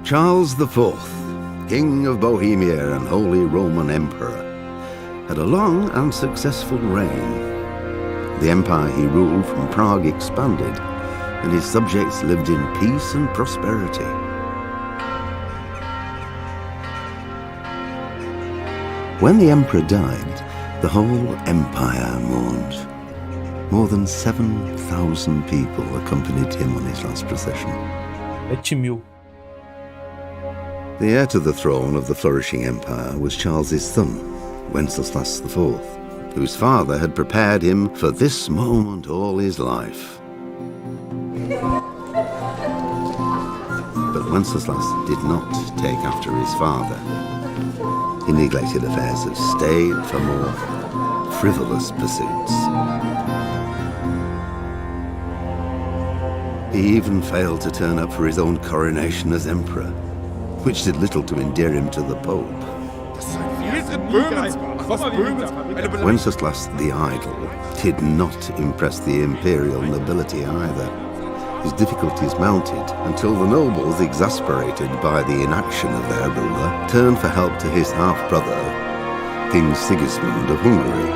Charles IV, King of Bohemia and Holy Roman Emperor, had a long and successful reign. The empire he ruled from Prague expanded, and his subjects lived in peace and prosperity. When the emperor died, the whole empire mourned. More than 7,000 people accompanied him on his last procession. 7.000. The heir to the throne of the flourishing empire was Charles's son, Wenceslas IV, whose father had prepared him for this moment all his life. But Wenceslas did not take after his father. He neglected affairs of state for more frivolous pursuits. He even failed to turn up for his own coronation as emperor, which did little to endear him to the Pope. Wenceslas the Idle did not impress the imperial nobility either. His difficulties mounted until the nobles, exasperated by the inaction of their ruler, turned for help to his half-brother, King Sigismund of Hungary.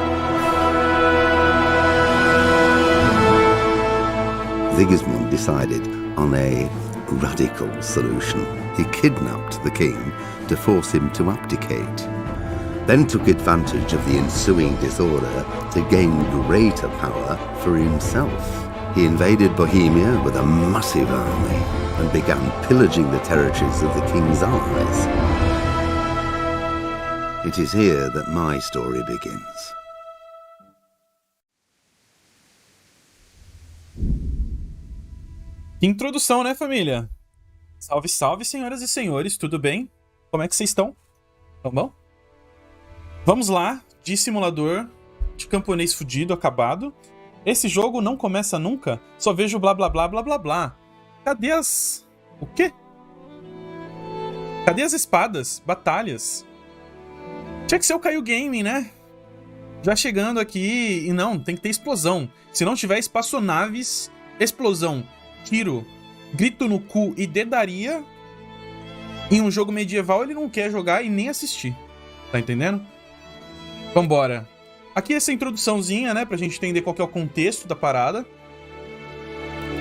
Sigismund decided on a radical solution. He kidnapped the king to force him to abdicate, then took advantage of the ensuing disorder to gain greater power for himself. He invaded Bohemia with a massive army and began pillaging the territories of the king's allies. It is here that my story begins. Que introdução, né, família? Salve, salve, senhoras e senhores, tudo bem? Como é que vocês estão? Tão bom? Vamos lá, de simulador de camponês fudido, acabado. Esse jogo não começa nunca, só vejo blá blá blá blá blá blá. Cadê as... o quê? Cadê as espadas? Batalhas? Tinha que ser o Caio Gaming, né? Já chegando aqui... e não, tem que ter explosão. Se não tiver espaçonaves, explosão, tiro, grito no cu e dedaria, em um jogo medieval ele não quer jogar e nem assistir. Tá entendendo? Vambora. Aqui essa introduçãozinha, né, pra gente entender qual que é o contexto da parada.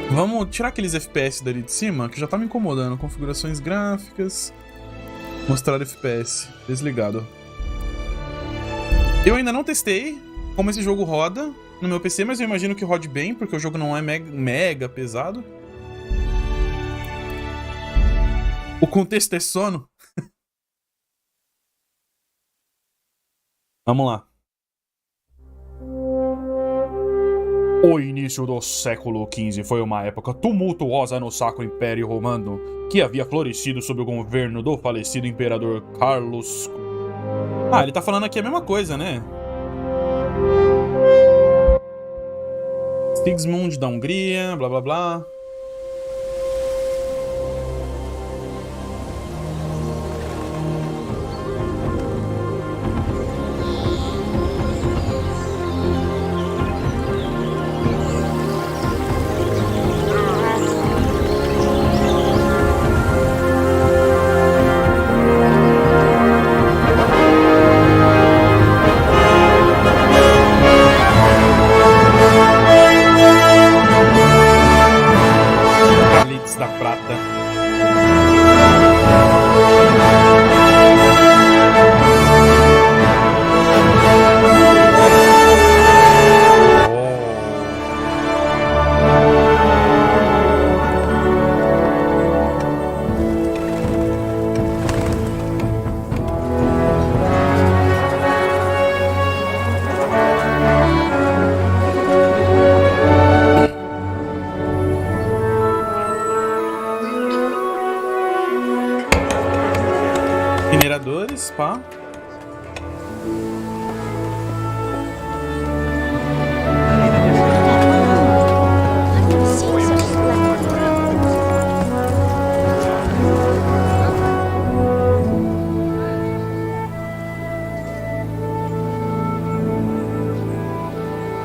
Vamos tirar aqueles FPS dali de cima, que já tá me incomodando. Configurações gráficas. Mostrar FPS. Desligado. Eu ainda não testei como esse jogo roda no meu PC, mas eu imagino que rode bem, porque o jogo não é mega pesado. O contexto é sono. Vamos lá. O início do século XV foi uma época tumultuosa no Sacro Império Romano, que havia florescido sob o governo do falecido imperador Carlos... Ah, ele tá falando aqui a mesma coisa, né? Sigismund da Hungria, blá blá blá. Da prata. Mineradores, pá.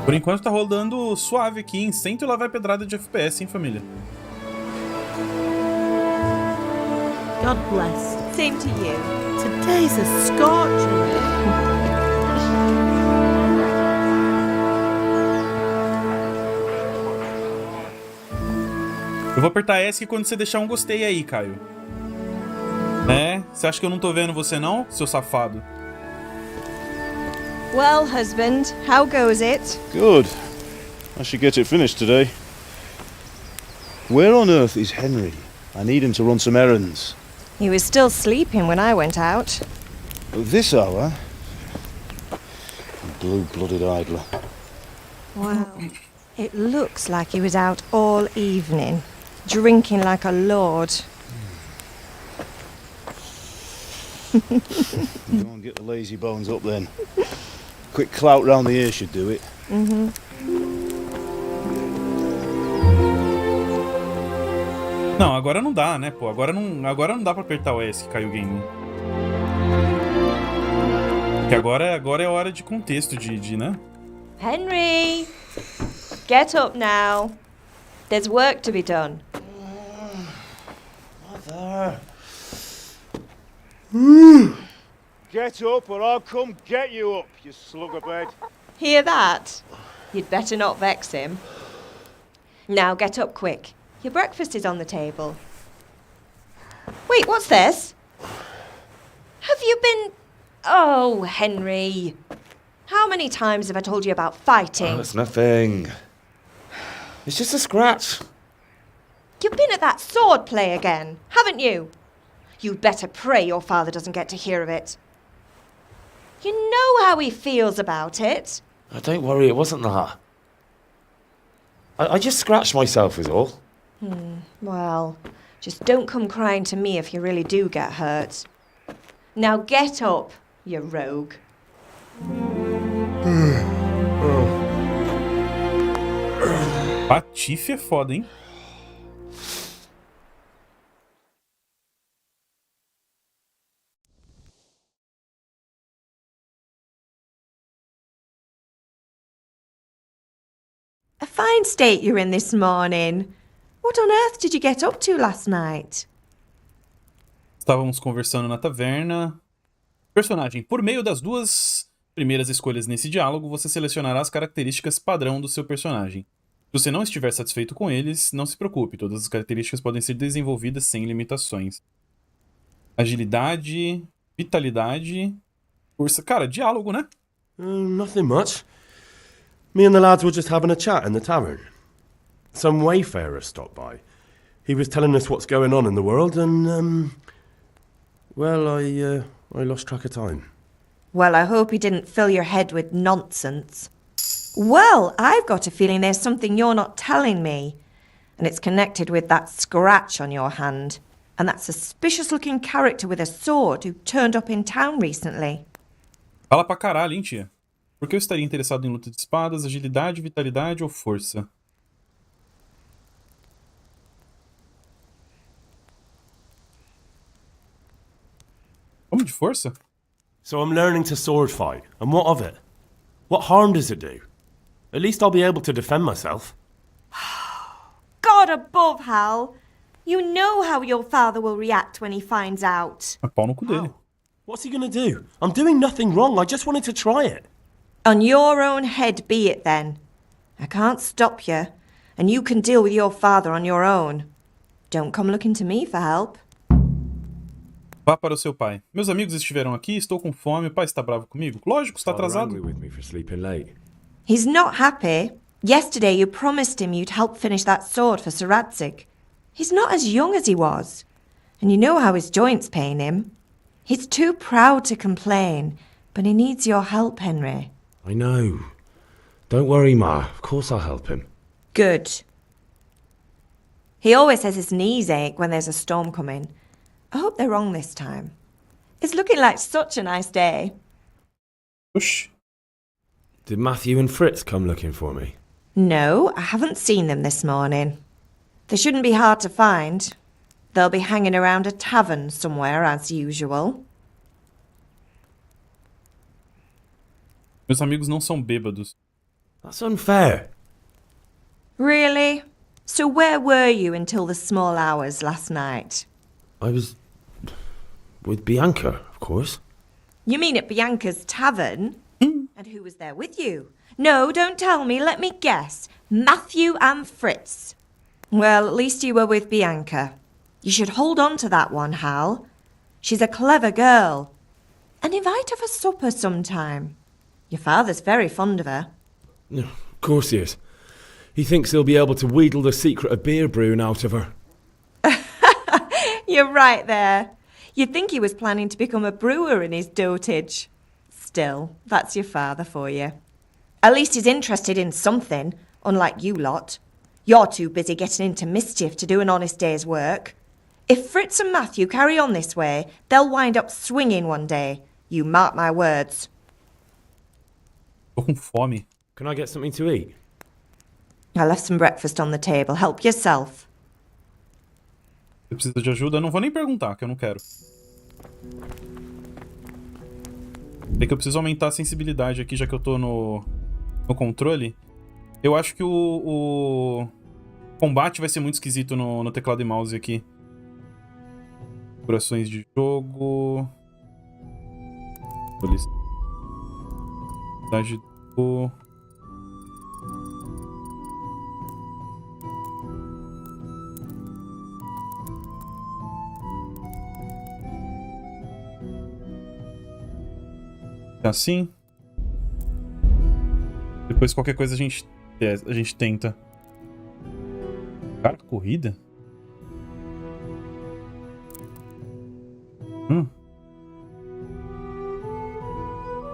Por enquanto tá rolando suave aqui, em 100 e lá vai pedrada de FPS, hein, família? God bless. Same to you. Today's a scorcher. Eu vou apertar ESC quando você deixar um gostei aí, Caio. Né? Você acha que eu não tô vendo você não, seu safado? Well, husband, how goes it? Good. I should get it finished today. Where on earth is Henry? I need him to run some errands. He was still sleeping when I went out. At this hour? Blue-blooded idler. Wow. It looks like he was out all evening, drinking like a lord. Go and get the lazy bones up then. Quick clout round the ear should do it. Não, agora não dá, né, pô? Agora não dá pra apertar o ESC, Caio Game. Porque agora é hora de contexto, né? Henry! Get up now. There's work to be done. Mother. Get up or I'll come get you up, you slugabed. Hear that? You'd better not vex him. Now get up quick. Your breakfast is on the table. Wait, what's this? Have you been... Oh, Henry. How many times have I told you about fighting? Oh, it's nothing. It's just a scratch. You've been at that sword play again, haven't you? You'd better pray your father doesn't get to hear of it. You know how he feels about it. Oh, don't worry, it wasn't that. I just scratched myself is all. Well, just don't come crying to me if you really do get hurt. Now get up, you rogue. Patife é foda, hein? A fine state you're in this morning. What on earth did you get up to last night? Estávamos conversando na taverna. Personagem. Por meio das duas primeiras escolhas nesse diálogo, você selecionará as características padrão do seu personagem. Se você não estiver satisfeito com eles, não se preocupe. Todas as características podem ser desenvolvidas sem limitações. Agilidade, vitalidade, força... Cara, diálogo, né? Nothing much. Me and the lads were just having a chat in the tavern. Some wayfarer stopped by. He was telling us what's going on in the world and, well, I lost track of time. Well, I hope he didn't fill your head with nonsense. Well, I've got a feeling there's something you're not telling me. And it's connected with that scratch on your hand. And that suspicious-looking character with a sword who turned up in town recently. Fala pra caralho, hein, tia? Por que eu estaria interessado em luta de espadas, agilidade, vitalidade ou força? Como de força? So I'm learning to sword fight, and what of it? What harm does it do? At least I'll be able to defend myself. God above, Hal! You know how your father will react when he finds out. É pau no cu dele. What's he gonna do? I'm doing nothing wrong, I just wanted to try it. On your own head be it then. I can't stop you, and you can deal with your father on your own. Don't come looking to me for help. Vá para o seu pai. Meus amigos estiveram aqui, estou com fome, o pai está bravo comigo? Lógico, está atrasado. With me for sleeping late. He's not happy. Yesterday you promised him you'd help finish that sword for Sir Radzig. He's not as young as he was, and you know how his joints pain him. He's too proud to complain, but he needs your help, Henry. I know. Don't worry, Ma. Of course I'll help him. Good. He always says his knees ache when there's a storm coming. I hope they're wrong this time. It's looking like such a nice day. Oxi. Did Matthew and Fritz come looking for me? No, I haven't seen them this morning. They shouldn't be hard to find. They'll be hanging around a tavern somewhere as usual. Meus amigos não são bêbados. That's unfair. Really? So where were you until the small hours last night? I was With Bianca, of course. You mean at Bianca's tavern? And who was there with you? No, don't tell me. Let me guess. Matthew and Fritz. Well, at least you were with Bianca. You should hold on to that one, Hal. She's a clever girl. And invite her for supper sometime. Your father's very fond of her. Of course he is. He thinks he'll be able to wheedle the secret of beer brewing out of her. You're right there. You'd think he was planning to become a brewer in his dotage. Still, that's your father for you. At least he's interested in something, unlike you lot. You're too busy getting into mischief to do an honest day's work. If Fritz and Matthew carry on this way, they'll wind up swinging one day. You mark my words. Tô com fome. Can I get something to eat? I left some breakfast on the table. Help yourself. Você precisa de ajuda? Eu não vou nem perguntar, que eu não quero. É que eu preciso aumentar a sensibilidade aqui, já que eu tô no controle. Eu acho que o combate vai ser muito esquisito no teclado e mouse aqui. Configurações de jogo. Velocidade do... Assim. Depois qualquer coisa a gente tenta. Cara, corrida?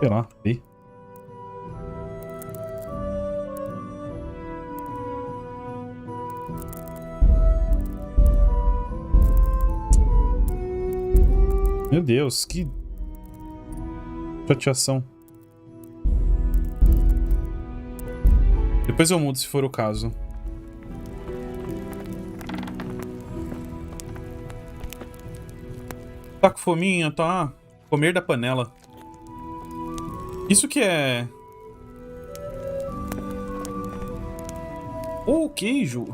Sei lá, aí. Meu Deus, que chateação. Depois eu mudo se for o caso. Tá com fominha, tá? Comer da panela. Isso que é... Oh, queijo.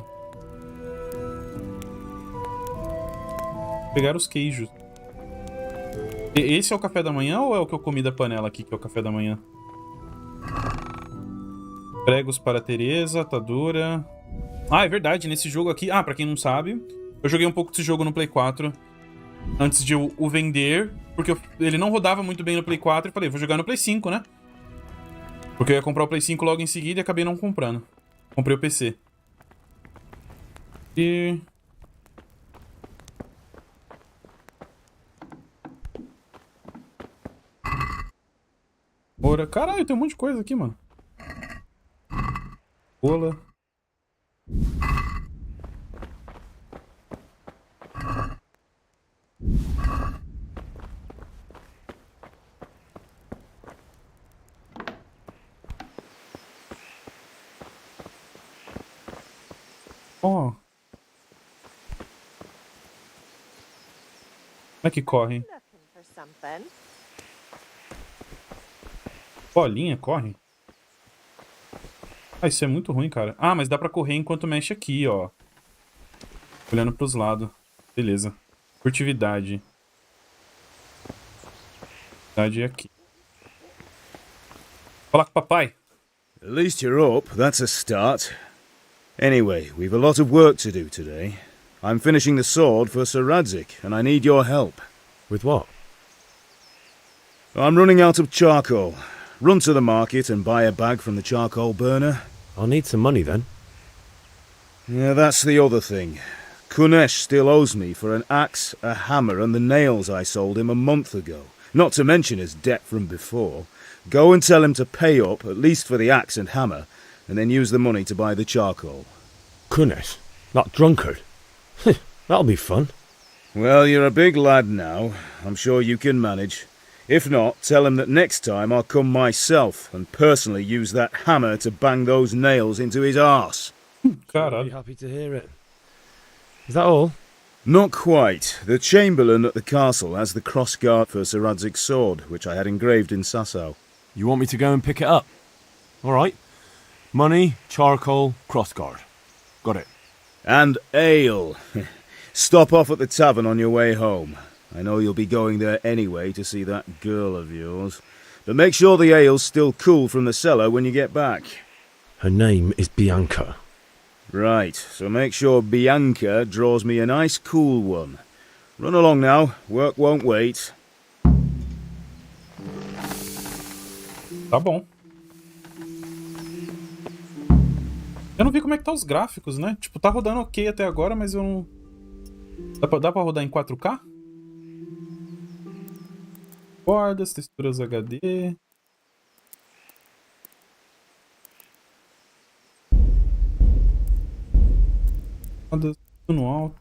Pegar os queijos. Esse é o café da manhã ou é o que eu comi da panela aqui, que é o café da manhã? Pregos para Teresa, atadura... Ah, é verdade, nesse jogo aqui... Ah, pra quem não sabe, eu joguei um pouco desse jogo no Play 4 antes de eu o vender, porque ele não rodava muito bem no Play 4 e falei, vou jogar no Play 5, né? Porque eu ia comprar o Play 5 logo em seguida e acabei não comprando. Comprei o PC. E... Bora. Caralho, tem um monte de coisa aqui, mano. Bola. Ó. Como é que corre? Bolinha, corre? Ah, isso é muito ruim, cara. Ah, mas dá pra correr enquanto mexe aqui, ó. Olhando pros lados. Beleza. Furtividade. Furtividade é aqui. Fala com o papai. At least you're up, that's a start. Anyway, we've a lot of work to do today. I'm finishing the sword for Sir Radzik, and I need your help. With what? I'm running out of charcoal. Run to the market and buy a bag from the charcoal burner. I'll need some money then. Yeah, that's the other thing. Kunesh still owes me for an axe, a hammer, and the nails I sold him a month ago. Not to mention his debt from before. Go and tell him to pay up, at least for the axe and hammer, and then use the money to buy the charcoal. Kunesh? That drunkard? That'll be fun. Well, you're a big lad now. I'm sure you can manage. If not, tell him that next time I'll come myself and personally use that hammer to bang those nails into his arse. I'll be Caralho. happy to hear it. Is that all? Not quite. The Chamberlain at the castle has the crossguard for Sir Radzig's sword, which I had engraved in Sasau. You want me to go and pick it up? All right. Money, charcoal, crossguard. Got it. And ale. Stop off at the tavern on your way home. I know you'll be going there anyway to see that girl of yours. But make sure the ale's still cool from the cellar when you get back. Her name is Bianca. Right, so make sure Bianca draws me a nice cool one. Run along now, work won't wait. Tá bom. Eu não vi como é que tá os gráficos, né? Tipo, tá rodando ok até agora, mas eu não... Dá pra rodar em 4K? Bordas, texturas HD... Tudo no alto.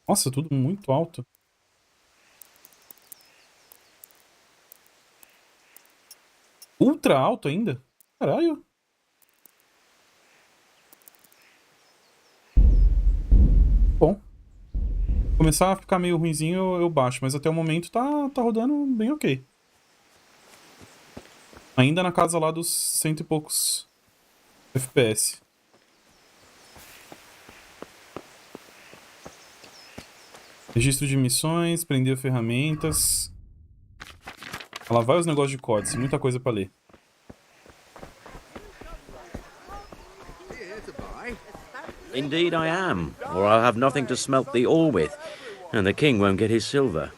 Nossa, tudo muito alto. Ultra alto ainda? Caralho. Bom. Começar a ficar meio ruinzinho, eu baixo. Mas até o momento tá rodando bem ok. Ainda na casa lá dos 100 e poucos FPS. Registro de missões, prender ferramentas. Lá vai os negócios de códice, muita coisa pra ler. Indeed I am, or I'll have nothing to smelt the ore with, and the king won't get his silver.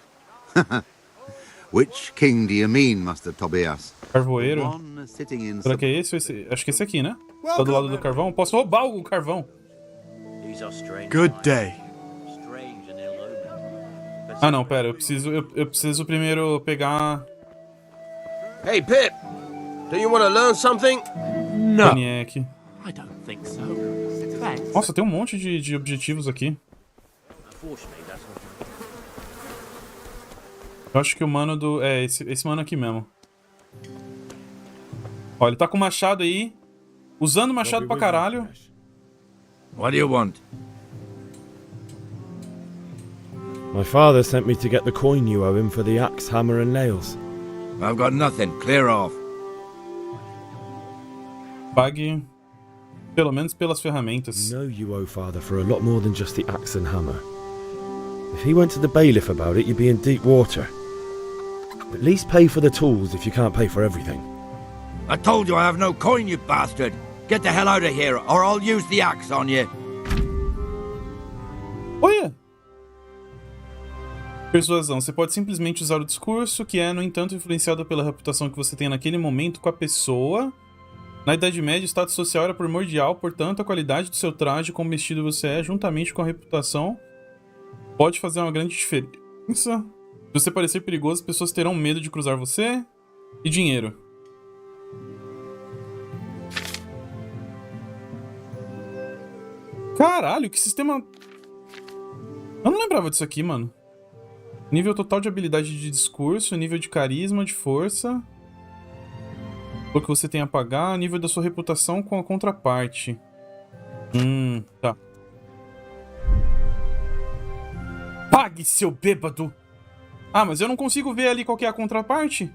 Which king do you mean, Master Tobias? Carvoeiro. One sitting in Será que é esse ou esse? Acho que é esse aqui, né? Tá do lado do carvão. Posso roubar o carvão. These are strange Good times, day. strange and ill-omened. But Ah, não, pera. Eu preciso primeiro pegar... Hey, Pip! Do you want to learn something? No. Cognac. I don't think so. Thanks. Nossa, tem um monte de objetivos aqui. unfortunately, that's not... Eu acho que o mano do... É, esse mano aqui mesmo. Ó, ele tá com o machado aí. Usando o machado pra caralho. What do you want? My father sent me to get the coin you owe him for the axe, hammer and nails. I've got nothing. Clear off. Pague pelo menos pelas ferramentas. You know you owe father for a lot more than just the axe and hammer. If he went to the bailiff about it, you'd be in deep water. At least pay for the tools if you can't pay for everything. I told you I have no coin, you bastard. Get the hell out of here, or I'll use the axe on you. Olha! Persuasão. Você pode simplesmente usar o discurso, que é, no entanto, influenciado pela reputação que você tem naquele momento com a pessoa. Na Idade Média, o status social era primordial, portanto, a qualidade do seu traje, como vestido você é, juntamente com a reputação, pode fazer uma grande diferença. Se você parecer perigoso, as pessoas terão medo de cruzar você. E dinheiro. Caralho, que sistema... Eu não lembrava disso aqui, mano. Nível total de habilidade de discurso, nível de carisma, de força. O que você tem a pagar, nível da sua reputação com a contraparte. Tá. Pague, seu bêbado! Ah, mas eu não consigo ver ali qual que é a contraparte?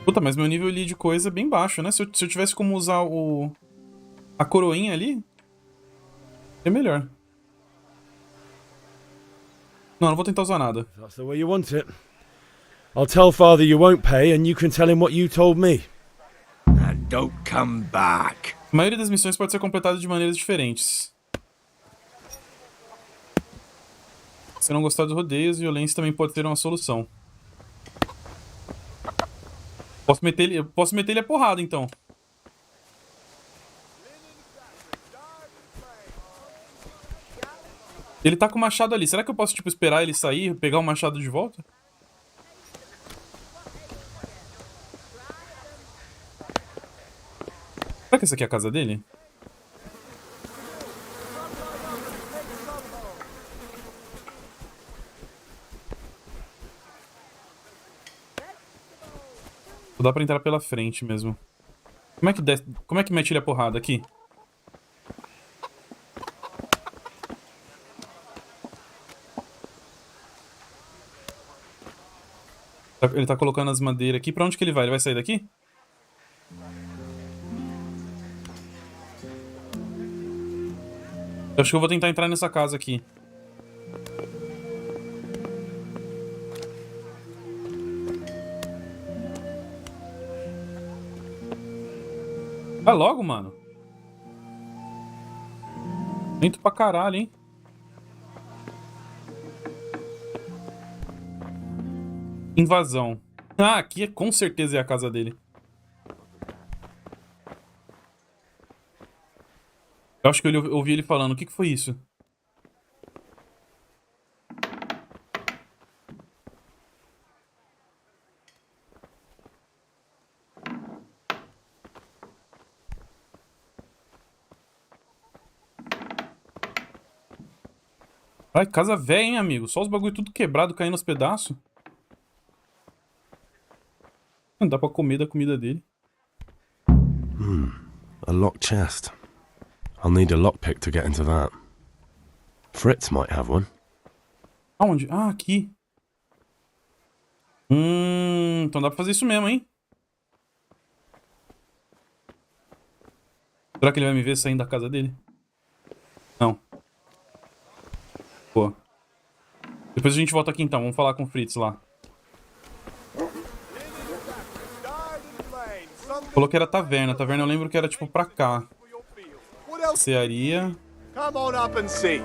Puta, mas meu nível ali de coisa é bem baixo, né? Se eu tivesse como usar a coroinha ali, é melhor. Não vou tentar usar nada. That's the way you want it. I'll tell father you won't pay and you can tell him what you told me. And don't come back. A maioria das missões pode ser completada de maneiras diferentes. Se não gostar dos rodeios, violência também pode ter uma solução. Posso meter ele a porrada, então. Ele tá com o machado ali. Será que eu posso, tipo, esperar ele sair e pegar o machado de volta? Será que essa aqui é a casa dele? Só dá pra entrar pela frente mesmo. Como é que mete ele a porrada aqui? Ele tá colocando as madeiras aqui. Pra onde que ele vai? Ele vai sair daqui? Eu acho que eu vou tentar entrar nessa casa aqui. Vai logo, mano. Lento pra caralho, hein? Invasão. Ah, aqui com certeza é a casa dele. Eu acho que eu ouvi ele falando. O que foi isso? Ai, casa velha, hein, amigo? Só os bagulho tudo quebrado, caindo aos pedaços. Não dá pra comer da comida dele. A locked chest. I'll need a lockpick to get into that. Fritz might have one. Aonde? Ah, aqui. Então dá pra fazer isso mesmo, hein? Será que ele vai me ver saindo da casa dele? Não. Pô. Depois a gente volta aqui então, vamos falar com o Fritz lá. Falou que era taverna. Taverna eu lembro que era tipo pra cá. Cearia. Come on up and see.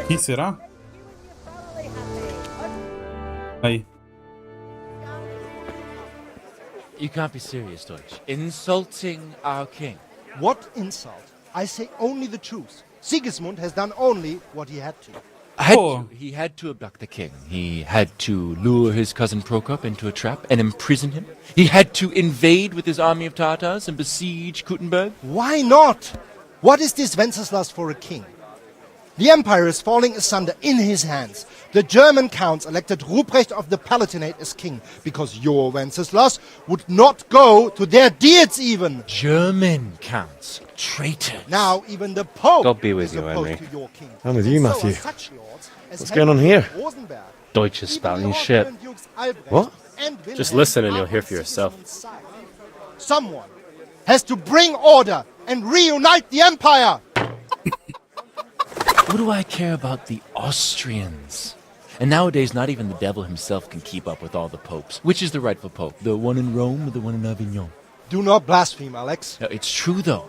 Aqui, será? Aí. You can't be serious, Deutsch. Insulting our king. What insult? I say only the truth. Sigismund has done only what he had to. He had to abduct the king. He had to lure his cousin Prokop into a trap and imprison him. He had to invade with his army of Tatars and besiege Kuttenberg. Why not? What is this Wenceslas for a king? The empire is falling asunder in his hands. The German counts elected Ruprecht of the Palatinate as king because your Wenceslas would not go to their deeds even. German counts. Traitors. Now even the Pope God be with is you, opposed Henry. to your king. I'm with you, So Matthew. are such lords as What's going on Henry here? of Rosenberg. Deutsch is spouting Even the shit. Austrian Dukes Albrecht What? and Just Wilhelm listen and are you'll hear on for yourself. Sigismund's side. Someone has to bring order and reunite the empire. What do I care about the Austrians? And nowadays, not even the devil himself can keep up with all the popes. Which is the rightful pope? The one in Rome or the one in Avignon? Do not blaspheme, Alex. No, it's true, though.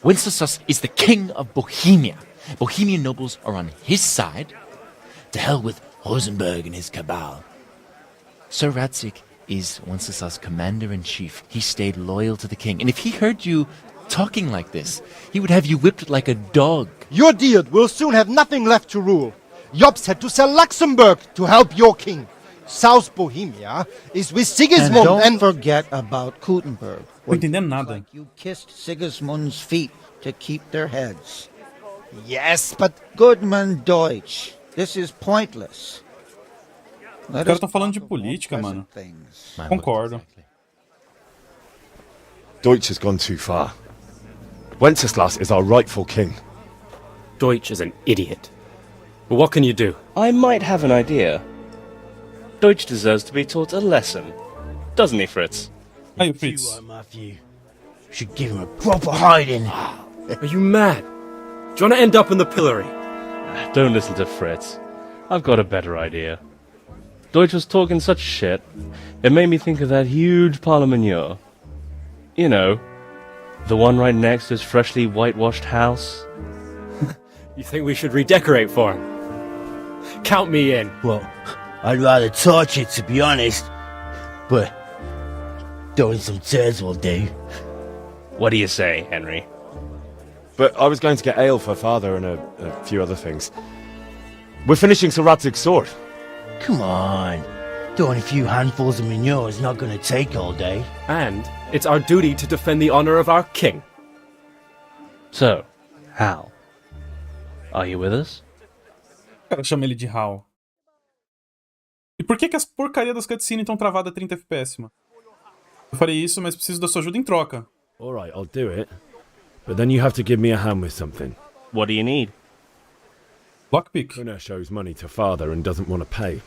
Wenceslas is the king of Bohemia. Bohemian nobles are on his side. To hell with Rosenberg and his cabal. Sir Radzik is Wenceslas' commander-in-chief. He stayed loyal to the king. And if he heard you talking like this, he would have you whipped like a dog. Your Diet will soon have nothing left to rule. Jobst had to sell Luxembourg to help your king. South Bohemia is with Sigismund and don't forget about Kuttenberg. Não entendendo nada. Like you kissed Sigismund's feet to keep their heads. Yes, but Goodman Deutsch, this is pointless. Os caras estão falando de política, mano. Concordo. Deutsch has gone too far. Wenceslas is our rightful king. Deutsch is an idiot. But what can you do? I might have an idea. Deutsch deserves to be taught a lesson. Doesn't he, Fritz? Aí, Fritz. Matthew. Should give him a proper hiding. Are you mad? Do you want to end up in the pillory? Don't listen to Fritz. I've got a better idea. Deutsch was talking such shit, it made me think of that huge parliament. You know, the one right next to his freshly whitewashed house. You think we should redecorate for him? Count me in. Well, I'd rather torch it, to be honest. But throwing some turds will do. What do you say, Henry? But I was going to get ale for father and a few other things. We're finishing Sir Radzig's sword. Come on. Throwing a few handfuls of manure is not going to take all day. And it's our duty to defend the honor of our king. So, Hal, are you with us? O cara chama ele de Hal. E por que as porcaria das cutscenes estão travadas a 30 FPS, mano? Eu farei isso, mas preciso da sua ajuda em troca. Alright, I'll do it. But then you have to give me a hand with something. What do you need? Lockpick. Kunesh owes money to father and doesn't want to pay.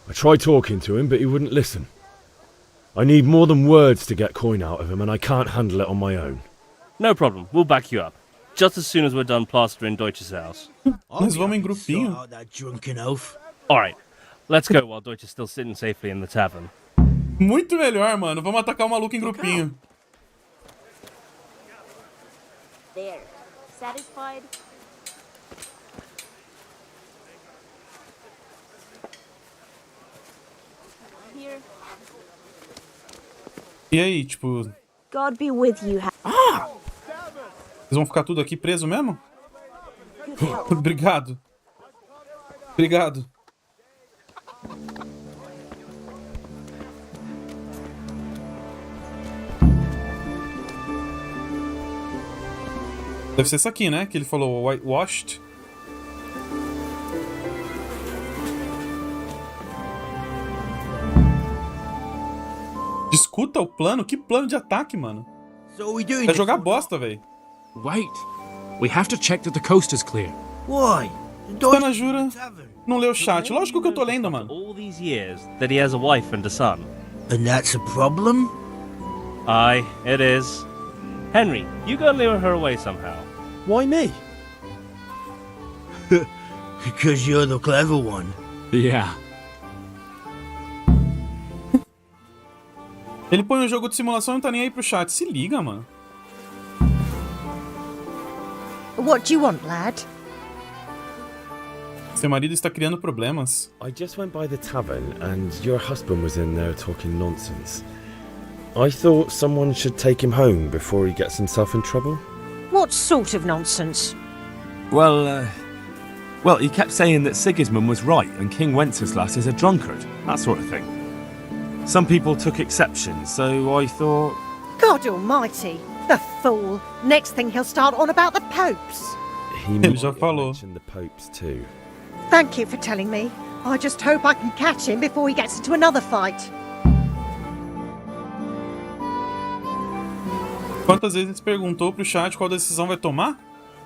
I tried talking to him, but he wouldn't listen. I need more than words to get coin out of him, and I can't handle it on my own. No problem. We'll back you up. Just as soon as we're done plastering Deutsch's house. Nós vamos em grupinho. That drunken oaf. Alright, let's go while Deutsch is still sitting safely in the tavern. Muito melhor, mano. Vamos atacar o maluco em grupinho. There. Satisfied? Here. E aí, tipo... God be with you. Vocês vão ficar tudo aqui preso mesmo? Obrigado. Obrigado. Deve ser essa aqui, né? Que ele falou whitewashed. Discuta o plano? Que plano de ataque, mano? É jogar bosta, velho. Wait. We have to check that the coast is clear. Why? Pana jura? Não leu o chat. Lógico que eu tô lendo, mano. All these years that he has a wife and a son. And that's a problem? Aye, it is. Henry, you go lure her away somehow. Why me? Because you're the clever one. Yeah. Ele põe um jogo de simulação e não tá nem aí pro chat. Se liga, mano. What do you want, lad? Seu marido está criando problemas. I just went by the tavern and your husband was in there talking nonsense. I thought someone should take him home before he gets himself in trouble. What sort of nonsense? Well, he kept saying that Sigismund was right and King Wenceslas is a drunkard, that sort of thing. Some people took exception, so I thought... God almighty, the fool. Next thing he'll start on about the popes. He Ele já falou. mentioned the popes too. Thank you for telling me. I just hope I can catch him before he gets into another fight. Quantas vezes ele perguntou pro chat qual decisão vai tomar?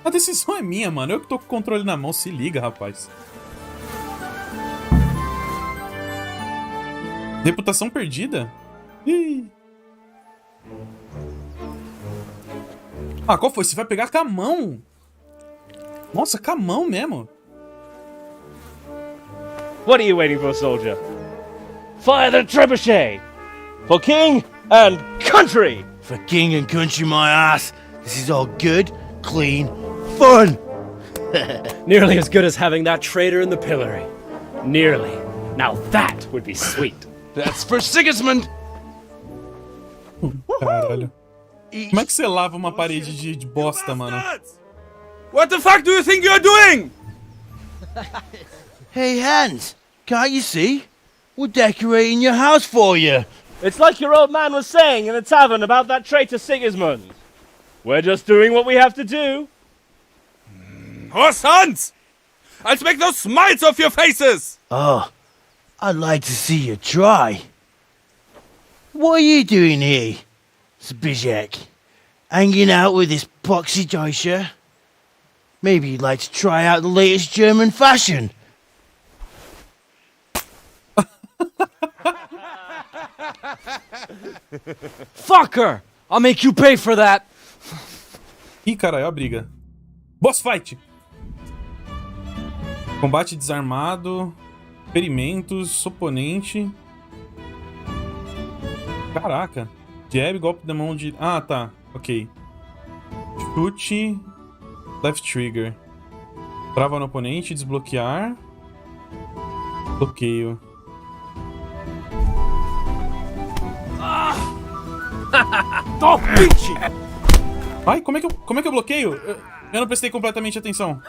A decisão é minha, mano. Eu que tô com o controle na mão. Se liga, rapaz. Reputação perdida? Ih. Ah, qual foi? Você vai pegar com a mão. Nossa, com a mão mesmo. What are you waiting for, soldier? Fire the trebuchet! For king and country! For king and country, my ass. This is all good, clean, fun. Nearly as good as having that traitor in the pillory. Nearly. Now that would be sweet. That's for Sigismund! Caralho. Como é que você lava uma parede de bosta, mano? What the fuck do you think you're doing? Hey, Hans, can't you see? We're decorating your house for you. It's like your old man was saying in the tavern about that traitor Sigismund. We're just doing what we have to do. Oh, sons! I'll make those smiles off your faces! Oh, I'd like to see you try. What are you doing here, Zbigniew? Hanging out with this poxy Deutscher? Maybe you'd like to try out the latest German fashion. Fucker! I'll make you pay for that! Ih, caralho, a briga. Boss fight! Combate desarmado. Experimentos, oponente. Caraca. Jab, golpe da mão de... Ah, tá. Ok. Chute. Left trigger. Trava no oponente, desbloquear. Bloqueio. Oh, bitch! Ai, como é que eu bloqueio? Eu não prestei completamente atenção.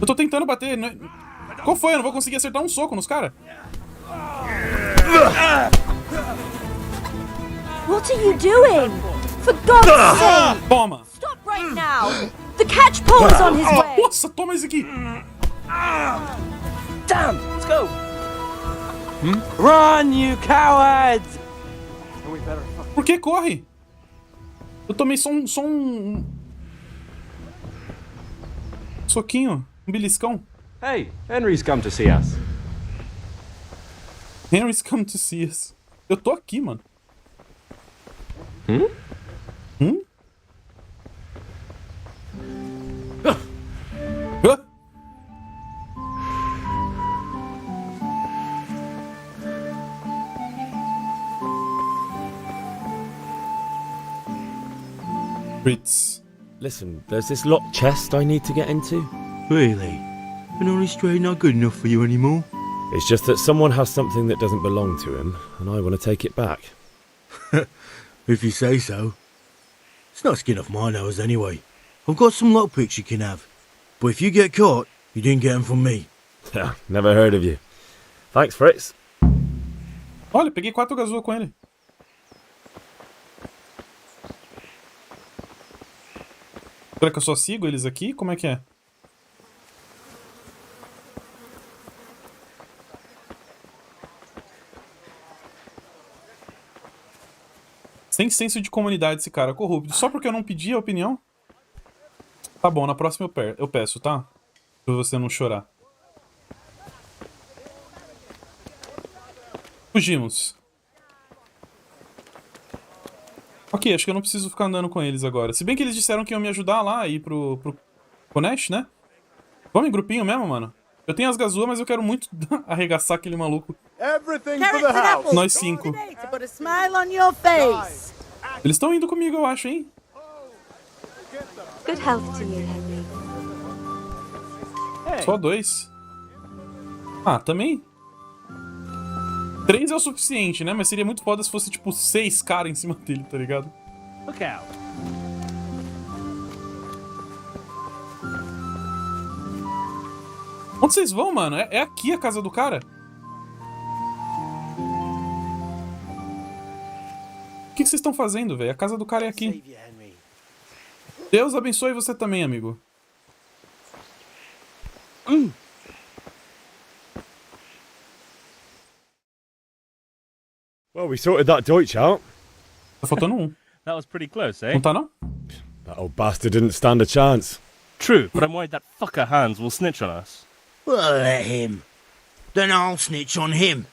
Eu tô tentando bater, né? Qual foi? Eu não vou conseguir acertar um soco nos caras. What are you doing? For God's sake! Toma! Stop right now! The catch pole is on his way! Nossa, toma isso aqui! Damn! Let's go! Run, you cowards! Por que corre? Eu tomei só um soquinho, um beliscão. Hey, Henry's come to see us. Henry's come to see us. Eu tô aqui, mano. Hum? Hum? Fritz. Listen, there's this locked chest I need to get into. Really? An honest trade not good enough for you anymore? It's just that someone has something that doesn't belong to him, and I want to take it back. If you say so. It's not skin off my nose anyway. I've got some lockpicks you can have. But if you get caught, you didn't get them from me. Never heard of you. Thanks, Fritz. Olha, peguei 4 gazua com ele. Será que eu só sigo eles aqui? Como é que é? Sem senso de comunidade esse cara, corrupto. Só porque eu não pedi a opinião? Tá bom, na próxima eu peço, tá? Pra você não chorar. Fugimos. Ok, acho que eu não preciso ficar andando com eles agora. Se bem que eles disseram que iam me ajudar lá a ir pro Konesh, né? Vamos em grupinho mesmo, mano? Eu tenho as gazuas, mas eu quero muito arregaçar aquele maluco. Nós 5. Put a smile on your face. Eles estão indo comigo, eu acho, hein? Good health to you, Henry. Só 2. Ah, também? 3 é o suficiente, né? Mas seria muito foda se fosse, tipo, 6 caras em cima dele, tá ligado? Look out. Onde vocês vão, mano? É aqui a casa do cara? O que vocês estão fazendo, velho? A casa do cara é aqui. Deus abençoe você também, amigo. Well, we sorted that Deutsch out. Tá faltando um. That was pretty close, eh? Não tá, não? That old bastard didn't stand a chance. True, but I'm worried that fucker Hans will snitch on us. Well, let him. Then I'll snitch on him.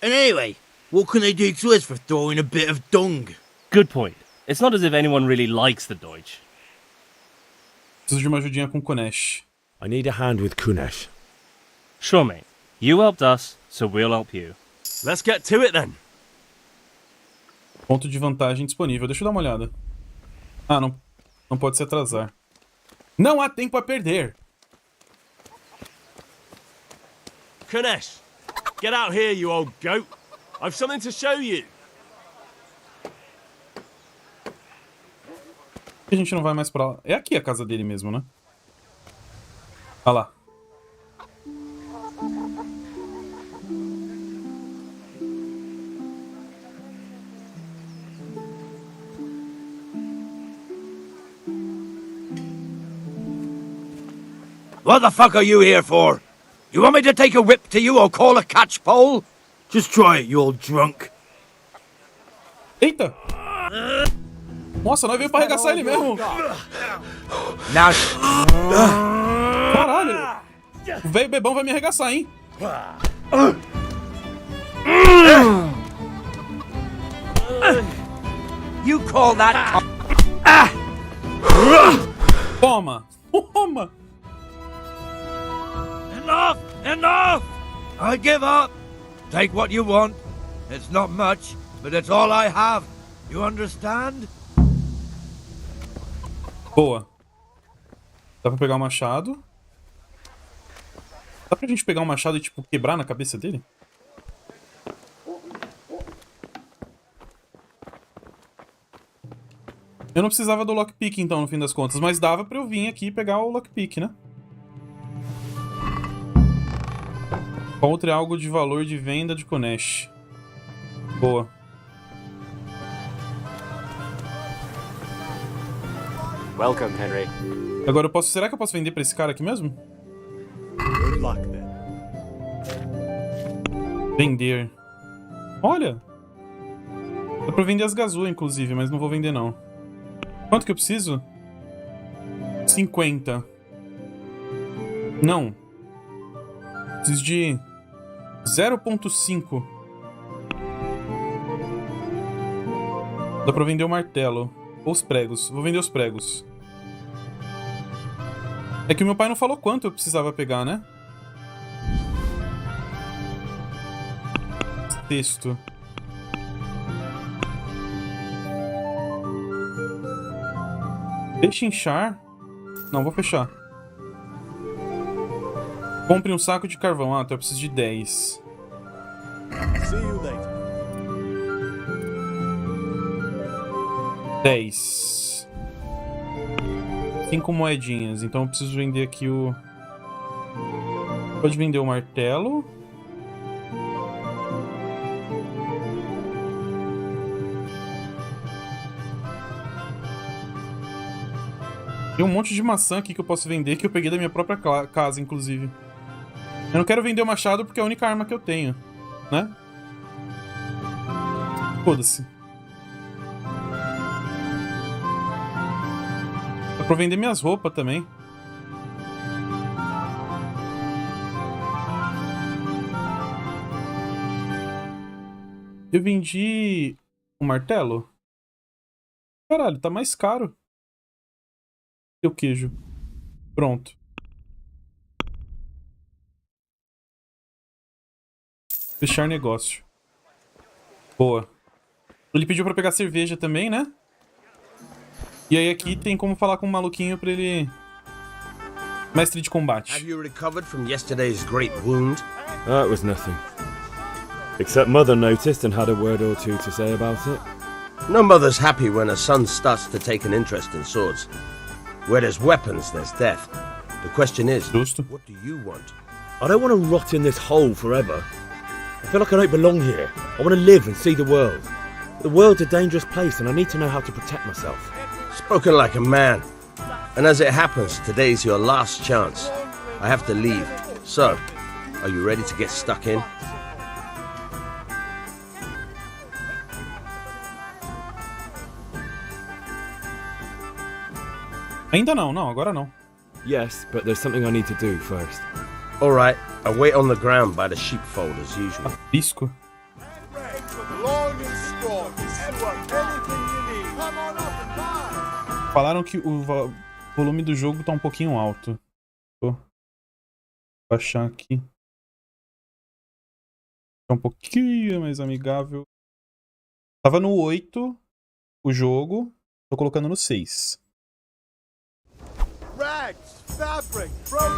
And anyway, what can they do to us for throwing a bit of dung? Good point. It's not as if anyone really likes the Deutsch. Preciso de uma ajudinha com Konesh. I need a hand with Kunesh. Sure, mate. You helped us, so we'll help you. Let's get to it then. Ponto de vantagem disponível. Deixa eu dar uma olhada. Ah, não pode se atrasar. Não há tempo a perder. Kunesh, get out here, you old goat. I've something to show you. A gente não vai mais pra lá. É aqui a casa dele mesmo, né? Ah lá. What the fuck are you here for? You want me to take a whip to you or call a catchpole? Just try it, you old drunk. Eita! Nossa, nós veio pra arregaçar ele mesmo. Now. Caralho! O velho bebão vai me arregaçar, hein? You call that? Toma! Toma! Enough! Enough! I give up. Take what you want. It's not much, but it's all I have. You understand? Boa. Dá pra pegar o machado. Dá pra gente pegar o machado e, tipo, quebrar na cabeça dele? Eu não precisava do lockpick, então, no fim das contas. Mas dava pra eu vir aqui e pegar o lockpick, né? Encontre algo de valor de venda de Konesh. Boa. Welcome, Henry. Agora eu posso... Será que eu posso vender pra esse cara aqui mesmo? Good luck, then. Vender. Olha! Dá pra vender as gazuas, inclusive, mas não vou vender, não. Quanto que eu preciso? 50. Não. Preciso de 0.5. Dá pra vender o martelo. Ou os pregos. Vou vender os pregos. É que o meu pai não falou quanto eu precisava pegar, né? Texto. Deixa inchar. Não, vou fechar. Compre um saco de carvão. Ah, então eu preciso de 10. See you later. 10. 5 moedinhas. Então eu preciso vender aqui o... Pode vender o martelo. Tem um monte de maçã aqui que eu posso vender, que eu peguei da minha própria casa, inclusive. Eu não quero vender o machado porque é a única arma que eu tenho, né? Foda-se. Dá pra vender minhas roupas também. Eu vendi um martelo? Caralho, tá mais caro. E o queijo? Pronto. Fechar negócio. Boa. Ele pediu pra pegar cerveja também, né? E aí aqui tem como falar com o maluquinho pra ele... Mestre de combate. Have you recovered from yesterday's great wound? It was nothing. Except Mother noticed and had a word or two to say about it. No mother's happy when a son starts to take an interest in swords. Where there's weapons, there's death. The question is, what do you want? I don't want to rot in this hole forever. I feel like I don't belong here. I want to live and see the world. The world's a dangerous place and I need to know how to protect myself. Spoken like a man. And as it happens, today's your last chance. I have to leave. So, are you ready to get stuck in? Ainda não, agora não. Yes, but there's something I need to do first. All right, I'll wait on the ground by the sheepfold as usual. Pisco. Falaram que o volume do jogo tá um pouquinho alto. Vou baixar aqui. Tá um pouquinho mais amigável. Tava no 8 o jogo. Tô colocando no 6. Rags, fabric, brocade,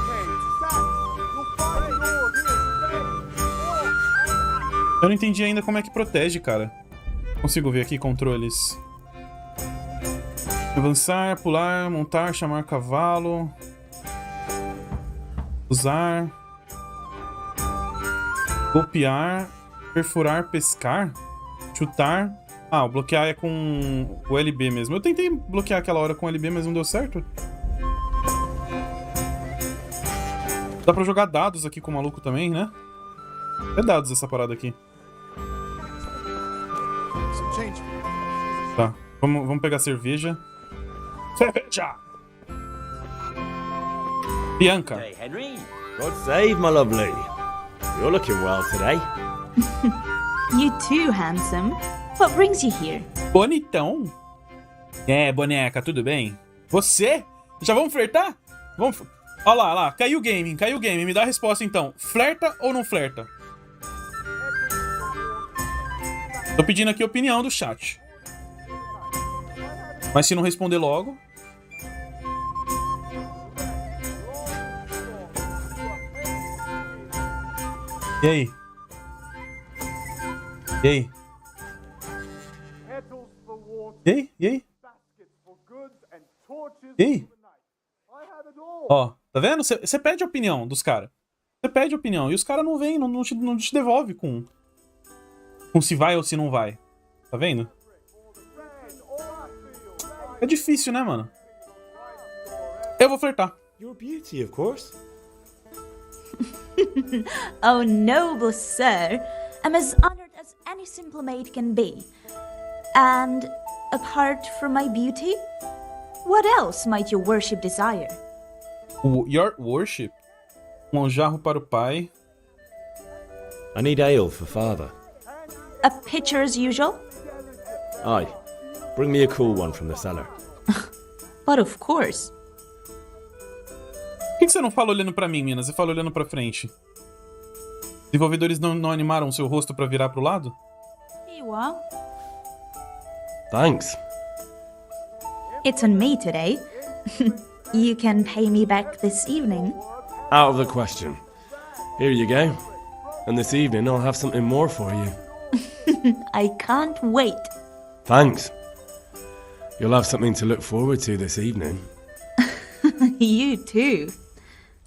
satin. You'll find it all here. Eu não entendi ainda como é que protege, cara. Consigo ver aqui controles. Avançar, pular, montar, chamar cavalo. Usar. Golpear. Perfurar, pescar. Chutar. Ah, o bloquear é com o LB mesmo. Eu tentei bloquear aquela hora com o LB, mas não deu certo. Dá pra jogar dados aqui com o maluco também, né? É dados essa parada aqui. Tá, vamos pegar cerveja. Cerveja! Bianca. Hey, Henry. God save, my lovely. You're looking well today. You too, handsome. What brings you here? Bonitão. É, boneca, tudo bem? Você? Já vamos flertar? Vamos... Olha lá, caiu o game, Me dá a resposta então. Flerta ou não flerta? Tô pedindo aqui a opinião do chat. Mas se não responder logo... E aí? E aí? E aí? E aí? E aí? Ó, tá vendo? Você pede a opinião dos caras. Você pede a opinião. E os caras não vêm, não te devolve com se vai ou se não vai. Tá vendo? É difícil, né, mano? Eu vou flertar. You're a beauty, of course. Oh, noble sir. I'm as honored as any simple maid can be. And apart from my beauty, what else might your worship desire? Your worship? Um jarro para o pai. I need ale for father. A pitcher as usual? Aye. Bring me a cool one from the cellar. But of course. Por que você não fala olhando pra mim, Mina? Você fala olhando pra frente. Desenvolvedores não animaram seu rosto pra virar pro lado? Here you are. Thanks. It's on me today. You can pay me back this evening. Out of the question. Here you go. And this evening I'll have something more for you. I can't wait. Thanks. You'll have something to look forward to this evening. You too.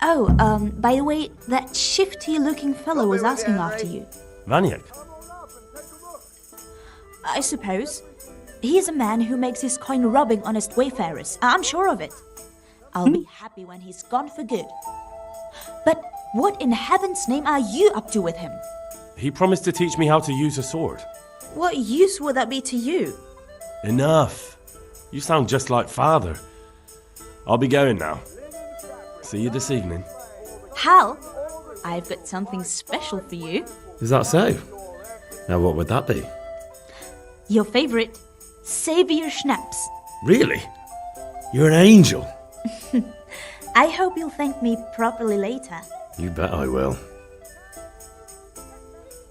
Oh, by the way, that shifty-looking fellow was asking after you. Vaniak? I suppose. He is a man who makes his coin robbing honest wayfarers. I'm sure of it. I'll be happy when he's gone for good. But what in heaven's name are you up to with him? He promised to teach me how to use a sword. What use would that be to you? Enough. You sound just like father. I'll be going now. See you this evening. Hal, I've got something special for you. Is that so? Now what would that be? Your favorite Savior Schnapps. Really? You're an angel. I hope you'll thank me properly later. You bet I will.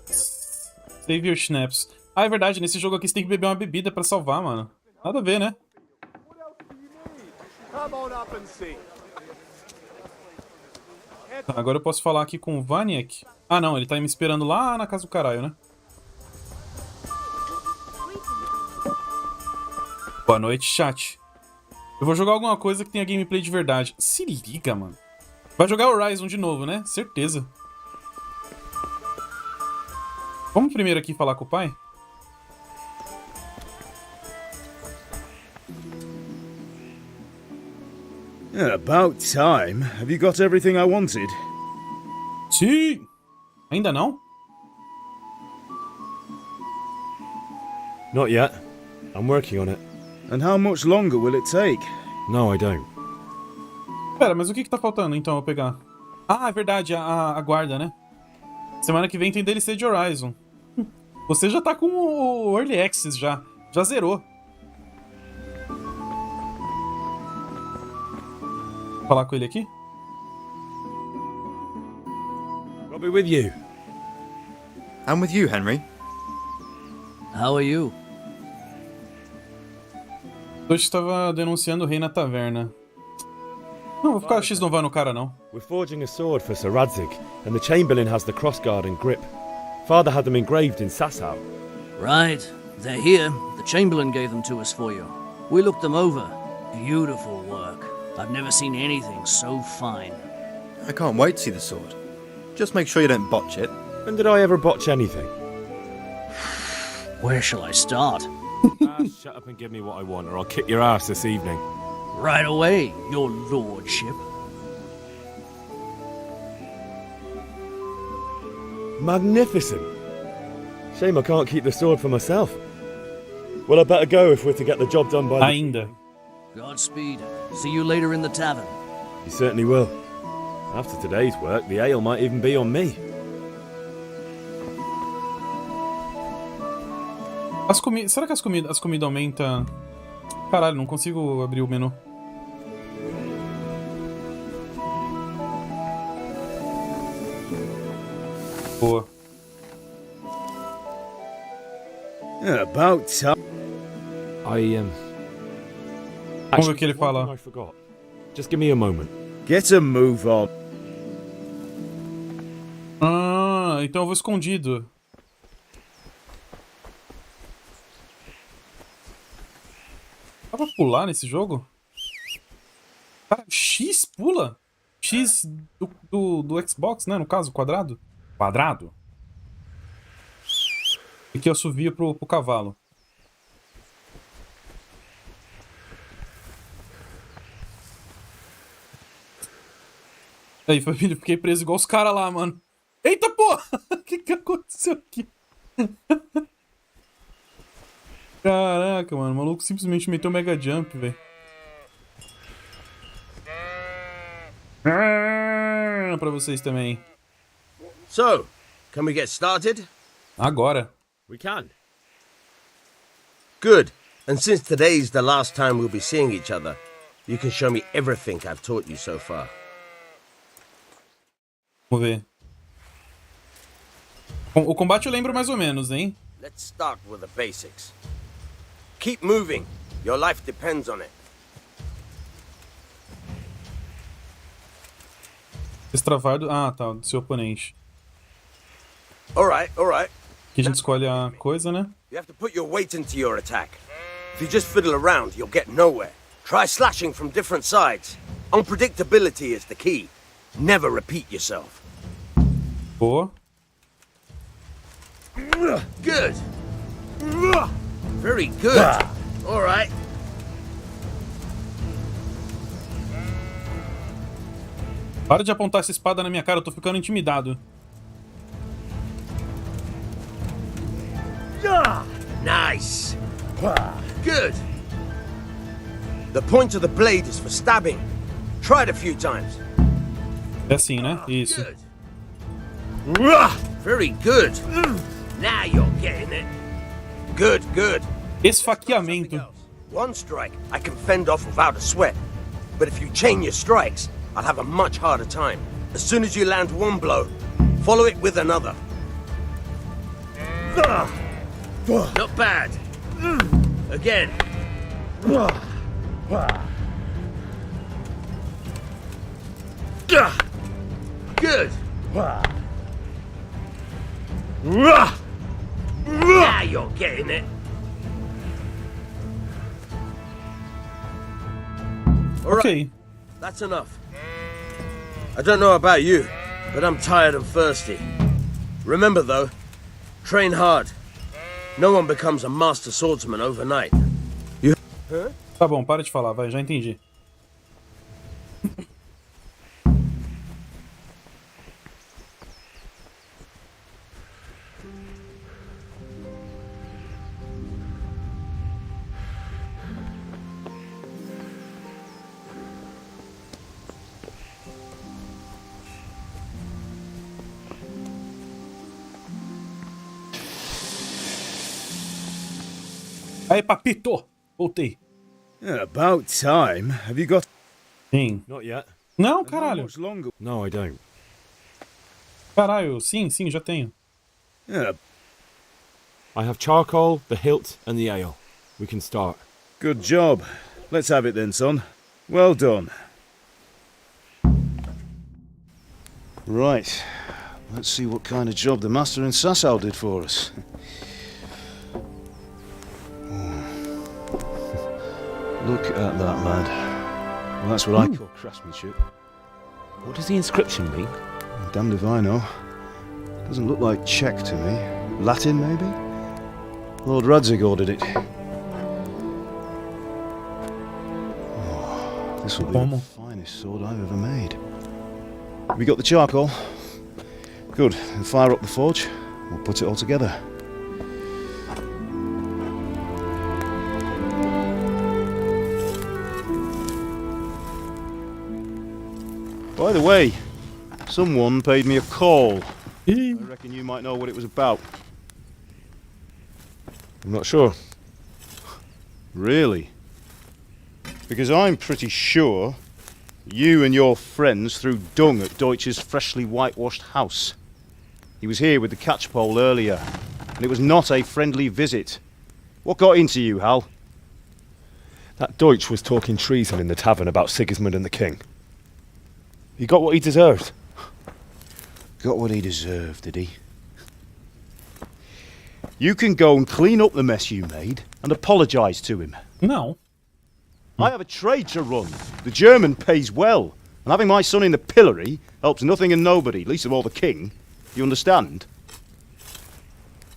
Save your Schnapps. Ah, é verdade, nesse jogo aqui você tem que beber uma bebida pra salvar, mano. Nada a ver, né? Tá, agora eu posso falar aqui com o Vaniak. Ah, não, ele tá me esperando lá na casa do caralho, né? Boa noite, chat. Eu vou jogar alguma coisa que tenha gameplay de verdade. Se liga, mano. Vai jogar Horizon de novo, né? Certeza. Vamos primeiro aqui falar com o pai? About time. Have you got everything I wanted? Sim! Ainda não? Not yet. I'm working on it. And how much longer will it take? No, I don't. Pera, mas o que tá faltando então eu pegar? Ah, é verdade, a guarda, né? Semana que vem tem DLC de Horizon. Você já tá com o Early Access já. Já zerou. Vou falar com ele aqui? I'll be with you. I'm with you, Henry. How are you? Hoje estava denunciando o rei na taverna. Não, vou ficar x-novando no cara, não. We're forging a sword for Sir Radzig, and the Chamberlain has the crossguard and grip. Father had them engraved in Sasau. Right. They're here. The Chamberlain gave them to us for you. We looked them over. Beautiful work. I've never seen anything so fine. I can't wait to see the sword. Just make sure you don't botch it. When did I ever botch anything? Where shall I start? Shut up and give me what I want, or I'll kick your ass this evening. Right away, your lordship. Magnificent. Shame I can't keep the sword for myself. Well, I better go if we're to get the job done by Ainda. Godspeed. See you later in the tavern. You certainly will. After today's work, the ale might even be on me. Será que as comidas aumentam? Caralho, não consigo abrir o menu. Boa. About time. Vamos ver o que ele fala. I forgot. Just give me a moment. Get a move on. Ah, então eu vou escondido. Dá pra pular nesse jogo? Cara, X pula? X do Xbox, né? No caso, quadrado. Quadrado? Aqui eu assovio pro cavalo. Aí, família, fiquei preso igual os caras lá, mano. Eita, porra! O que aconteceu aqui? Caraca, mano. O maluco simplesmente meteu um mega jump, velho. Pra vocês também. So, can we get started? Agora. We can. Good. And since today's the last time we'll be seeing each other, you can show me everything I've taught you so far. Vamos ver. O combate eu lembro mais ou menos, hein? Let's start with the basics. Keep moving. Your life depends on it. Destravar do... Ah, tá, do seu oponente. Alright. Aqui a gente escolhe a coisa, né? You have to put your weight into your attack. If you just fiddle around, you'll get nowhere. Try slashing from different sides. Unpredictability is the key. Never repeat yourself. Boa. Good. Very good. Alright. Para de apontar essa espada na minha cara, eu tô ficando intimidado. Nice. Good. The point of the blade is for stabbing. Try it a few times. É assim, né? Isso. Very good. Now you're getting it. Good. Esfaqueamento. One strike I can fend off without a sweat. But if you chain your strikes, I'll have a much harder time. As soon as you land one blow, follow it with another. Not bad. Again. Good. Now you're getting it. Ok. That's enough. I don't know about you, but I'm tired and thirsty. Remember though, train hard. No one becomes a master swordsman overnight. You... Huh? Tá bom, para de falar, vai, já entendi. Aí, papito! Voltei. Yeah, about time. Have you got... Sim. Not yet. Não, caralho. No, I don't. Caralho, sim, já tenho. Yeah. I have charcoal, the hilt, and the ale. We can start. Good job. Let's have it then, son. Well done. Right. Let's see what kind of job the master in Sasau did for us. Look at that, lad. Well, that's what I call craftsmanship. What does the inscription mean? Damned if I know. Doesn't look like Czech to me. Latin, maybe? Lord Radzig ordered it. Oh, this will be the finest sword I've ever made. We got the charcoal? Good. Then fire up the forge. We'll put it all together. By the way, someone paid me a call. I reckon you might know what it was about. I'm not sure. Really? Because I'm pretty sure you and your friends threw dung at Deutsch's freshly whitewashed house. He was here with the catchpole earlier, and it was not a friendly visit. What got into you, Hal? That Deutsch was talking treason in the tavern about Sigismund and the king. He got what he deserved. Got what he deserved, did he? You can go and clean up the mess you made and apologise to him. No. I have a trade to run. The German pays well. And having my son in the pillory helps nothing and nobody, least of all the king. You understand?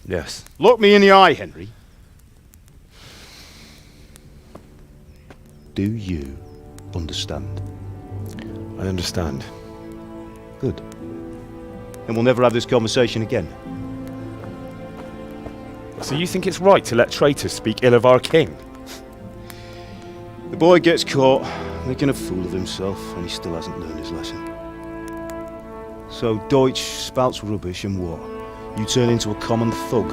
Yes. Look me in the eye, Henry. Do you understand? I understand. Good. And we'll never have this conversation again. So you think it's right to let traitors speak ill of our king? The boy gets caught, making a fool of himself, and he still hasn't learned his lesson. So Deutsch spouts rubbish, and what? You turn into a common thug.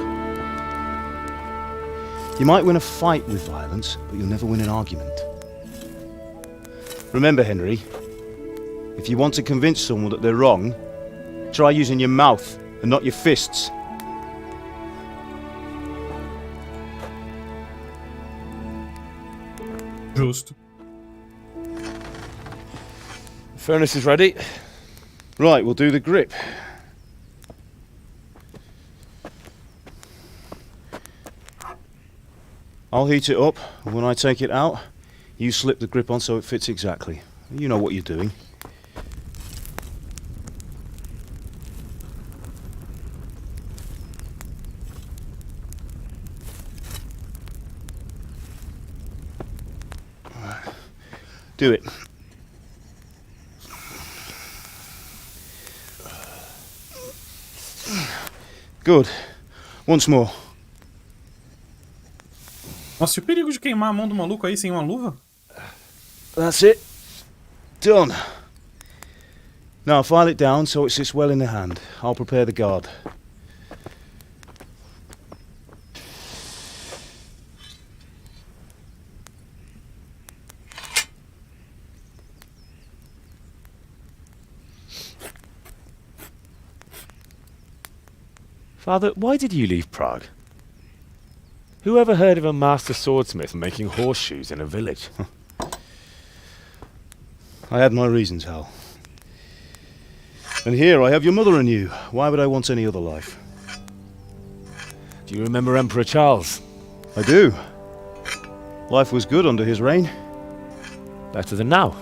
You might win a fight with violence, but you'll never win an argument. Remember, Henry, if you want to convince someone that they're wrong, try using your mouth and not your fists. Justo. The furnace is ready. Right, we'll do the grip. I'll heat it up, and when I take it out, you slip the grip on so it fits exactly. You know what you're doing. Do it. Good. Once more. Nossa, e o perigo de queimar a mão do maluco aí sem uma luva? That's it. Done. Now file it down so it sits well in the hand. I'll prepare the guard. Father, why did you leave Prague? Who ever heard of a master swordsmith making horseshoes in a village? I had my reasons, Hal. And here I have your mother and you. Why would I want any other life? Do you remember Emperor Charles? I do. Life was good under his reign. Better than now.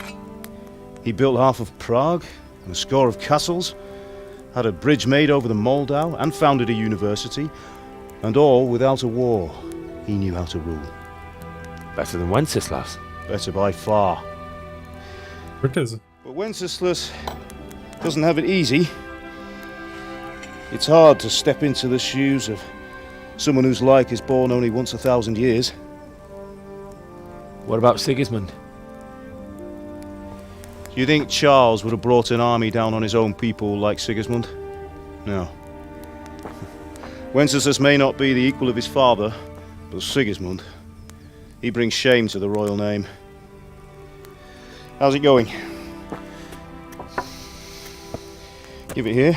He built half of Prague and a score of castles, had a bridge made over the Moldau, and founded a university, and all without a war. He knew how to rule. Better than Wenceslas. Better by far. Certeza. But Wenceslas doesn't have it easy. It's hard to step into the shoes of someone whose like is born only once 1,000 years. What about Sigismund? Do you think Charles would have brought an army down on his own people like Sigismund? No. Wenceslas may not be the equal of his father, but Sigismund, he brings shame to the royal name. How's it going? Give it here,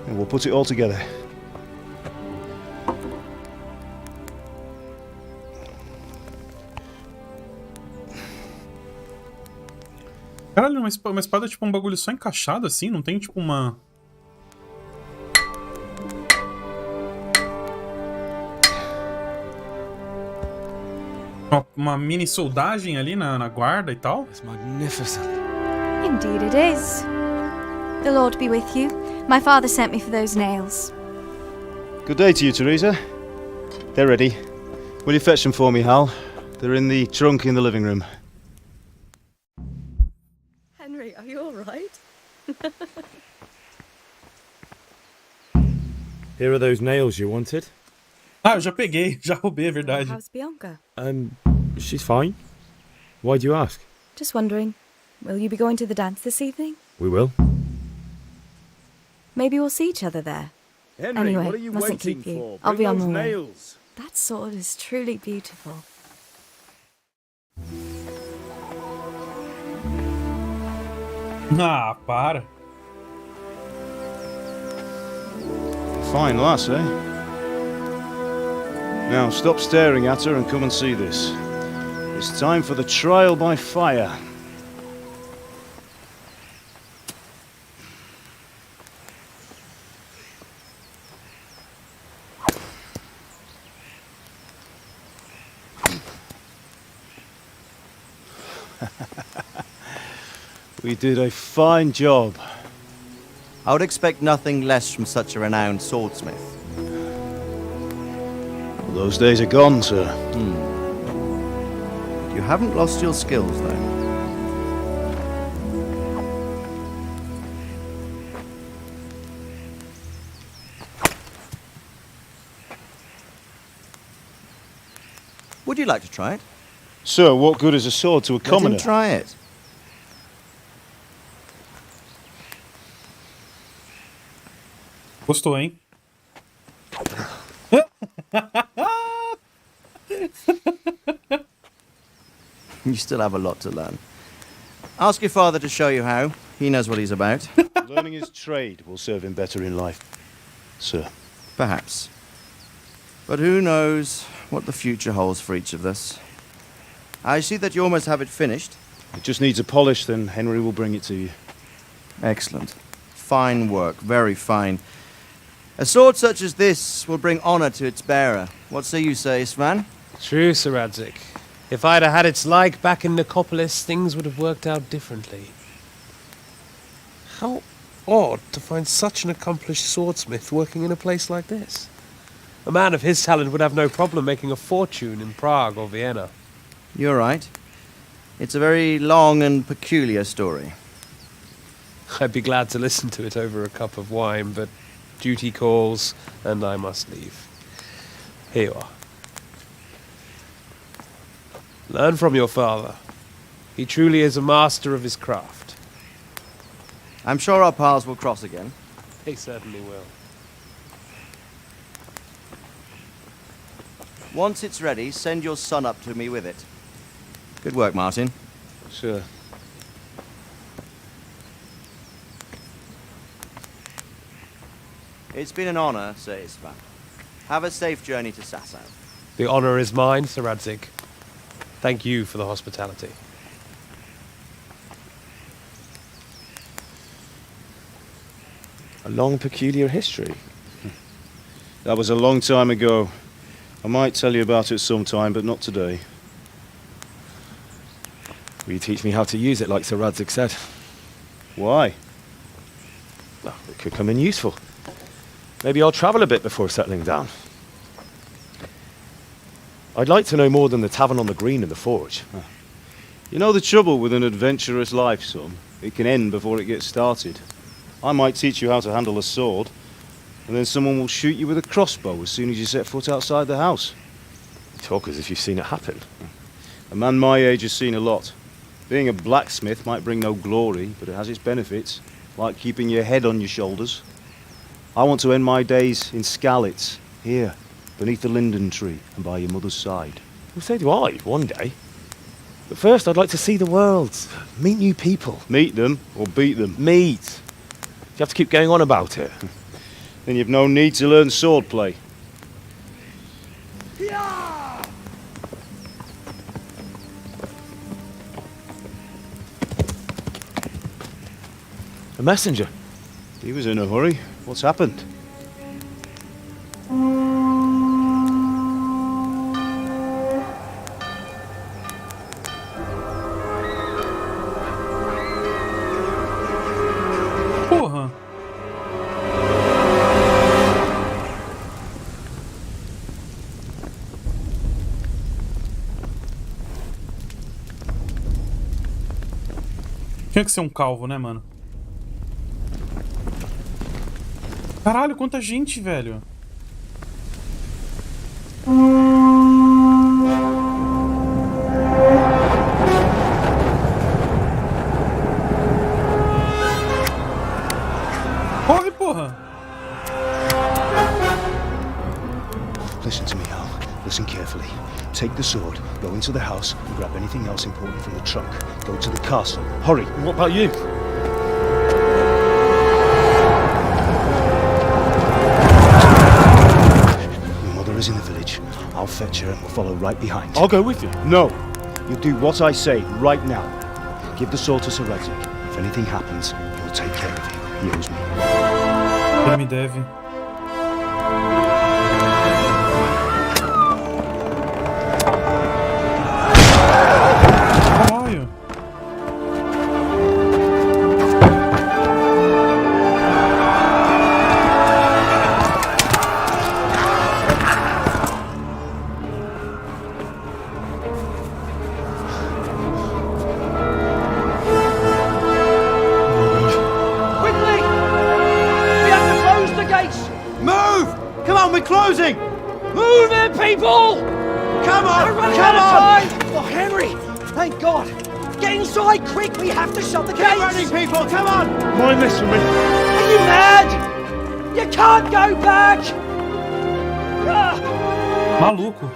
and we'll put it all together. Caralho, uma espada é tipo um bagulho só encaixado assim? Não tem tipo uma... Uma mini soldagem ali na guarda e tal? It's magnificent. Indeed it is. The Lord be with you. My father sent me for those nails. Good day to you, Teresa. They're ready. Will you fetch them for me, Hal? They're in the trunk in the living room. Henry, are you all right? Here are those nails you wanted. Ah, eu já peguei. Já roubei, é verdade. How's Bianca? She's fine. Why do you ask? Just wondering, will you be going to the dance this evening? We will. Maybe we'll see each other there. Henry, Anyway, what are you mustn't waiting keep you. for? I'll Bring be on those my way. nails. That sword is truly beautiful. Ah, para. Fine lass, eh? Now stop staring at her and come and see this. It's time for the trial by fire. We did a fine job. I would expect nothing less from such a renowned swordsmith. Those days are gone, sir. You haven't lost your skills, though. Would you like to try it? Sir, what good is a sword to a commoner? Let him try it. Gostou, hein? You still have a lot to learn. Ask your father to show you how. He knows what he's about. Learning his trade will serve him better in life, sir. Perhaps. But who knows what the future holds for each of us. I see that you almost have it finished. It just needs a polish, then Henry will bring it to you. Excellent. Fine work, very fine. A sword such as this will bring honor to its bearer. What say you, Svan? True, Sir Radzik. If I'd have had its like back in Nicopolis, things would have worked out differently. How odd to find such an accomplished swordsmith working in a place like this. A man of his talent would have no problem making a fortune in Prague or Vienna. You're right. It's a very long and peculiar story. I'd be glad to listen to it over a cup of wine, but duty calls, and I must leave. Here you are. Learn from your father. He truly is a master of his craft. I'm sure our paths will cross again. They certainly will. Once it's ready, send your son up to me with it. Good work, Martin. Sure. It's been an honor, Sir Isvan. Have a safe journey to Sasau. The honor is mine, Sir Radzik. Thank you for the hospitality. A long, peculiar history. That was a long time ago. I might tell you about it sometime, but not today. Will you teach me how to use it, like Sir Radzik said? Why? Well, it could come in useful. Maybe I'll travel a bit before settling down. I'd like to know more than the tavern on the green and the forge. You know the trouble with an adventurous life, son? It can end before it gets started. I might teach you how to handle a sword, and then someone will shoot you with a crossbow as soon as you set foot outside the house. You talk as if you've seen it happen. A man my age has seen a lot. Being a blacksmith might bring no glory, but it has its benefits, like keeping your head on your shoulders. I want to end my days in Skalitz, here, beneath the linden tree and by your mother's side. Well, so do I, one day. But first I'd like to see the world, meet new people. Meet them or beat them? Meet. You have to keep going on about it. Then you've no need to learn swordplay. A messenger. He was in a hurry. What's happened? Porra. Tinha que ser um calvo, né, mano? Caralho, quanta gente, velho. Corre, porra. Listen to me, Al. Listen carefully. Take the sword, go into the house, and grab anything else important from the trunk. Go to the castle. Hurry. What about you? Is in the village. I'll fetch her and we'll follow right behind. I'll go with you. No. You do what I say right now. Give the sword to Sir Radzik. If anything happens, he'll take care of you. He owes me. Ele me deve. Caralho. Closing! Move it, people! Come on! We're running out of time! Oh, Henry! Thank God! Get inside, quick! We have to shut the gates! Keep running, people! Come on! Mind this for me. Are you mad? You can't go back! Maluco.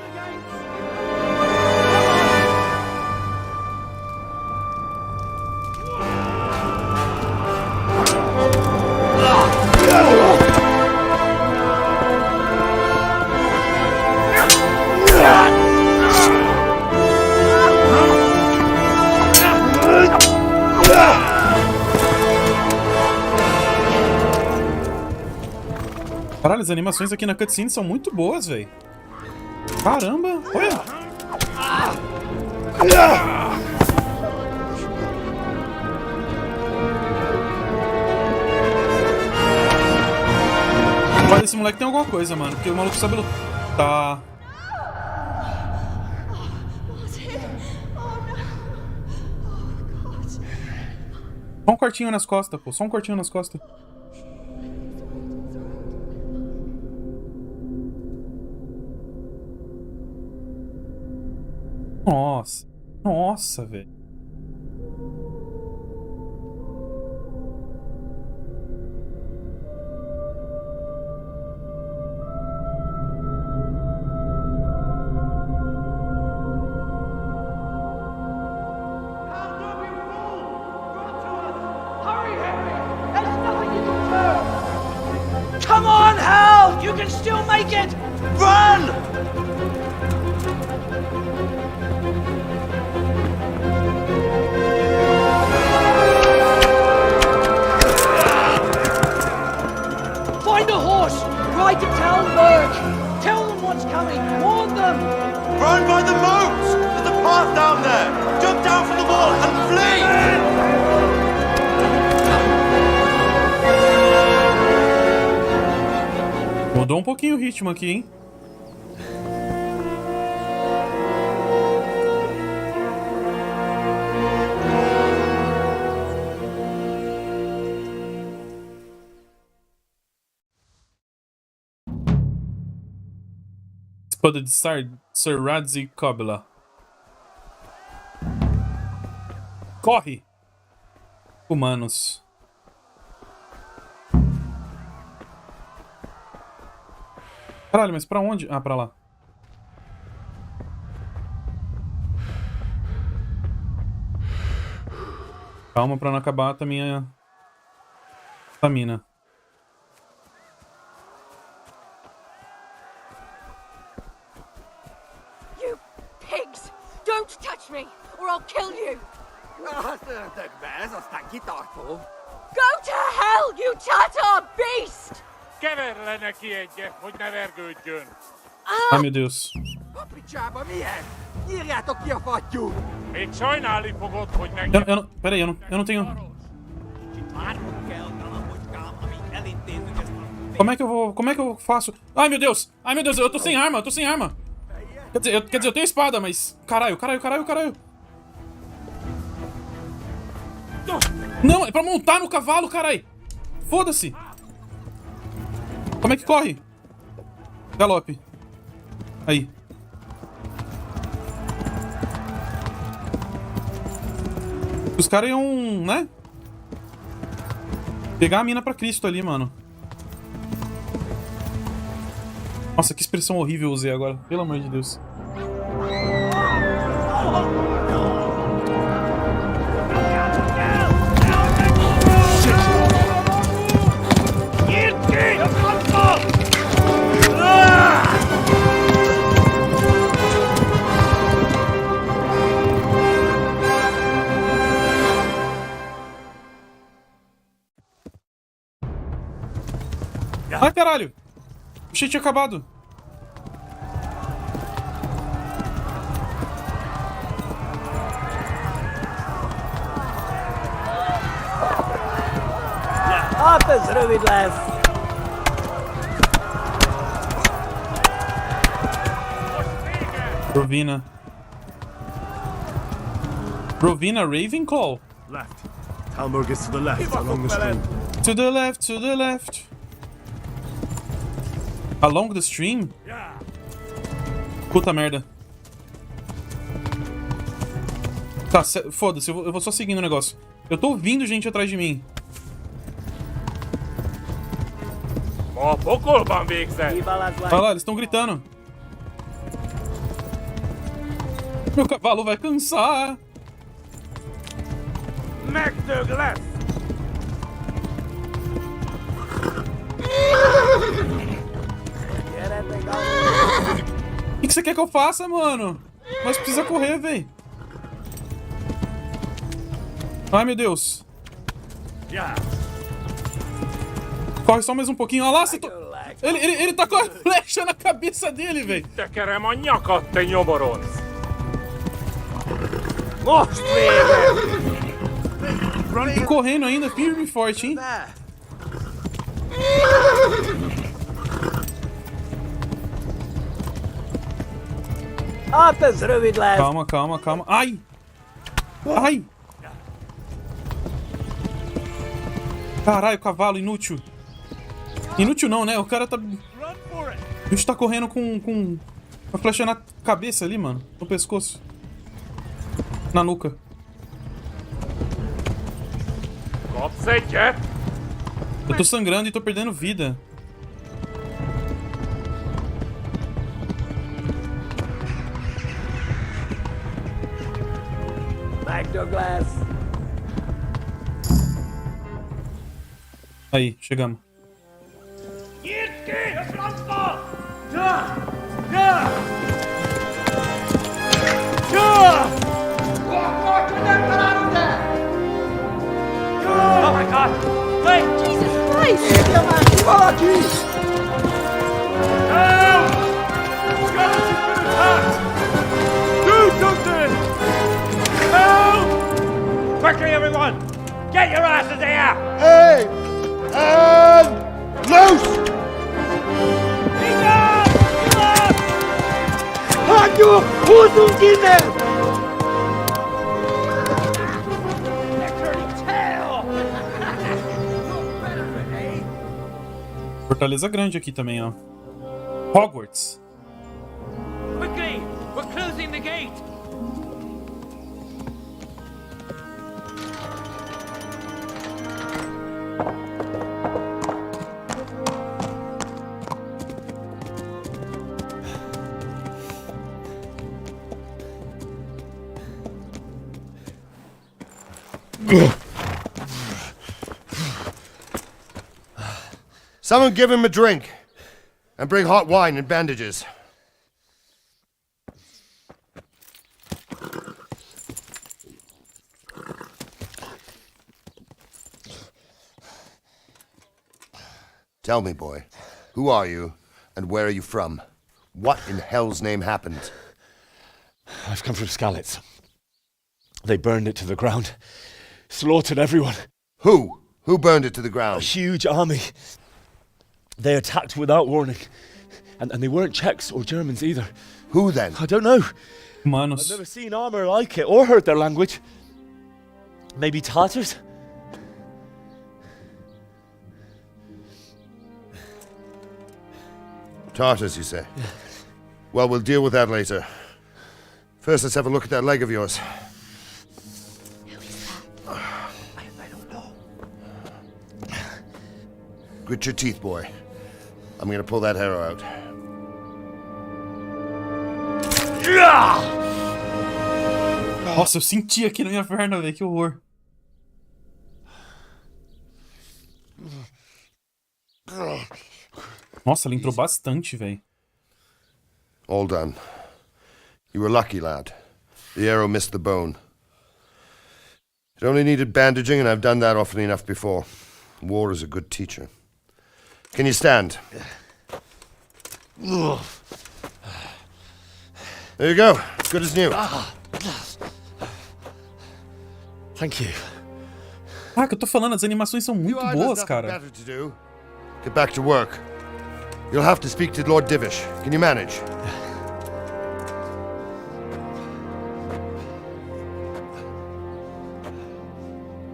Caralho, as animações aqui na cutscene são muito boas, velho. Caramba, olha. Olha, esse moleque tem alguma coisa, mano. Porque o maluco sabe lutar. Só um cortinho nas costas, pô. Só um cortinho nas costas. Nossa. Nossa, velho. Come on, Hal! You can still make it! Run! Find a horse! Ride to Talmberg! Tell them what's coming! Warn them! Run by the moat! There's a path down there! Jump down from the wall and flee! Mudou um pouquinho o ritmo aqui, hein? Espada de Sir Radzi Kobla. Corre! Humanos. Caralho, mas pra onde? Ah, pra lá. Calma pra não acabar também a estamina. You pigs! Don't touch me, or I'll kill you! Go to hell, you Tatar beast! Keverlenek ilyenje, hogy ne vergődjön! Ai, meu Deus. Picsába milyen? Írjátok ki a fattyút! Még sajnálni fogod, hogy meg... Peraí, eu não tenho... Como é que eu faço? Ai, meu Deus! Ai, meu Deus, eu tô sem arma, Quer dizer, eu tenho espada, mas... Caralho. Não, é pra montar no cavalo, caralho! Foda-se! Como é que corre? Galope. Aí. Os caras iam, né? Pegar a mina pra Cristo ali, mano. Nossa, que expressão horrível eu usei agora. Pelo amor de Deus. Ai, caralho! O shit tinha acabado. Arthur's rövid lesz! Rovina Ravenclaw? Left. Talmberg is to the left, along the stream. To the left. Along the stream? Puta merda. Tá, foda-se, eu vou só seguindo o negócio. Eu tô ouvindo gente atrás de mim. Vai lá, eles estão gritando. Meu cavalo vai cansar. você quer que eu faça, mano? Nós precisa correr, véi. Ai, meu Deus. Corre só mais um pouquinho. Olha lá, você ele tá com a flecha na cabeça dele, véi. E correndo ainda, firme e forte, hein? Calma, calma, calma. Ai! Ai! Caralho, cavalo inútil. Inútil não, né? O cara tá... O bicho tá correndo com a flecha na cabeça ali, mano. No pescoço. Na nuca. Eu tô sangrando e tô perdendo vida. Aí, chegamos. Oh my God! Wait! Jesus Christ! Help! Skeleton's been attacked! Do something! Help! Quickly, everyone! Get your asses here! Hey! And loose! Rádio! Usum Fortaleza grande aqui também, ó. Hogwarts. Quickly! We're closing the gate! Someone give him a drink. And bring hot wine and bandages. Tell me, boy, who are you and where are you from? What in hell's name happened? I've come from Skalitz. They burned it to the ground. Slaughtered everyone. Who? Who burned it to the ground? A huge army. They attacked without warning. And they weren't Czechs or Germans either. Who then? I don't know. Manos. I've never seen armor like it or heard their language. Maybe Tatars? Tartars, you say? Yeah. Well, we'll deal with that later. First, let's have a look at that leg of yours. Who is that? I don't know. Grit your teeth, boy. I'm gonna pull that arrow out. Nossa, eu senti aqui na minha perna, velho. Que horror. Nossa, ela entrou bastante, velho. All done. You were lucky, lad. The arrow missed the bone. It only needed bandaging, and I've done that often enough before. War is a good teacher. Can you stand? There you go. Good as new. Thank you. Ah, que eu tô falando, as animações são muito boas, cara. Get back to work. You'll have to speak to Lord Divish. Can you manage?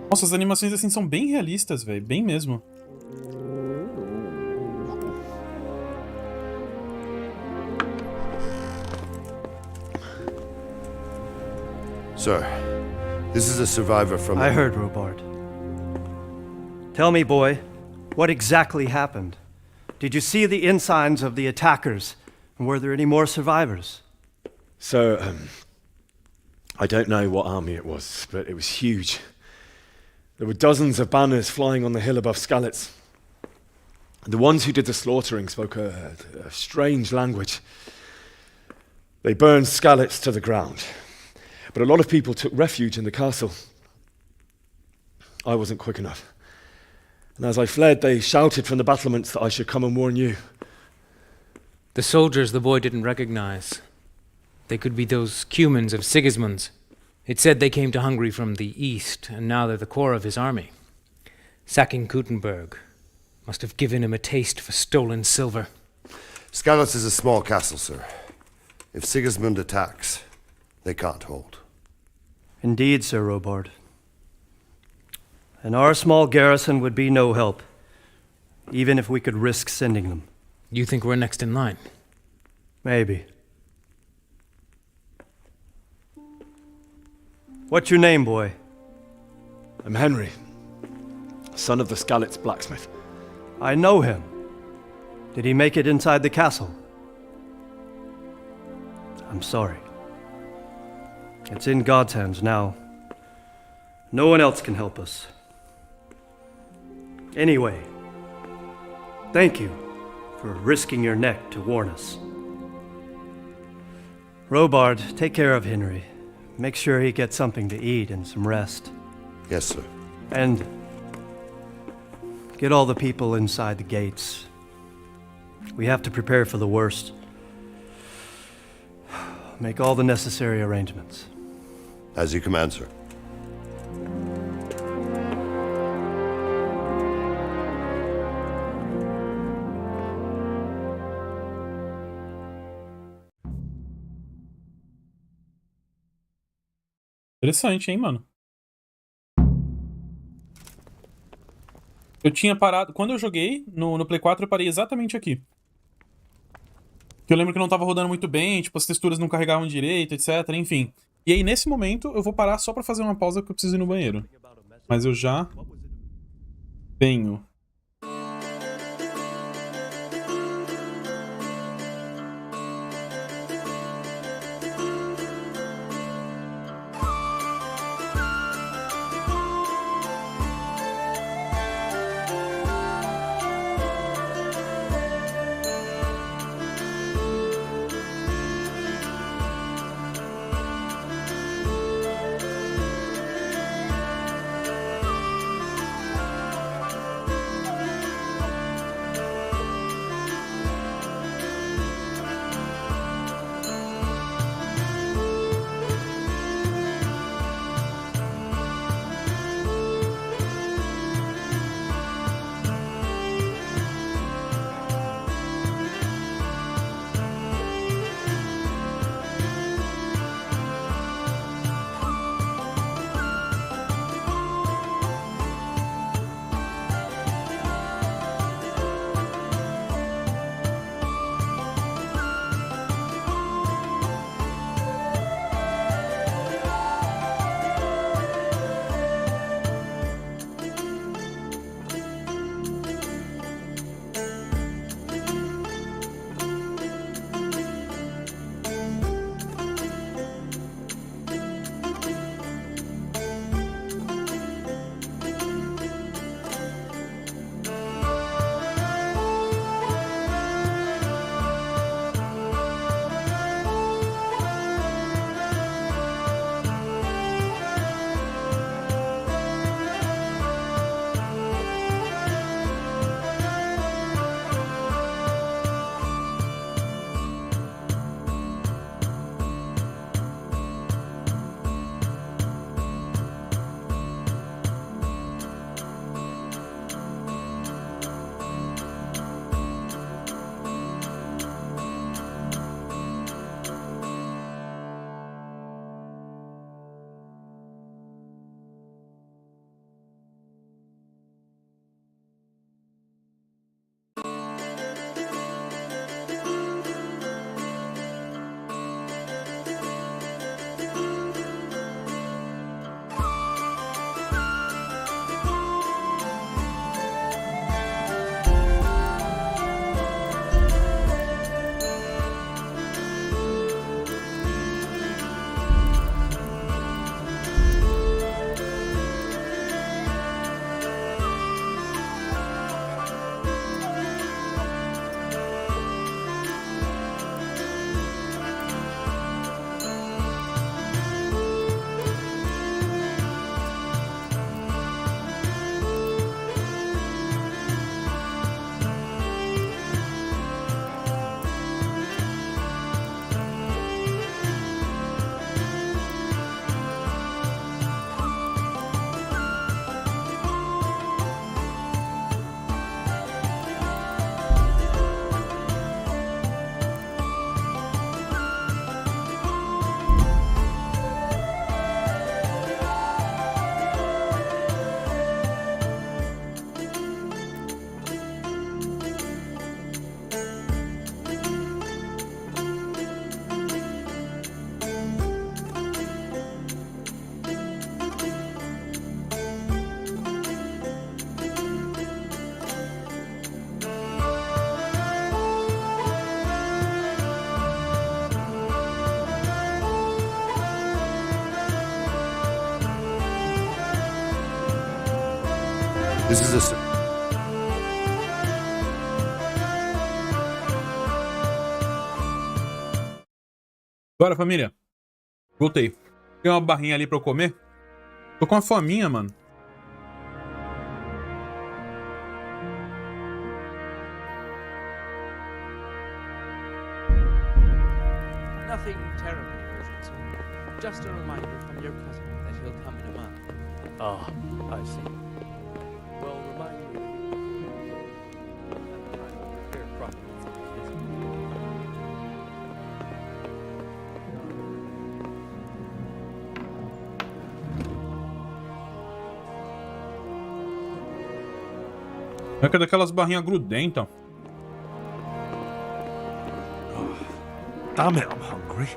Nossa, as animações assim são bem realistas, velho. Bem mesmo. Sir, this is a survivor from... I heard, Robard. Tell me, boy, what exactly happened? Did you see the ensigns of the attackers? And were there any more survivors? So, I don't know what army it was, but it was huge. There were dozens of banners flying on the hill above Skalitz. The ones who did the slaughtering spoke a strange language. They burned Skalitz to the ground, but a lot of people took refuge in the castle. I wasn't quick enough. And as I fled, they shouted from the battlements that I should come and warn you. The soldiers the boy didn't recognize. They could be those Cumans of Sigismund's. It said they came to Hungary from the east, and now they're the core of his army. Sacking Kuttenberg must have given him a taste for stolen silver. Skalitz is a small castle, sir. If Sigismund attacks, they can't hold. Indeed, Sir Robard. And our small garrison would be no help, even if we could risk sending them. You think we're next in line? Maybe. What's your name, boy? I'm Henry, son of the Skalitz blacksmith. I know him. Did he make it inside the castle? I'm sorry. It's in God's hands now. No one else can help us. Anyway, thank you for risking your neck to warn us. Robard, take care of Henry. Make sure he gets something to eat and some rest. Yes, sir. And get all the people inside the gates. We have to prepare for the worst. Make all the necessary arrangements. As you command, sir. Interessante, hein, mano? Eu tinha parado... Quando eu joguei no Play 4, eu parei exatamente aqui. Que eu lembro que não tava rodando muito bem, tipo, as texturas não carregavam direito, etc, enfim. E aí, nesse momento, eu vou parar só pra fazer uma pausa porque eu preciso ir no banheiro. Mas eu já... venho. This is a... Bora, família. Voltei. Tem uma barrinha ali pra eu comer. Tô com uma fominha, mano. Nothing terribly urgent, sir. Just a reminder from your cousin that he'll come in a month. Ah, I see. Well, remind me to prepare properly for the visit. É que é daquelas barrinhas grudentas. Damn it, I'm hungry.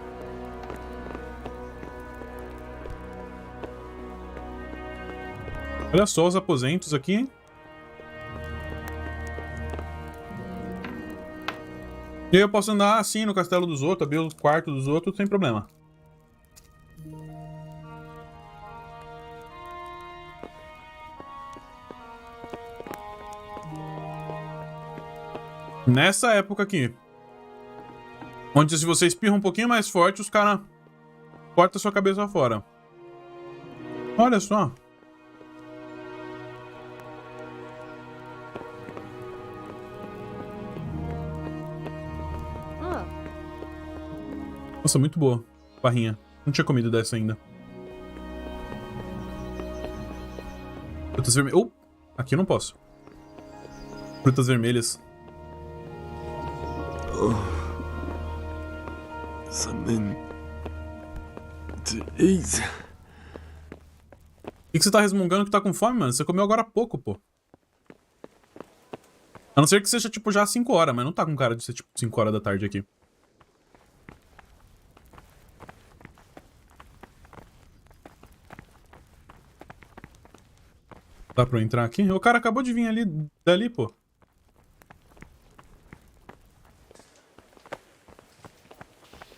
Olha só os aposentos aqui, hein? E aí eu posso andar assim no castelo dos outros, abrir o quarto dos outros, sem problema. Nessa época aqui, onde se você espirra um pouquinho mais forte, os caras cortam sua cabeça fora. Olha só. Nossa, muito boa. Barrinha. Não tinha comido dessa ainda. Frutas vermelhas. Oh! Aqui eu não posso. Frutas vermelhas. Something to eat. Por que você tá resmungando que tá com fome, mano? Você comeu agora há pouco, pô. A não ser que seja, tipo, já 5 horas, mas não tá com cara de ser, tipo, 5 horas da tarde aqui. Dá pra eu entrar aqui? O cara acabou de vir ali, dali, pô.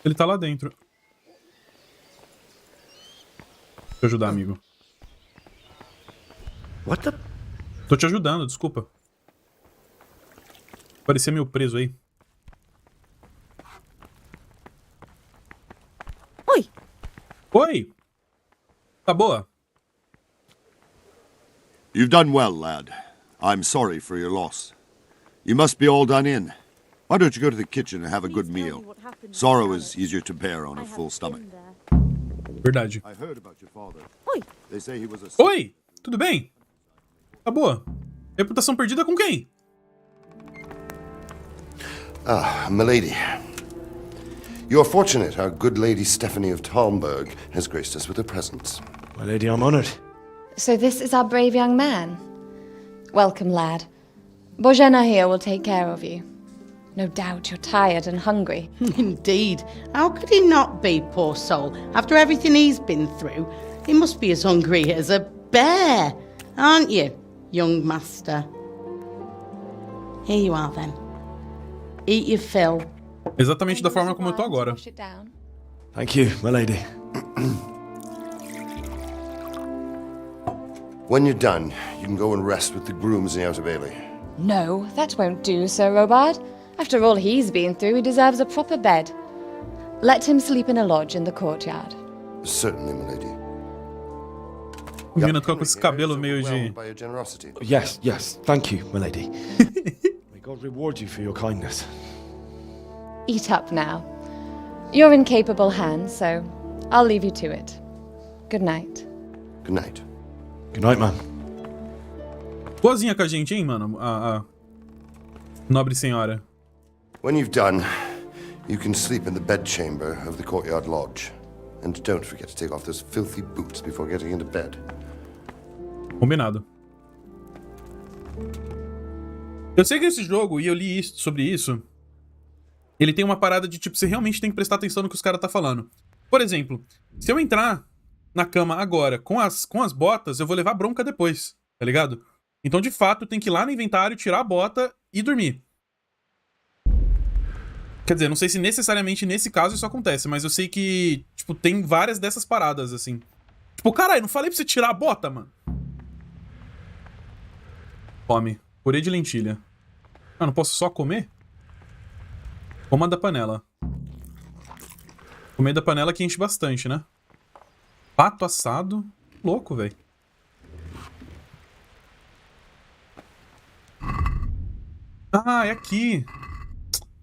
Ele tá lá dentro. Deixa eu ajudar, amigo. What the... Tô te ajudando, desculpa. Parecia meio preso aí. Oi! Oi! Tá boa? You've done well, lad. I'm sorry for your loss. You must be all done in. Why don't you go to the kitchen and have a good meal? Sorrow is easier to bear on a full stomach. Verdade. I heard about your father. Oi! They say he was a... Oi! Tudo bem? Tá boa. Reputação perdida com quem? Ah, milady. You are fortunate our good lady Stephanie of Talmberg has graced us with her presence. My lady, I'm honored. So this is our brave young man. Welcome, lad. Bojena here will take care of you. No doubt you're tired and hungry. Indeed. How could he not be, poor soul? After everything he's been through, he must be as hungry as a bear, aren't you, young master? Here you are, then. Eat your fill. Exatamente da forma como eu tô agora. Thank you, my lady. When you're done, you can go and rest with the grooms in the Outer Bailey. No, that won't do, Sir Robard. After all he's been through, he deserves a proper bed. Let him sleep in a lodge in the courtyard. Certainly, my lady. O menino tá com esse cabelo meio de... By your generosity. Yes, yes, thank you, my lady. May God reward you for your kindness. Eat up now. You're in capable hands, so I'll leave you to it. Good night. Good night. Good night, man. Boazinha com a gente, hein, mano? A nobre senhora. When you've done, you can sleep in the bedchamber of the courtyard lodge. And don't forget to take off those filthy boots before getting into bed. Combinado. Eu sei que esse jogo, e eu li sobre isso, ele tem uma parada de, tipo, você realmente tem que prestar atenção no que os caras tá falando. Por exemplo, se eu entrar na cama agora com as botas, eu vou levar bronca depois, tá ligado? Então, de fato, tem que ir lá no inventário, tirar a bota e dormir. Quer dizer, não sei se necessariamente nesse caso isso acontece, mas eu sei que, tipo, tem várias dessas paradas, assim. Tipo, caralho, não falei pra você tirar a bota, mano? Fome. Purê de lentilha. Ah, não posso só comer? Coma da panela. Comer da panela que enche bastante, né? Pato assado. Louco, velho. Ah, é aqui.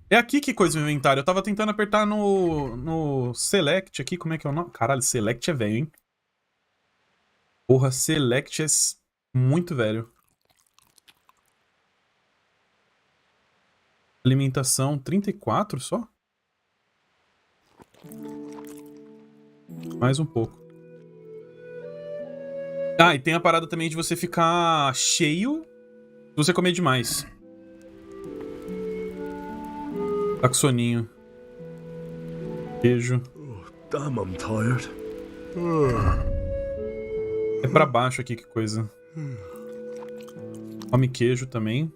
É aqui que coisa o inventário. Eu tava tentando apertar no Select aqui. Como é que é o nome? Caralho, Select é velho, hein? Porra, Select é muito velho. Alimentação 34 só? Mais um pouco. Ah, e tem a parada também de você ficar cheio se você comer demais. Tá com soninho. Queijo. Damn, I'm tired. É pra baixo aqui, que coisa. Come queijo também.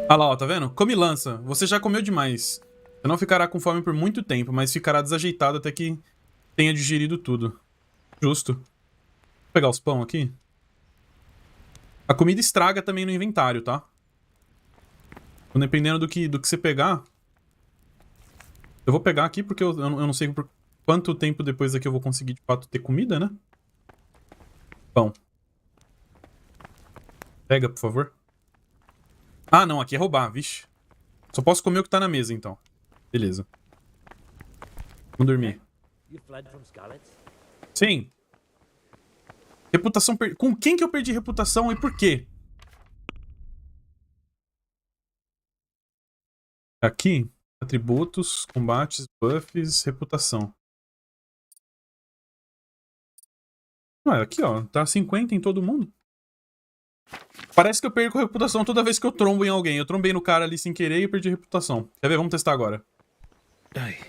Ah lá, ó, tá vendo? Come lança. Você já comeu demais. Você não ficará com fome por muito tempo, mas ficará desajeitado até que tenha digerido tudo. Justo. Vou pegar os pão aqui. A comida estraga também no inventário, tá? Então, dependendo do que você pegar... Eu vou pegar aqui porque eu não sei por quanto tempo depois daqui eu vou conseguir de fato ter comida, né? Pão. Pega, por favor. Ah, não, aqui é roubar, vixe. Só posso comer o que tá na mesa, então. Beleza. Vamos dormir. Sim. Reputação... Com quem que eu perdi reputação e por quê? Aqui, atributos, combates, buffs, reputação. Ah, aqui, ó. Tá 50 em todo mundo. Parece que eu perco reputação toda vez que eu trombo em alguém. Eu trombei no cara ali sem querer e perdi reputação. Quer ver? Vamos testar agora. Ai.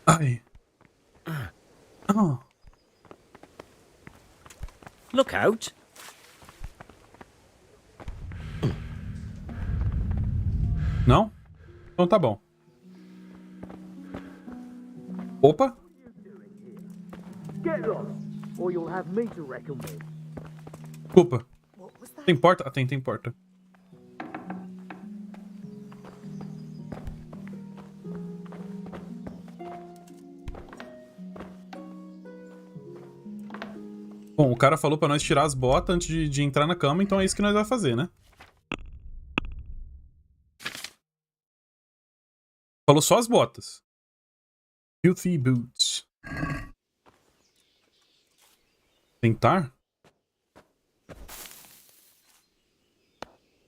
Ai. Oh. Look out. Não? Então tá bom. Opa. Get lost, or you'll have me to reckon with. Desculpa. Tem porta? Ah, tem porta. Bom, o cara falou pra nós tirar as botas antes de entrar na cama, então é isso que nós vamos fazer, né? Falou só as botas. Filthy boots. Tentar?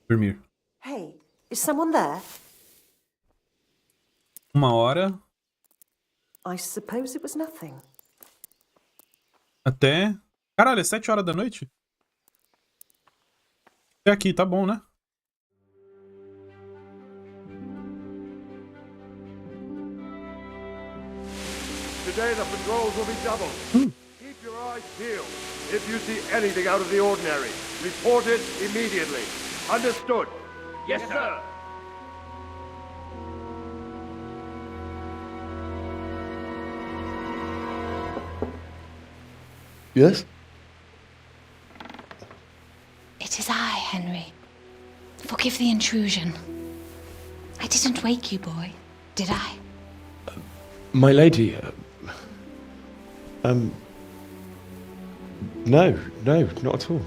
Dormir. Hey, is someone there? 1 hora. I suppose it was nothing. Até... Caralho, é 7 horas da noite? Até aqui, tá bom, né? Today the patrols will be doubled. Keep your eyes peeled. If you see anything out of the ordinary, report it immediately. Understood? Yes, sir. Yes? It is I, Henry. Forgive the intrusion. I didn't wake you, boy, did I? My lady, no, not at all.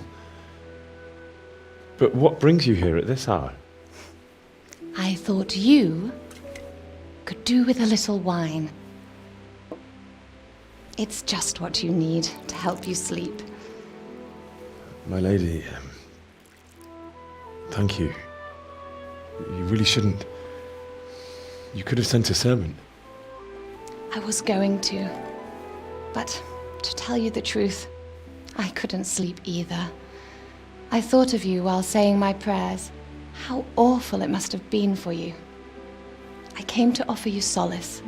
But what brings you here at this hour? I thought you could do with a little wine. It's just what you need to help you sleep. My lady, thank you. You really shouldn't. You could have sent a servant. I was going to. But to tell you the truth, I couldn't sleep either. I thought of you while saying my prayers. How awful it must have been for you. I came to offer you solace,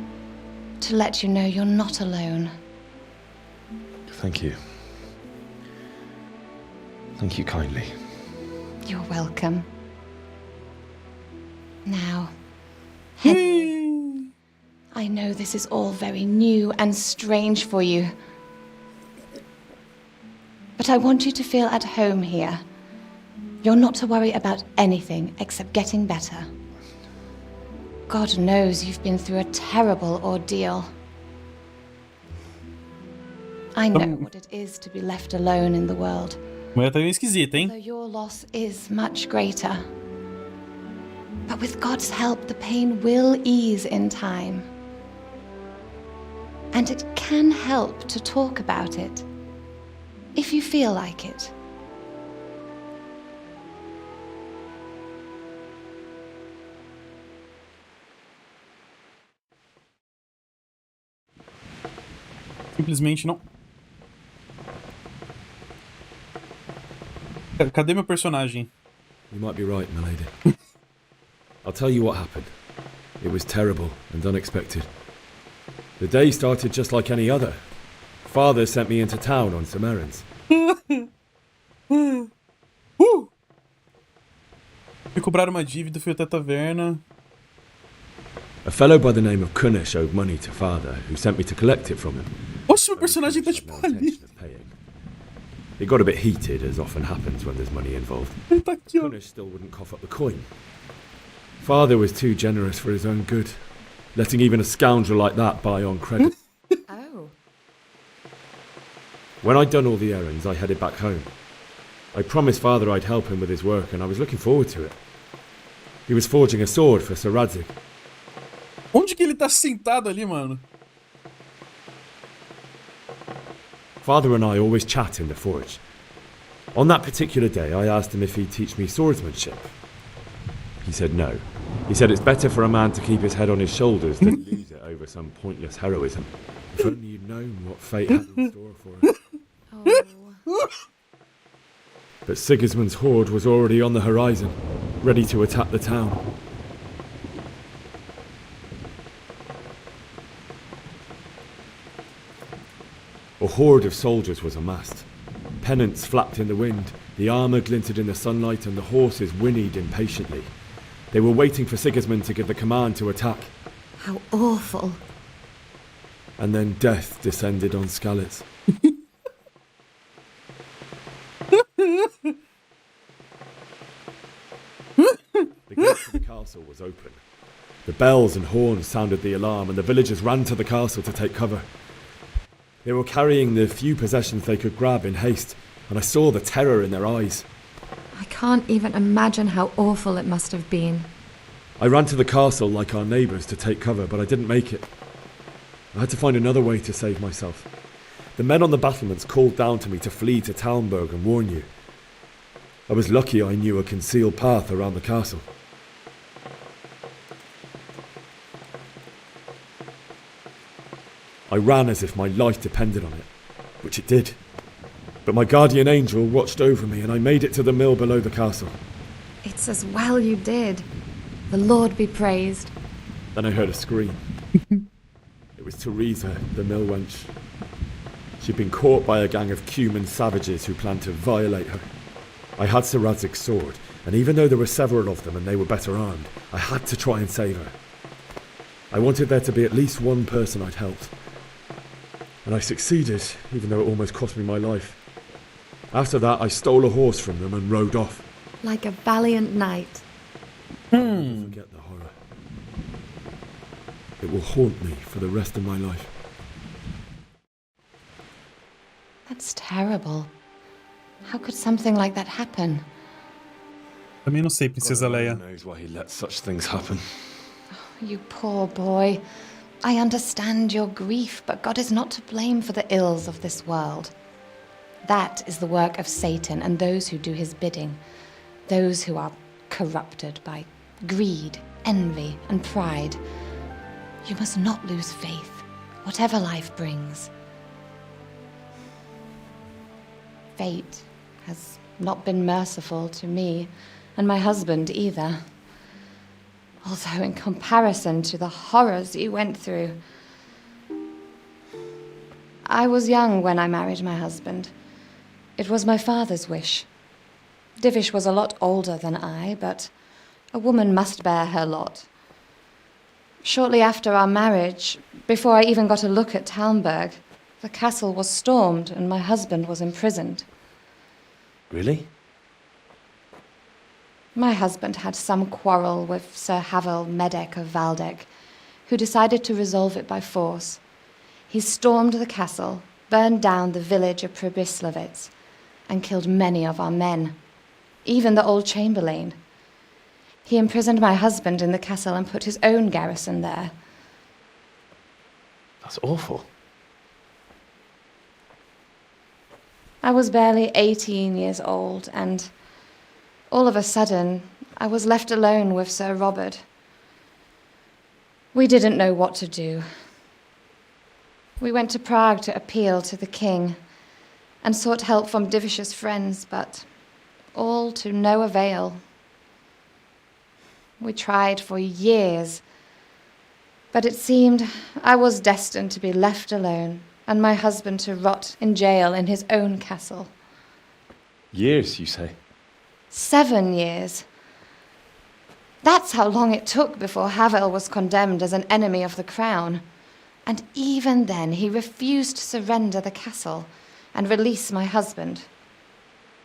to let you know you're not alone. Thank you. Thank you kindly. You're welcome. Now, I know this is all very new and strange for you. But I want you to feel at home here. You're not to worry about anything except getting better. God knows you've been through a terrible ordeal. I know what it is to be left alone in the world. Mulher tá meio esquisita, hein? Though your loss is much greater. But with God's help, the pain will ease in time. And it can help to talk about it, if you feel like it. Simplesmente não. Cadê meu personagem? You might be right, milady. I'll tell you what happened. It was terrible and unexpected. The day started just like any other. Father sent me into town on some errands. Fui cobrar uma dívida, fui até a taverna. A fellow by the name of Kunesh owed money to father, who sent me to collect it from him. Oxe, meu personagem tá tipo ali. It got a bit heated, as often happens when there's money involved. Kunesh still wouldn't cough up the coin. Father was too generous for his own good, letting even a scoundrel like that buy on credit. Oh. When I'd done all the errands, I headed back home. I promised father I'd help him with his work, and I was looking forward to it. He was forging a sword for Sir Radzig. Onde que ele tá sentado ali, mano? Father and I always chat in the forge. On that particular day, I asked him if he'd teach me swordsmanship. He said no. He said it's better for a man to keep his head on his shoulders than lose it over some pointless heroism. If only you'd known what fate had in store for us. Oh. But Sigismund's horde was already on the horizon, ready to attack the town. A horde of soldiers was amassed. Pennants flapped in the wind, the armour glinted in the sunlight, and the horses whinnied impatiently. They were waiting for Sigismund to give the command to attack. How awful. And then death descended on Skalitz. The gate to the castle was open. The bells and horns sounded the alarm, and the villagers ran to the castle to take cover. They were carrying the few possessions they could grab in haste, and I saw the terror in their eyes. I can't even imagine how awful it must have been. I ran to the castle like our neighbours to take cover, but I didn't make it. I had to find another way to save myself. The men on the battlements called down to me to flee to Talmberg and warn you. I was lucky I knew a concealed path around the castle. I ran as if my life depended on it, which it did. But my guardian angel watched over me, and I made it to the mill below the castle. It's as well you did. The Lord be praised. Then I heard a scream. It was Teresa, the mill wench. She'd been caught by a gang of Cuman savages who planned to violate her. I had Sir Radzig's sword, and even though there were several of them and they were better armed, I had to try and save her. I wanted there to be at least one person I'd helped. And I succeeded, even though it almost cost me my life. After that, I stole a horse from them and rode off. Like a valiant knight. I'll never forget the horror. It will haunt me for the rest of my life. That's terrible. How could something like that happen? Também não sei, Princesa Leia. God knows why he lets such things happen. You poor boy. I understand your grief, but God is not to blame for the ills of this world. That is the work of Satan and those who do his bidding. Those who are corrupted by greed, envy, and pride. You must not lose faith, whatever life brings. Fate has not been merciful to me, and my husband either. Although in comparison to the horrors you went through. I was young when I married my husband. It was my father's wish. Divish was a lot older than I, but a woman must bear her lot. Shortly after our marriage, before I even got a look at Talmberg, the castle was stormed and my husband was imprisoned. Really? My husband had some quarrel with Sir Havel Medek of Valdek, who decided to resolve it by force. He stormed the castle, burned down the village of Pribyslavitz, and killed many of our men, even the old chamberlain. He imprisoned my husband in the castle and put his own garrison there. That's awful. I was barely 18 years old, and all of a sudden, I was left alone with Sir Robert. We didn't know what to do. We went to Prague to appeal to the king and sought help from Divish's friends, but all to no avail. We tried for years, but it seemed I was destined to be left alone and my husband to rot in jail in his own castle. Years, you say? 7 years. That's how long it took before Havel was condemned as an enemy of the crown. And even then he refused to surrender the castle and release my husband.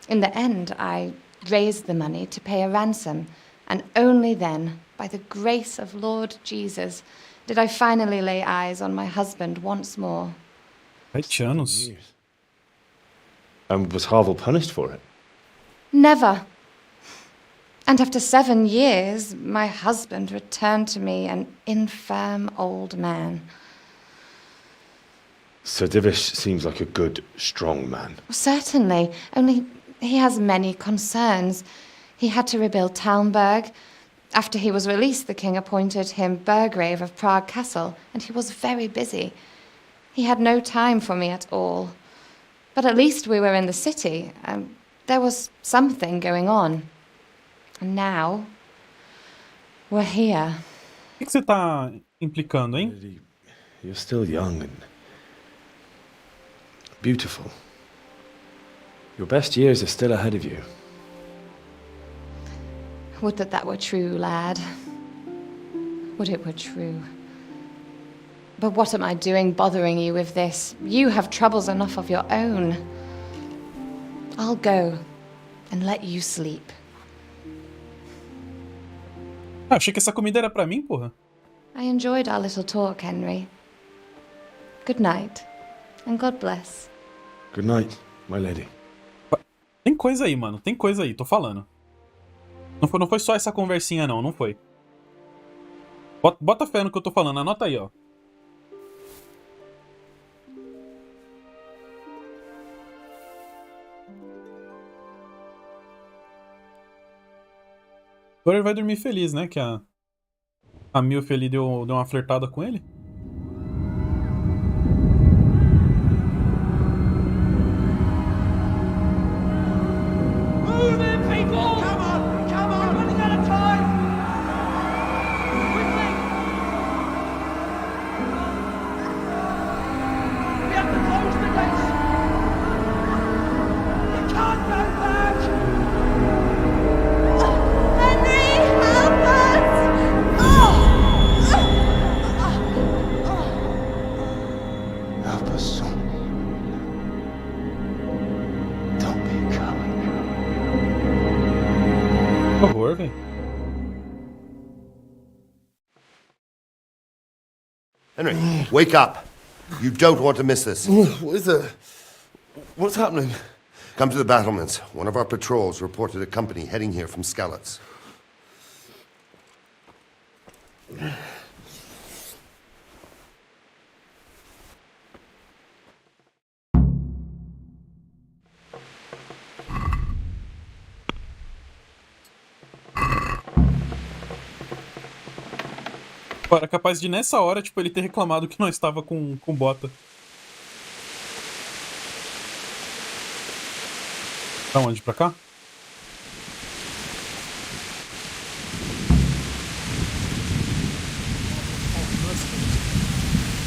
In the end, I raised the money to pay a ransom, and only then, by the grace of Lord Jesus, did I finally lay eyes on my husband once more. 7 anos. And was Havel punished for it? Never. And after 7 years, my husband returned to me an infirm old man. Sir Divish seems like a good, strong man. Certainly, only he has many concerns. He had to rebuild Talmberg. After he was released, the king appointed him Burgrave of Prague Castle, and he was very busy. He had no time for me at all. But at least we were in the city, and there was something going on. And now, we're here. O que você tá implicando, hein? You're still young and beautiful. Your best years are still ahead of you. Would that that were true, lad. Would it were true. But what am I doing bothering you with this? You have troubles enough of your own. I'll go and let you sleep. Ah, achei que essa comida era pra mim, porra. I enjoyed our little talk, Henry. Good night, and God bless. Good night, my lady. Tem coisa aí, mano. Tem coisa aí, tô falando. Não foi só essa conversinha, não. Não foi. Bota fé no que eu tô falando. Anota aí, ó. Agora ele vai dormir feliz, né? Que a Milf ali deu uma flertada com ele. Move in, people! Come on! Come on! We're running out of time! Quickly! We have to close the gates! You can't go back! Henry, help us! Help us, son. Don't be a coward. Que horror, velho. Henry, wake up. You don't want to miss this. What is it? What's happening? Come to the battlements. One of our patrols reported a company heading here from Skalitz. Pô, era capaz de nessa hora, tipo, ele ter reclamado que não estava com bota. Pra onde? Pra cá?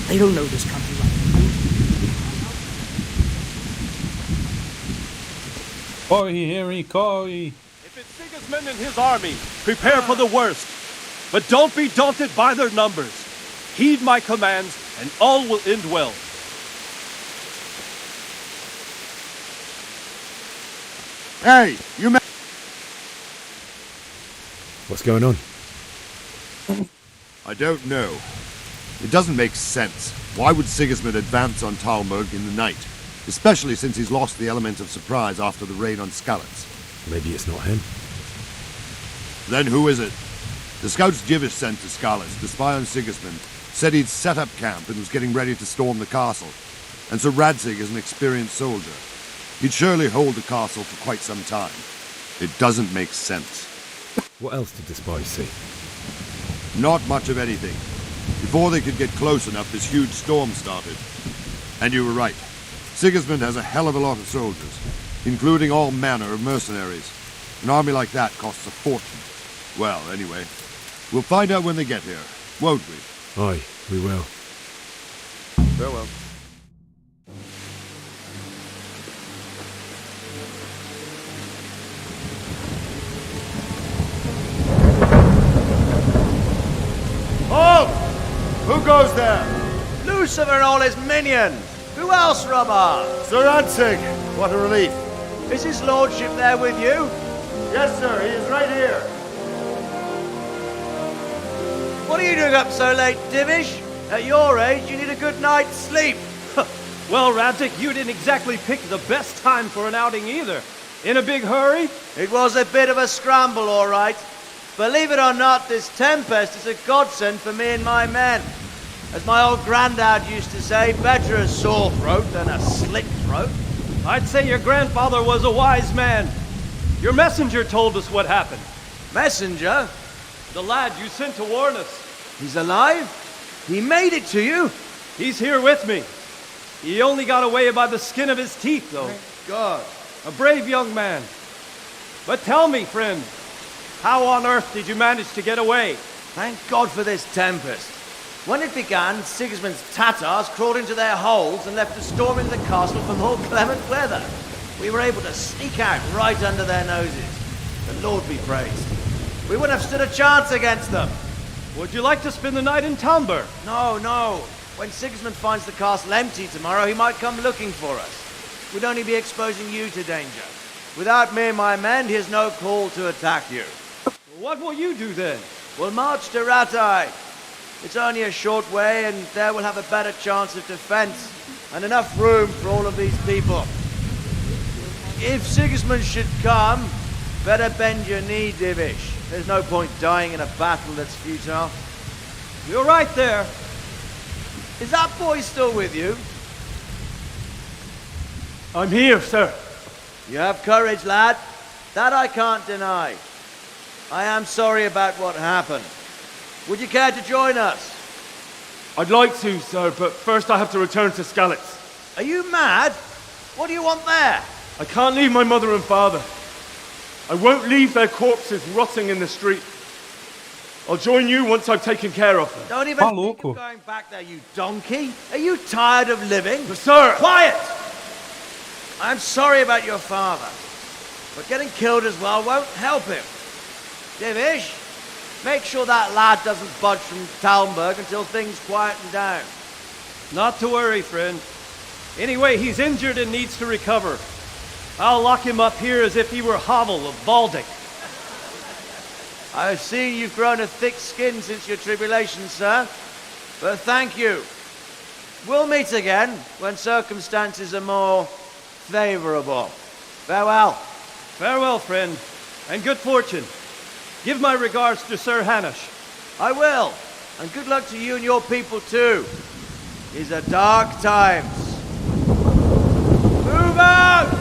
They don't know this country like Corre, Henry, corre! If it's Sigismund and his army, prepare for the worst. But don't be daunted by their numbers. Heed my commands, and all will end well. Hey, you What's going on? I don't know. It doesn't make sense. Why would Sigismund advance on Talmberg in the night? Especially since he's lost the element of surprise after the raid on Skalitz. Maybe it's not him. Then who is it? The scouts Jivish sent to Skalitz to spy on Sigismund said he'd set up camp and was getting ready to storm the castle. And Sir Radzig is an experienced soldier. He'd surely hold the castle for quite some time. It doesn't make sense. What else did the spies see? Not much of anything. Before they could get close enough, this huge storm started. And you were right. Sigismund has a hell of a lot of soldiers, including all manner of mercenaries. An army like that costs a fortune. Well, anyway, we'll find out when they get here, won't we? Aye, we will. Farewell. Halt! Who goes there? Lucifer and all his minions! Who else, Robber? Sir Radzig! What a relief. Is his lordship there with you? Yes, sir. He is right here. What are you doing up so late, Divish? At your age, you need a good night's sleep. Well, Radzig, you didn't exactly pick the best time for an outing either. In a big hurry? It was a bit of a scramble, all right. Believe it or not, this tempest is a godsend for me and my men. As my old granddad used to say, better a sore throat than a slit throat. I'd say your grandfather was a wise man. Your messenger told us what happened. Messenger? The lad you sent to warn us. He's alive? He made it to you? He's here with me. He only got away by the skin of his teeth, though. Thank God. A brave young man. But tell me, friend, how on earth did you manage to get away? Thank God for this tempest. When it began, Sigismund's Tatars crawled into their holes and left us storming the castle for more clement weather. We were able to sneak out right under their noses. The Lord be praised. We wouldn't have stood a chance against them. Would you like to spend the night in Talmberg? No, no. When Sigismund finds the castle empty tomorrow, he might come looking for us. We'd only be exposing you to danger. Without me and my men, he has no call to attack you. What will you do then? We'll march to Ratai. It's only a short way, and there we'll have a better chance of defense, and enough room for all of these people. If Sigismund should come, better bend your knee, Divish. There's no point dying in a battle that's futile. You're right there. Is that boy still with you? I'm here, sir. You have courage, lad. That I can't deny. I am sorry about what happened. Would you care to join us? I'd like to, sir, but first I have to return to Skalitz. Are you mad? What do you want there? I can't leave my mother and father. I won't leave their corpses rotting in the street. I'll join you once I've taken care of them. Don't even think of going back there, you donkey. Are you tired of living? But sir! Quiet! I'm sorry about your father, but getting killed as well won't help him. Divish, make sure that lad doesn't budge from Talmberg until things quieten down. Not to worry, friend. Anyway, he's injured and needs to recover. I'll lock him up here as if he were Havel of Baldic. I've seen you've grown a thick skin since your tribulation, sir. But thank you. We'll meet again when circumstances are more favorable. Farewell. Farewell, friend, and good fortune. Give my regards to Sir Hanush. I will. And good luck to you and your people too. These are dark times. Move out!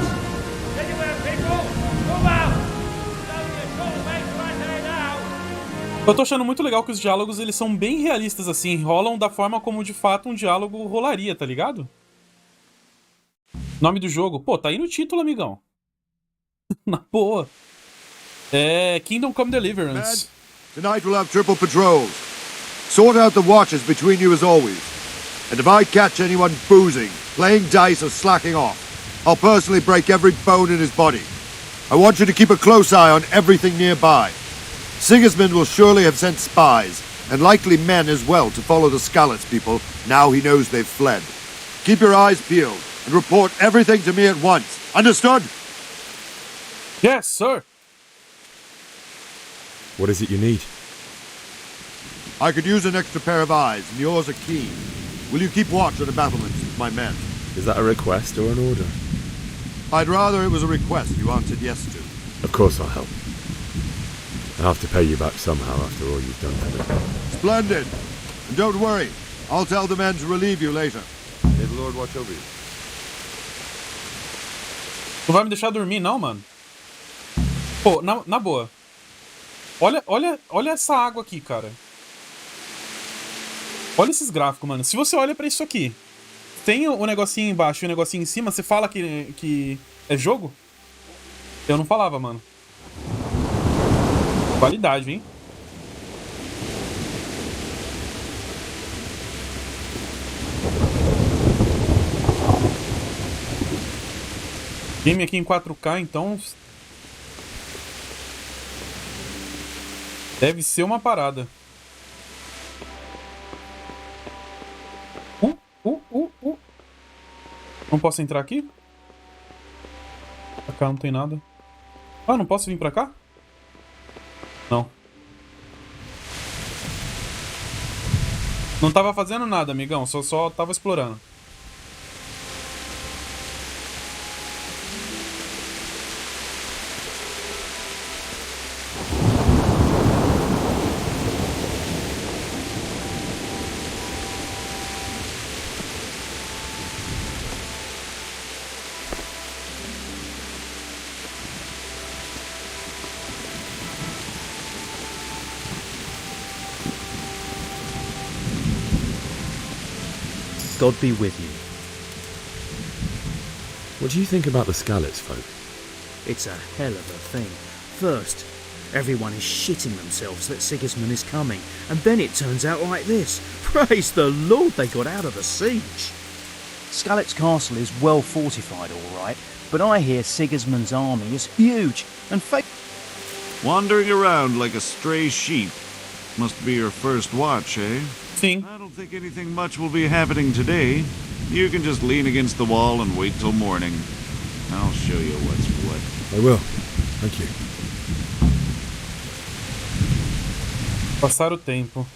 Anywhere, people! Move out! Eu tô achando muito legal que os diálogos eles são bem realistas assim, rolam da forma como de fato um diálogo rolaria, tá ligado? Nome do jogo, pô, tá aí no título, amigão. Na boa. É Kingdom Come Deliverance. Tonight we'll have triple patrols. Sort out the watches between you as always. And if I catch anyone boozing, playing dice or slacking off, I'll personally break every bone in his body. I want you to keep a close eye on everything nearby. Sigismund will surely have sent spies, and likely men as well, to follow the Skalitz people now he knows they've fled. Keep your eyes peeled, and report everything to me at once. Understood? Yes, sir. What is it you need? I could use an extra pair of eyes, and yours are keen. Will you keep watch on the battlements with my men? Is that a request or an order? I'd rather it was a request you answered yes to. Of course I'll help. I'll have to pay you back somehow after all you've done for me. Splendid! And don't worry, I'll tell the men to relieve you later. May the Lord watch over you. Não vai me deixar dormir, não, mano? Pô, na boa. Olha essa água aqui, cara. Olha esses gráficos, mano. Se você olha pra isso aqui, tem o negocinho embaixo e o negocinho em cima, você fala que é jogo? Eu não falava, mano. Qualidade, hein? Game aqui em 4K, então... deve ser uma parada. Não posso entrar aqui? Pra cá não tem nada. Ah, não posso vir pra cá? Não. Não tava fazendo nada, amigão. Só tava explorando. God be with you. What do you think about the Skalitz folk? It's a hell of a thing. First, everyone is shitting themselves that Sigismund is coming, and then it turns out like this. Praise the Lord they got out of the siege. Skalitz Castle is well fortified, all right, but I hear Sigismund's army is huge and wandering around like a stray sheep. Must be your first watch, eh? Sim. I don't think anything much will be happening today. You can just lean against the wall and wait till morning. I'll show you what's what. I will. Thank you. Passar o tempo.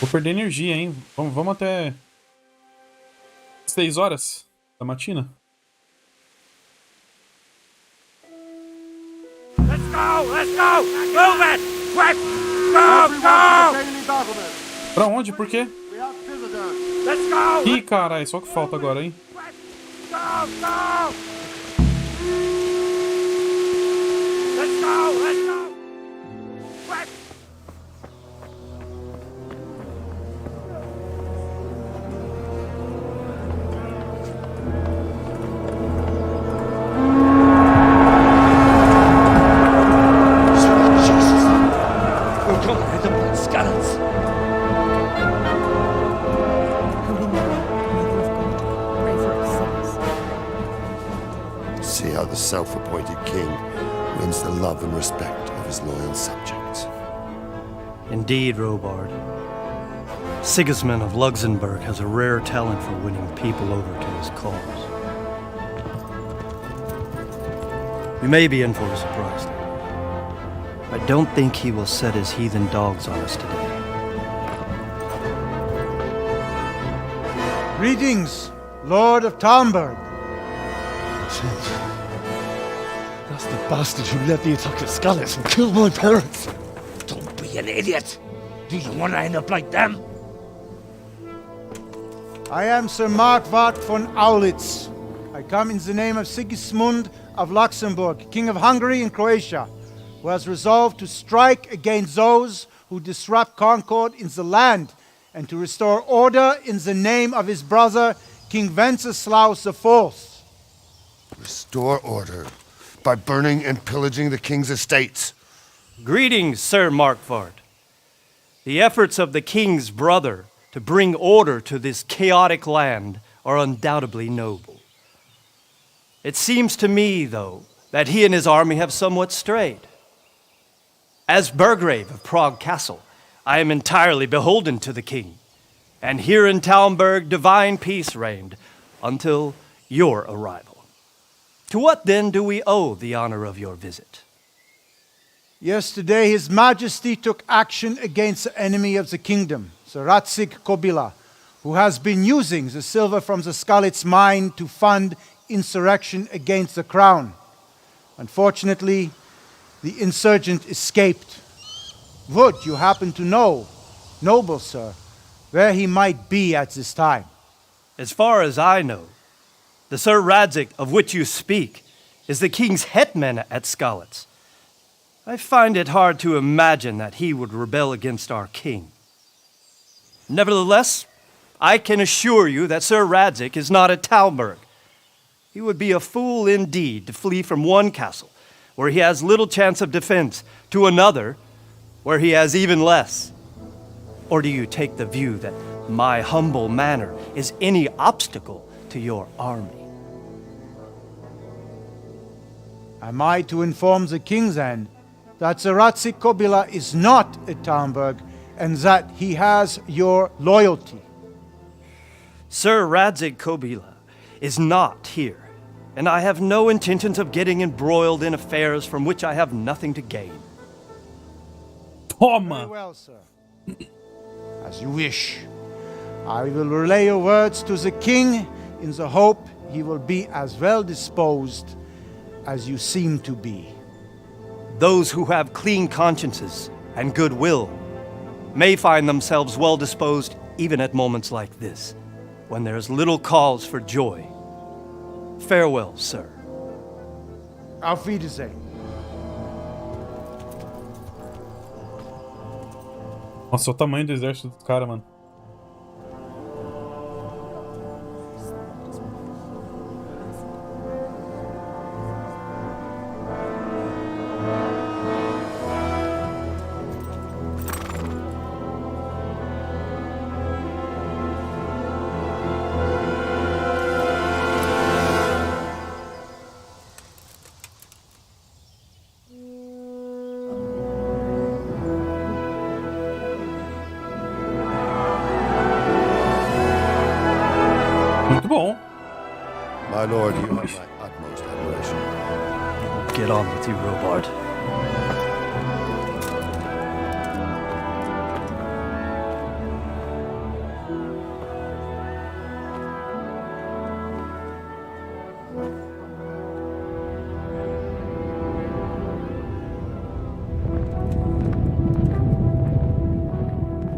Vou perder energia, hein? Vamos até 6 horas da matina. Let's go! Let's go! Move it! Quick! Go! Go! Pra onde? Por quê? Let's go! Ih, caralho, só o que falta agora, hein? Go! Go! Let's go! Let's go! Quick! See how the self-appointed king wins the love and respect of his loyal subjects. Indeed, Robard. Sigismund of Luxembourg has a rare talent for winning people over to his cause. We may be in for a surprise, though. I don't think he will set his heathen dogs on us today. Greetings, Lord of Talmberg. That's the bastard who led the attack at Skalitz and killed my parents. Don't be an idiot! Do you want to end up like them? I am Sir Markwart von Aulitz. I come in the name of Sigismund of Luxembourg, King of Hungary and Croatia, who has resolved to strike against those who disrupt concord in the land and to restore order in the name of his brother, King Wenceslaus IV. Restore order by burning and pillaging the king's estates. Greetings, Sir Markwart. The efforts of the king's brother to bring order to this chaotic land are undoubtedly noble. It seems to me, though, that he and his army have somewhat strayed. As Burgrave of Prague Castle, I am entirely beholden to the king, and here in Talmberg divine peace reigned until your arrival. To what then do we owe the honor of your visit? Yesterday, His Majesty took action against the enemy of the kingdom, the Ratsig Kobila, who has been using the silver from the Skalitz mine to fund insurrection against the crown. Unfortunately, the insurgent escaped. Would you happen to know, noble sir, where he might be at this time? As far as I know, the Sir Radzik of which you speak is the king's hetman at Skalitz. I find it hard to imagine that he would rebel against our king. Nevertheless, I can assure you that Sir Radzik is not at Talmberg. He would be a fool indeed to flee from one castle, where he has little chance of defense, to another, where he has even less. Or do you take the view that my humble manner is any obstacle to your army? Am I to inform the king then that the Ratsik Kobila is not at Talmberg and that he has your loyalty? Sir Radzik Kobila is not here, and I have no intentions of getting embroiled in affairs from which I have nothing to gain. Very well, sir. As you wish. I will relay your words to the king in the hope he will be as well disposed as you seem to be. Those who have clean consciences and goodwill may find themselves well disposed even at moments like this, when there is little cause for joy. Farewell, sir. Auf Wiedersehen. Nossa, olha o tamanho do exército do cara, mano. Muito bom. My lord, you have my utmost admiration. Get on with you, Robard.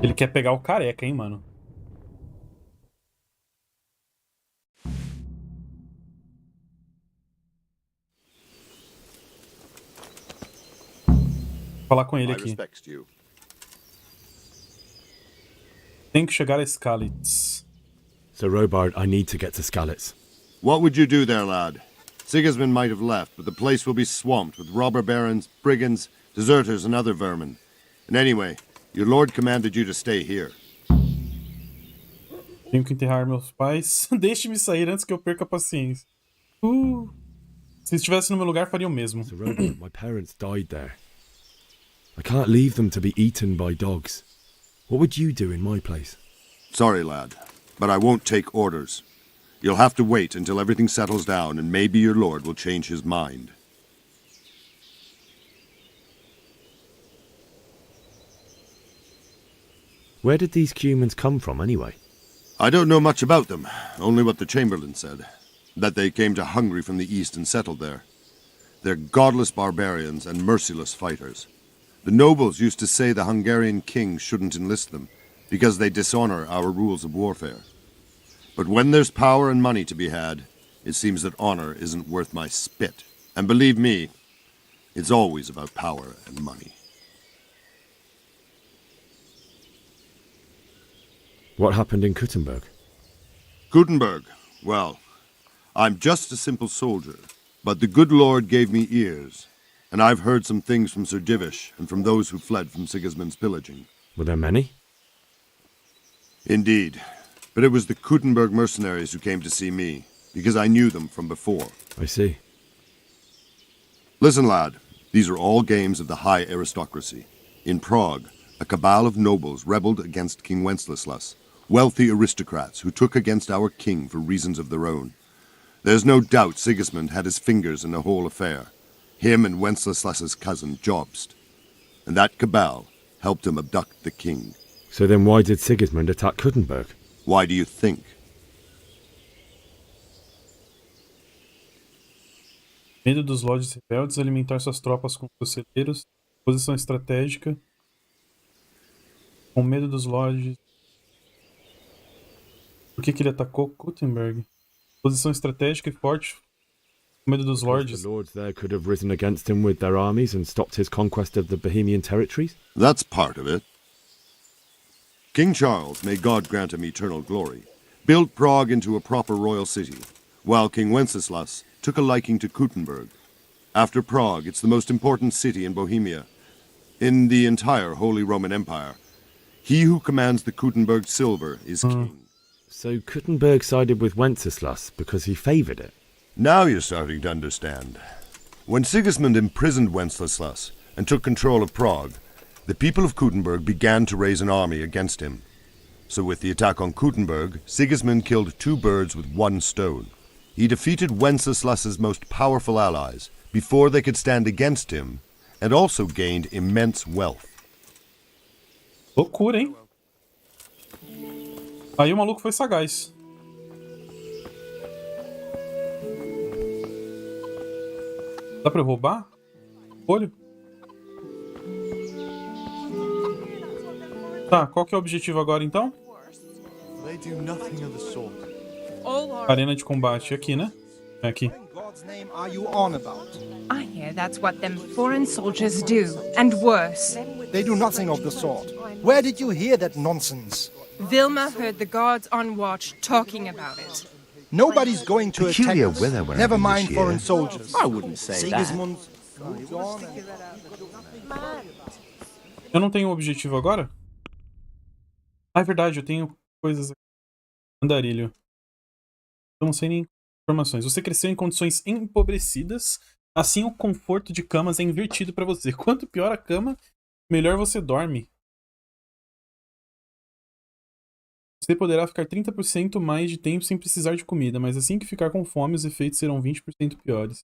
Ele quer pegar o careca, hein, mano. Vou falar com ele aqui. Tem que chegar a Skalitz. Sir Robard, I need to get to Skalitz. What would you do there, lad? Sigismund might have left, but the place will be swamped with robber barons, brigands, deserters, and other vermin. And anyway, your lord commanded you to stay here. Tenho que enterrar meus pais. Deixe-me sair antes que eu perca a paciência. Se estivesse no meu lugar, faria o mesmo. Sir Robard, my parents died there. I can't leave them to be eaten by dogs. What would you do in my place? Sorry, lad, but I won't take orders. You'll have to wait until everything settles down, and maybe your lord will change his mind. Where did these humans come from, anyway? I don't know much about them, only what the Chamberlain said. That they came to Hungary from the east and settled there. They're godless barbarians and merciless fighters. The nobles used to say the Hungarian king shouldn't enlist them, because they dishonor our rules of warfare. But when there's power and money to be had, it seems that honor isn't worth my spit. And believe me, it's always about power and money. What happened in Kuttenberg? Gutenberg, well, I'm just a simple soldier, but the good Lord gave me ears, and I've heard some things from Sir Divish and from those who fled from Sigismund's pillaging. Were there many? Indeed, but it was the Kuttenberg mercenaries who came to see me, because I knew them from before. I see. Listen, lad, these are all games of the high aristocracy. In Prague, a cabal of nobles rebelled against King Wenceslas, wealthy aristocrats who took against our king for reasons of their own. There's no doubt Sigismund had his fingers in the whole affair. Him and Wenceslas's cousin, Jobst. And that cabal helped him abduct the king. So then why did Sigismund attack Kuttenberg? Why do you think? Medo dos lordes rebeldes, alimentar suas tropas com conselheiros, posição estratégica. Com medo dos lordes. Por que ele atacou Kuttenberg? Posição estratégica e forte. Com medo dos lordes. The lords there could have risen against him with their armies and stopped his conquest of the Bohemian territories? That's part of it. King Charles, may God grant him eternal glory, built Prague into a proper royal city, while King Wenceslas took a liking to Kuttenberg. After Prague, it's the most important city in Bohemia, in the entire Holy Roman Empire. He who commands the Kuttenberg silver is king. So Kuttenberg sided with Wenceslas because he favoured it? Now you're starting to understand. When Sigismund imprisoned Wenceslas and took control of Prague, the people of Kuttenberg began to raise an army against him. So with the attack on Kuttenberg, Sigismund killed 2 birds with 1 stone. He defeated Wenceslas's most powerful allies before they could stand against him, and also gained immense wealth. Loucura, hein? Aí o maluco foi sagaz. Dá pra eu roubar? Olho? Tá, qual que é o objetivo agora então? Arena de combate, aqui, né? É aqui. I hear that's what them foreign soldiers do, and worse. They do nothing of the sort. Where did you hear that nonsense? Vilma heard the guards on watch talking about it. Nobody's going to Peculiar attack us. weather we're Never having mind this year. foreign soldiers. I wouldn't say Sigismund's Eu não tenho objetivo agora? Ah, é verdade, eu tenho coisas aqui. Andarilho. Eu não sei nem informações. Você cresceu em condições empobrecidas, assim o conforto de camas é invertido pra você. Quanto pior a cama, melhor você dorme. Você poderá ficar 30% mais de tempo sem precisar de comida, mas assim que ficar com fome, os efeitos serão 20% piores.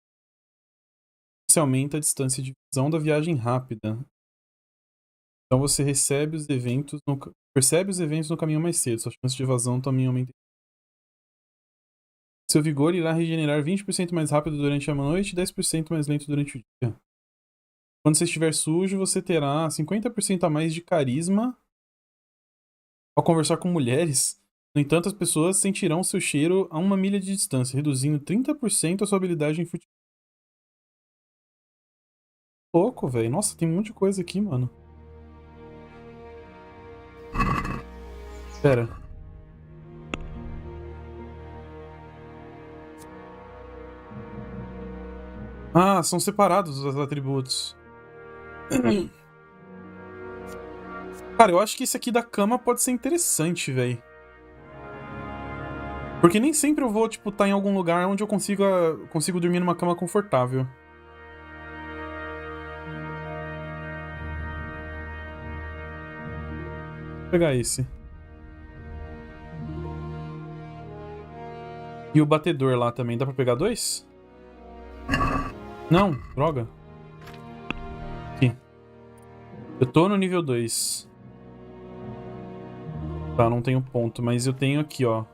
Você aumenta a distância de visão da viagem rápida. Então você percebe os eventos no caminho mais cedo. Sua chance de evasão também aumenta. Seu vigor irá regenerar 20% mais rápido durante a noite e 10% mais lento durante o dia. Quando você estiver sujo, você terá 50% a mais de carisma ao conversar com mulheres. No entanto, as pessoas sentirão seu cheiro a 1 milha de distância, reduzindo 30% a sua habilidade em furtividade. Louco, velho. Nossa, tem um monte de coisa aqui, mano. Pera. Ah, são separados os atributos. Cara, eu acho que esse aqui da cama pode ser interessante, velho. Porque nem sempre eu vou, tipo, tá em algum lugar onde eu consigo dormir numa cama confortável. Vou pegar esse. E o batedor lá também. Dá pra pegar 2? Não, droga. Aqui. Eu tô no nível 2. Tá, não tenho ponto, mas eu tenho aqui, ó.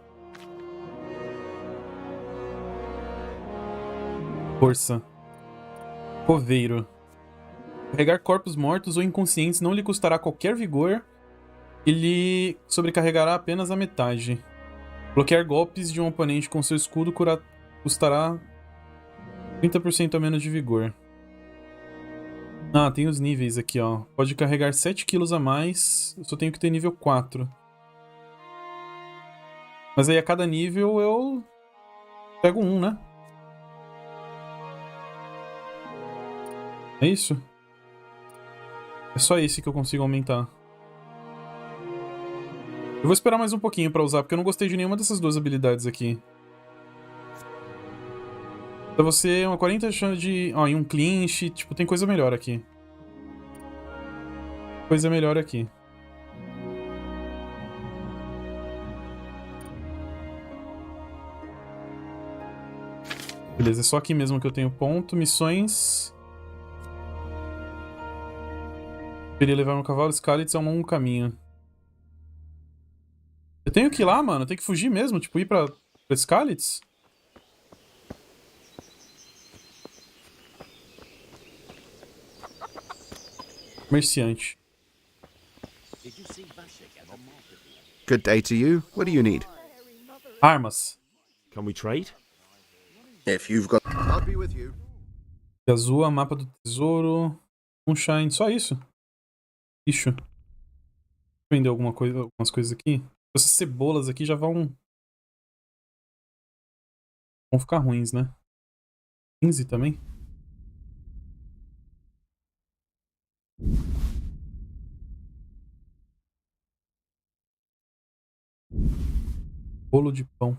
Força. Coveiro. Carregar corpos mortos ou inconscientes não lhe custará qualquer vigor. Ele sobrecarregará apenas a metade. Bloquear golpes de um oponente com seu escudo custará 30% a menos de vigor. Ah, tem os níveis aqui, ó. Pode carregar 7 kg a mais. Eu só tenho que ter nível 4. Mas aí a cada nível eu pego 1, né? É isso? É só esse que eu consigo aumentar. Eu vou esperar mais um pouquinho pra usar, porque eu não gostei de nenhuma dessas duas habilidades aqui. Pra você, uma 40 chance de... Ó, e um clinch, tipo, tem coisa melhor aqui. Coisa melhor aqui. Beleza, é só aqui mesmo que eu tenho ponto. Missões. Queria levar meu cavalo. Skalitz é um longo caminho. Eu tenho que ir lá, mano. Eu tenho que fugir mesmo. Tipo, ir pra Skalitz? Comerciante. Good day to you. What do you need? Armas. Can we trade? If you've got... I'll be with you. Azul, mapa do tesouro. Moonshine. Só isso. Ixo. Vou vender algumas coisas aqui. Essas cebolas aqui já vão ficar ruins, né? 15 também. Bolo de pão.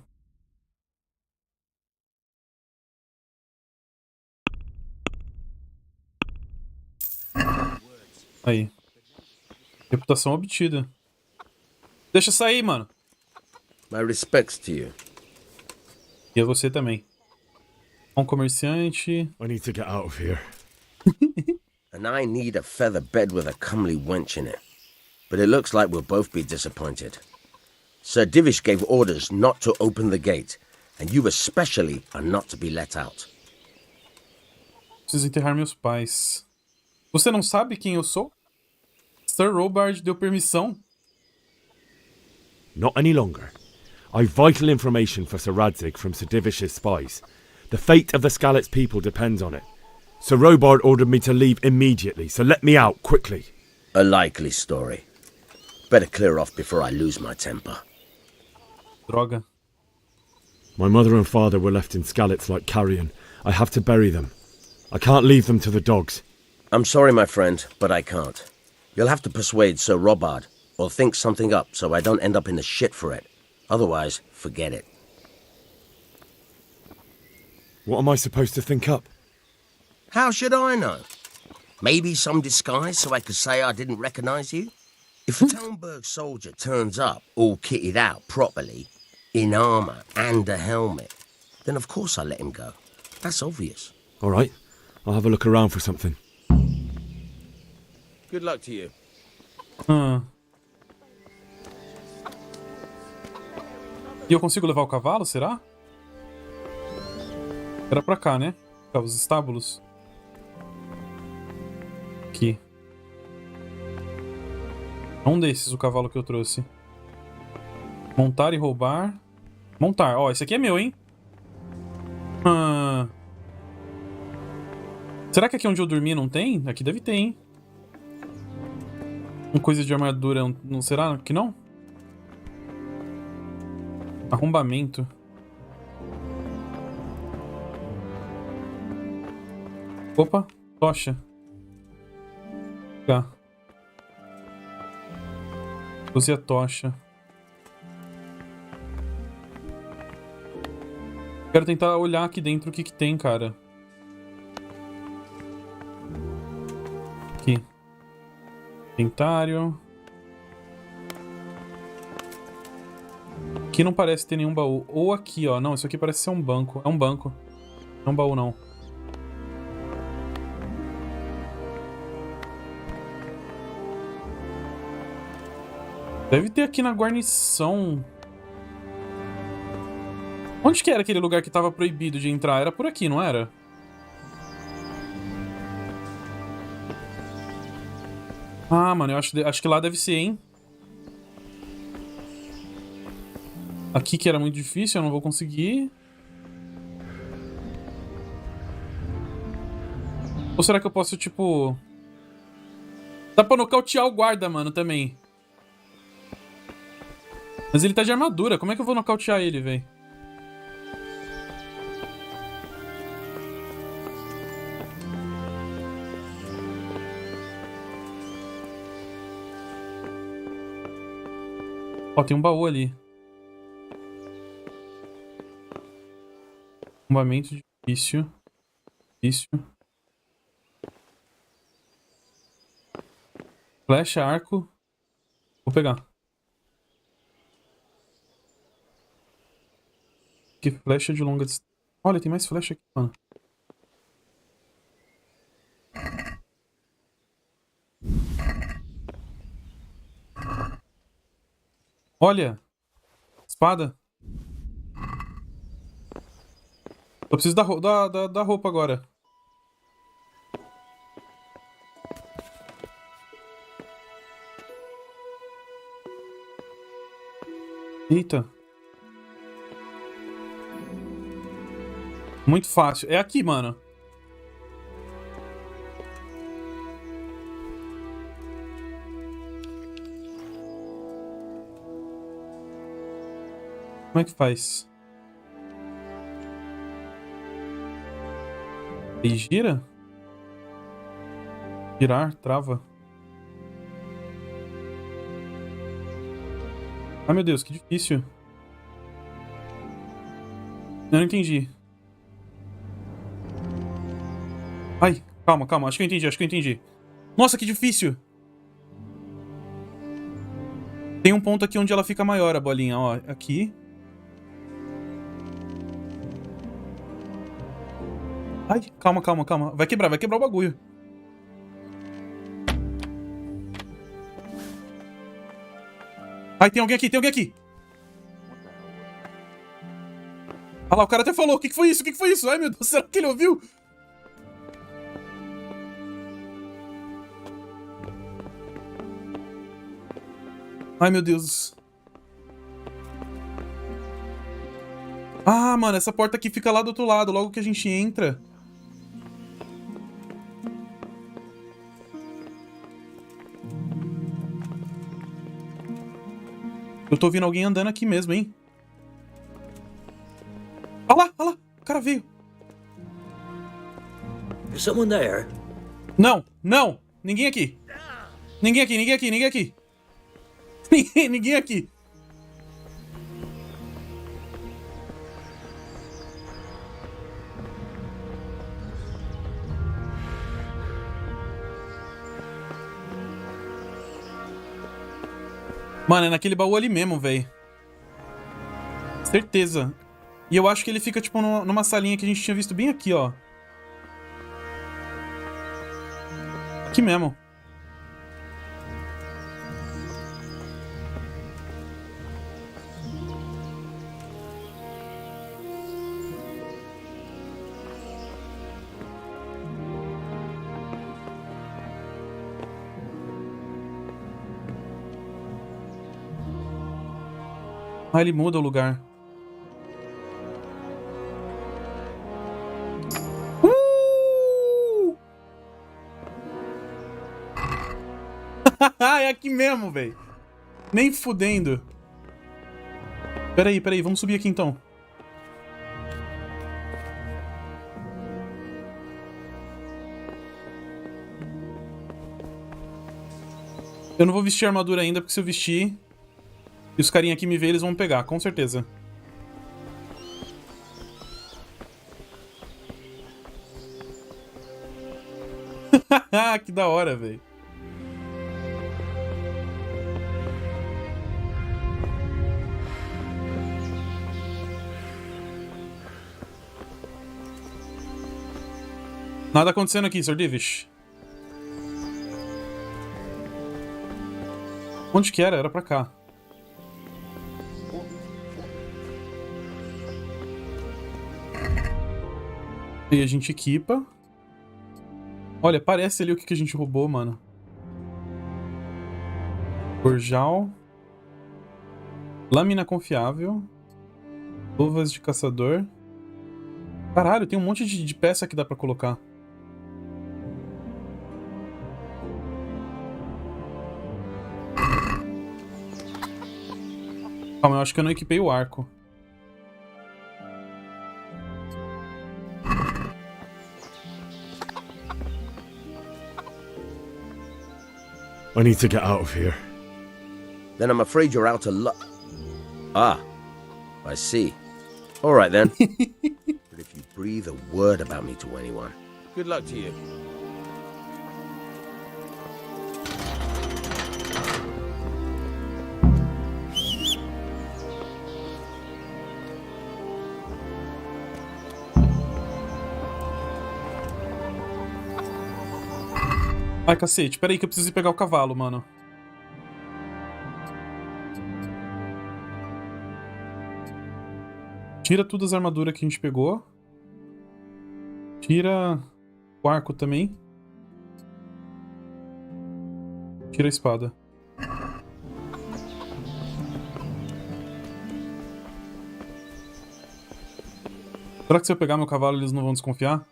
Aí. Reputação obtida. Deixa sair, mano. My respects to you. E a você também. Um comerciante. I need to get out of here. And I need a feather bed with a comely wench in it. But it looks like we'll both be disappointed. Sir Divish gave orders not to open the gate, and you especially are not to be let out. Preciso enterrar meus pais. Você não sabe quem eu sou? Sir Robard deu permissão. Not any longer. I've vital information for Sir Radzig from Sir Divish's spies. The fate of the Skalitz people depends on it. Sir Robard ordered me to leave immediately, so let me out quickly. A likely story. Better clear off before I lose my temper. Droga. My mother and father were left in Skalitz like carrion. I have to bury them. I can't leave them to the dogs. I'm sorry, my friend, but I can't. You'll have to persuade Sir Robard, or think something up so I don't end up in the shit for it. Otherwise, forget it. What am I supposed to think up? How should I know? Maybe some disguise so I could say I didn't recognize you? If a Talmberg soldier turns up all kitted out properly, in armor and a helmet, then of course I let him go. That's obvious. All right, I'll have a look around for something. Good luck to you. E eu consigo levar o cavalo, será? Era pra cá, né? Cá, os estábulos. Aqui. É um desses, o cavalo que eu trouxe. Montar e roubar. Montar. Ó, esse aqui é meu, hein? Será que aqui onde eu dormi não tem? Aqui deve ter, hein? Uma coisa de armadura, não será que não? Arrombamento. Opa, tocha. Tá. Use a tocha. Quero tentar olhar aqui dentro o que tem, cara. Aqui. Inventário. Aqui não parece ter nenhum baú. Ou aqui, ó. Não, isso aqui parece ser um banco. É um banco. Não é um baú, não. Deve ter aqui na guarnição. Onde que era aquele lugar que tava proibido de entrar? Era por aqui, não era? Ah, mano, eu acho que lá deve ser, hein? Aqui que era muito difícil, eu não vou conseguir. Ou será que eu posso, tipo... Dá pra nocautear o guarda, mano, também. Mas ele tá de armadura, como é que eu vou nocautear ele, velho? Ó, tem um baú ali. Arrombamento difícil. Difícil. Flecha, arco. Vou pegar. Que flecha de longa distância. Olha, tem mais flecha aqui, mano. Olha! Espada. Eu preciso da roupa agora. Eita. Muito fácil. É aqui, mano. Como é que faz? E gira? Girar, trava. Ai, meu Deus, que difícil. Eu não entendi. Ai, calma, calma. Acho que eu entendi. Nossa, que difícil. Tem um ponto aqui onde ela fica maior, a bolinha, ó. Aqui. Ai, calma, calma, calma. Vai quebrar o bagulho. Ai, tem alguém aqui, tem alguém aqui. Olha lá, o cara até falou. O que foi isso? O que foi isso? Ai, meu Deus, será que ele ouviu? Ai, meu Deus. Ah, mano, essa porta aqui fica lá do outro lado, logo que a gente entra. Eu tô ouvindo alguém andando aqui mesmo, hein? Olha lá, o cara veio. Is someone there? Não, não, ninguém aqui. Ninguém aqui. Ninguém aqui. Mano, é naquele baú ali mesmo, velho. Certeza. E eu acho que ele fica, tipo, numa salinha que a gente tinha visto bem aqui, ó. Aqui mesmo. Ah, ele muda o lugar. É aqui mesmo, velho. Nem fudendo. Peraí, vamos subir aqui então. Eu não vou vestir a armadura ainda, porque se eu vestir e os carinha aqui me verem, eles vão me pegar, com certeza. Que da hora, velho. Nada acontecendo aqui, Sr. Divish. Onde que era? Era pra cá. E a gente equipa. Olha, parece ali o que a gente roubou, mano. Corjal. Lâmina confiável. Luvas de caçador. Caralho, tem um monte de peça que dá pra colocar. Calma, eu acho que eu não equipei o arco. I need to get out of here. Then I'm afraid you're out of luck. Ah, I see. All right then. But if you breathe a word about me to anyone, good luck to you. Ai, cacete. Pera aí que eu preciso ir pegar o cavalo, mano. Tira todas as armaduras que a gente pegou. Tira o arco também. Tira a espada. Será que se eu pegar meu cavalo eles não vão desconfiar?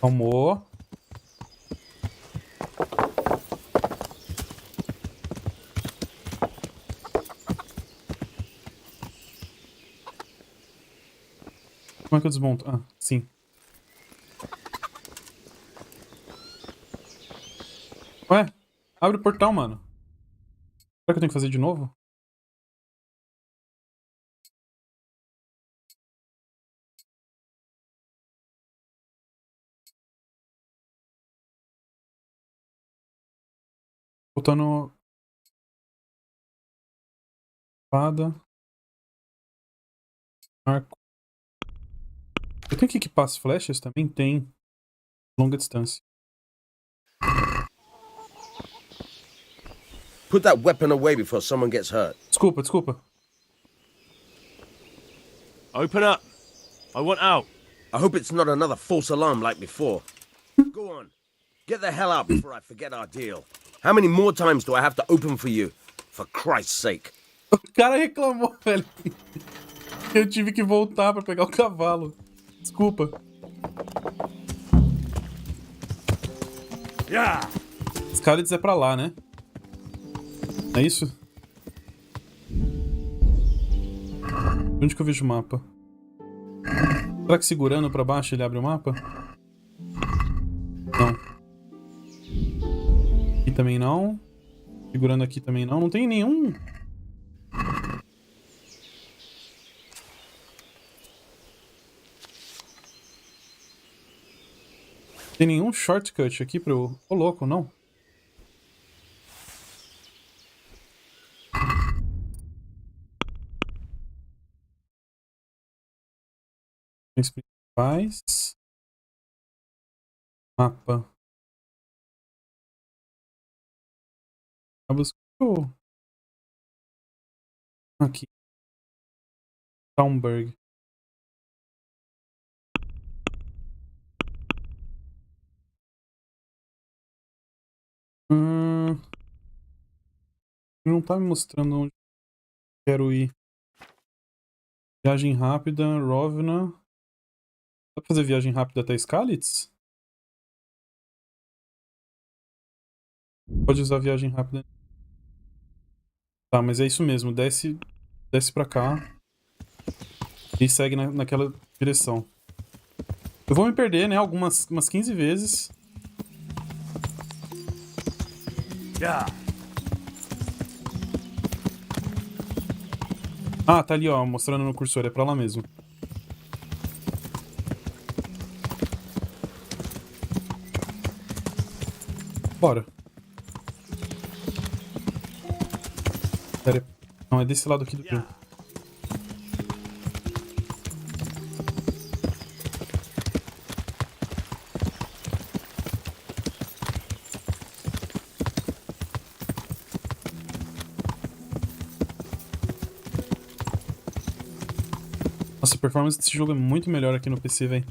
Calmou. Como é que eu desmonto? Ah, sim. Ué, abre o portal, mano. Será que eu tenho que fazer de novo? Botando... espada. Arco. Eu tenho que equipar as flechas também? Tem. Longa distância. Put that weapon away before someone gets hurt. Desculpa, desculpa. Open up. I want out. I hope it's not another false alarm like before. Go on. Get the hell out before I forget our deal. How many more times do I have to open for you? For Christ's sake. O cara reclamou, velho. Eu tive que voltar pra pegar o cavalo. Desculpa. Yeah. Skalitz é pra lá, né? É isso? Onde que eu vejo o mapa? Será que segurando pra baixo ele abre o mapa? Não. Aqui também não. Segurando aqui também não. Não tem nenhum... Tem nenhum shortcut aqui pro... Ô, louco, não. Principais. Mapa. Aqui. Townburg. Não tá me mostrando onde quero ir. Viagem rápida, Rovna. Dá pra fazer viagem rápida até Skalitz? Pode usar viagem rápida. Tá, mas é isso mesmo. Desce pra cá. E segue naquela direção. Eu vou me perder, né? Umas 15 vezes. Yeah. Ah, tá ali, ó. Mostrando no cursor. É pra lá mesmo. Bora. Pera aí. Não, é desse lado aqui do rio. Nossa, a performance desse jogo é muito melhor aqui no PC, velho.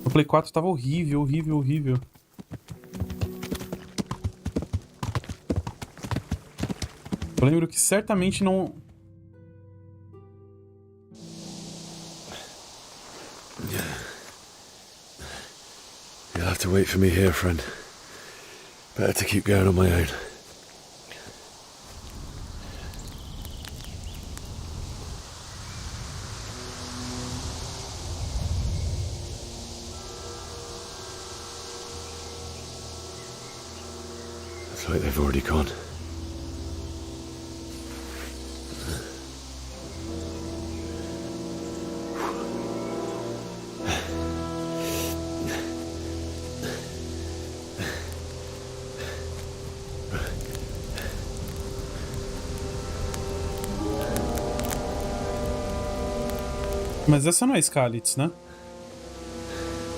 No Play 4 tava horrível, horrível, horrível. Eu lembro que certamente não... You'll have to wait for me here, friend. Better to keep going on my own. Looks like they've already gone. Mas essa não é Skalitz, né?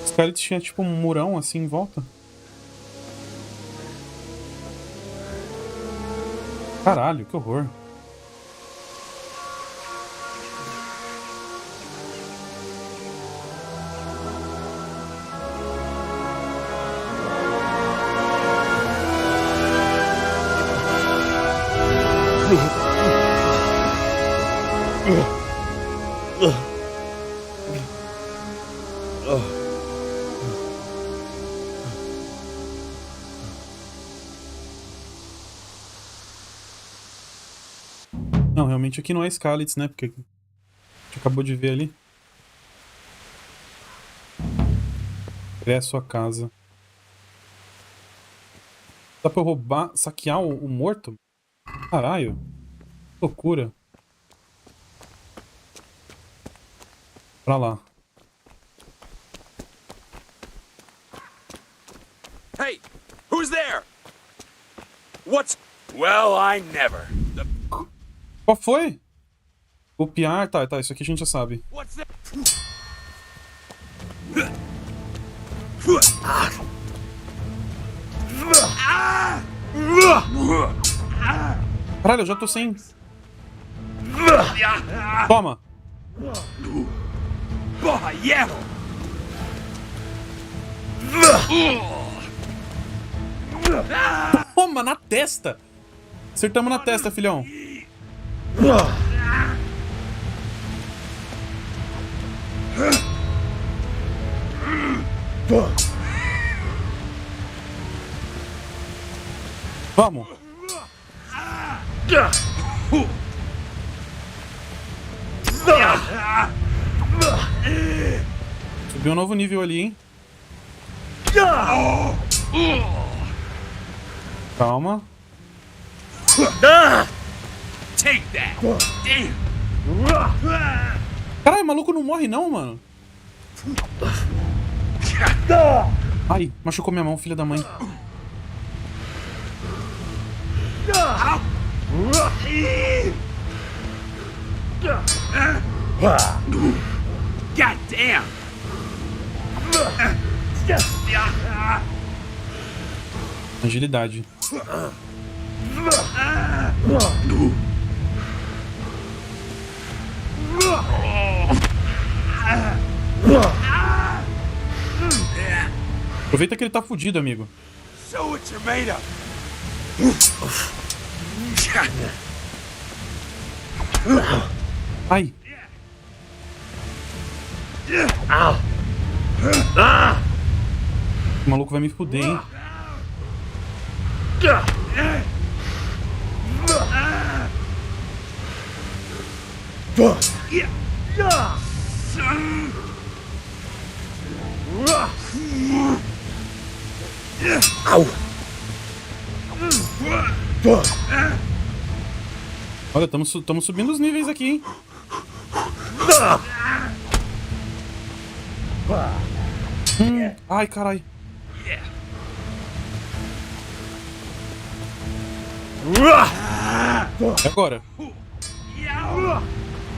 Skalitz tinha tipo um murão assim em volta. Caralho, que horror. Não, realmente aqui não é Skalitz, né? Porque a gente acabou de ver ali. É a sua casa. Dá pra eu roubar, saquear o morto? Caralho. Loucura. Pra lá. Hey, who's there? What's... Well, I never. Qual foi? Copiar, tá, isso aqui a gente já sabe. What's that? Caralho, eu já tô sem. Toma. Toma, na testa. Acertamos na testa, filhão. Vamos. Subiu um novo nível ali, hein? Calma. Take that. Damn. Caralho, o maluco não morre não, mano. Ai, machucou minha mão, filha da mãe. God damn. Agilidade. Aproveita que ele tá fudido, amigo. Show what you're made of. Ai. O maluco vai me fuder, hein? Olha, estamos subindo os níveis aqui, hein? Ai, carai. E agora?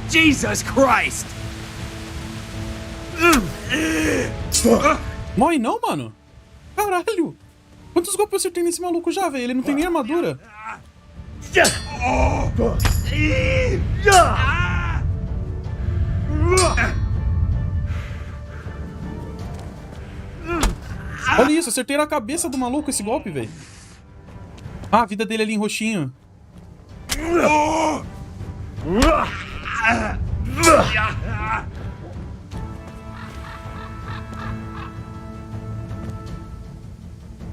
Jesus Christ! Morre não, mano? Caralho! Quantos golpes eu acertei nesse maluco já, velho? Ele não tem nem armadura. Olha isso, acertei na cabeça do maluco esse golpe, velho. Ah, a vida dele ali em roxinho.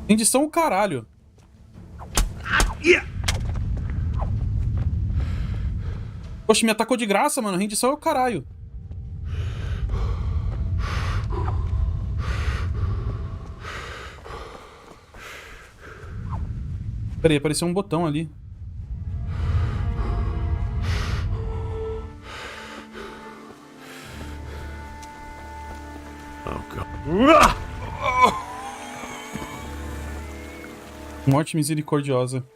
Rendição o caralho. Poxa, me atacou de graça, mano. Rendição é o caralho. Peraí, apareceu um botão ali. Morte misericordiosa.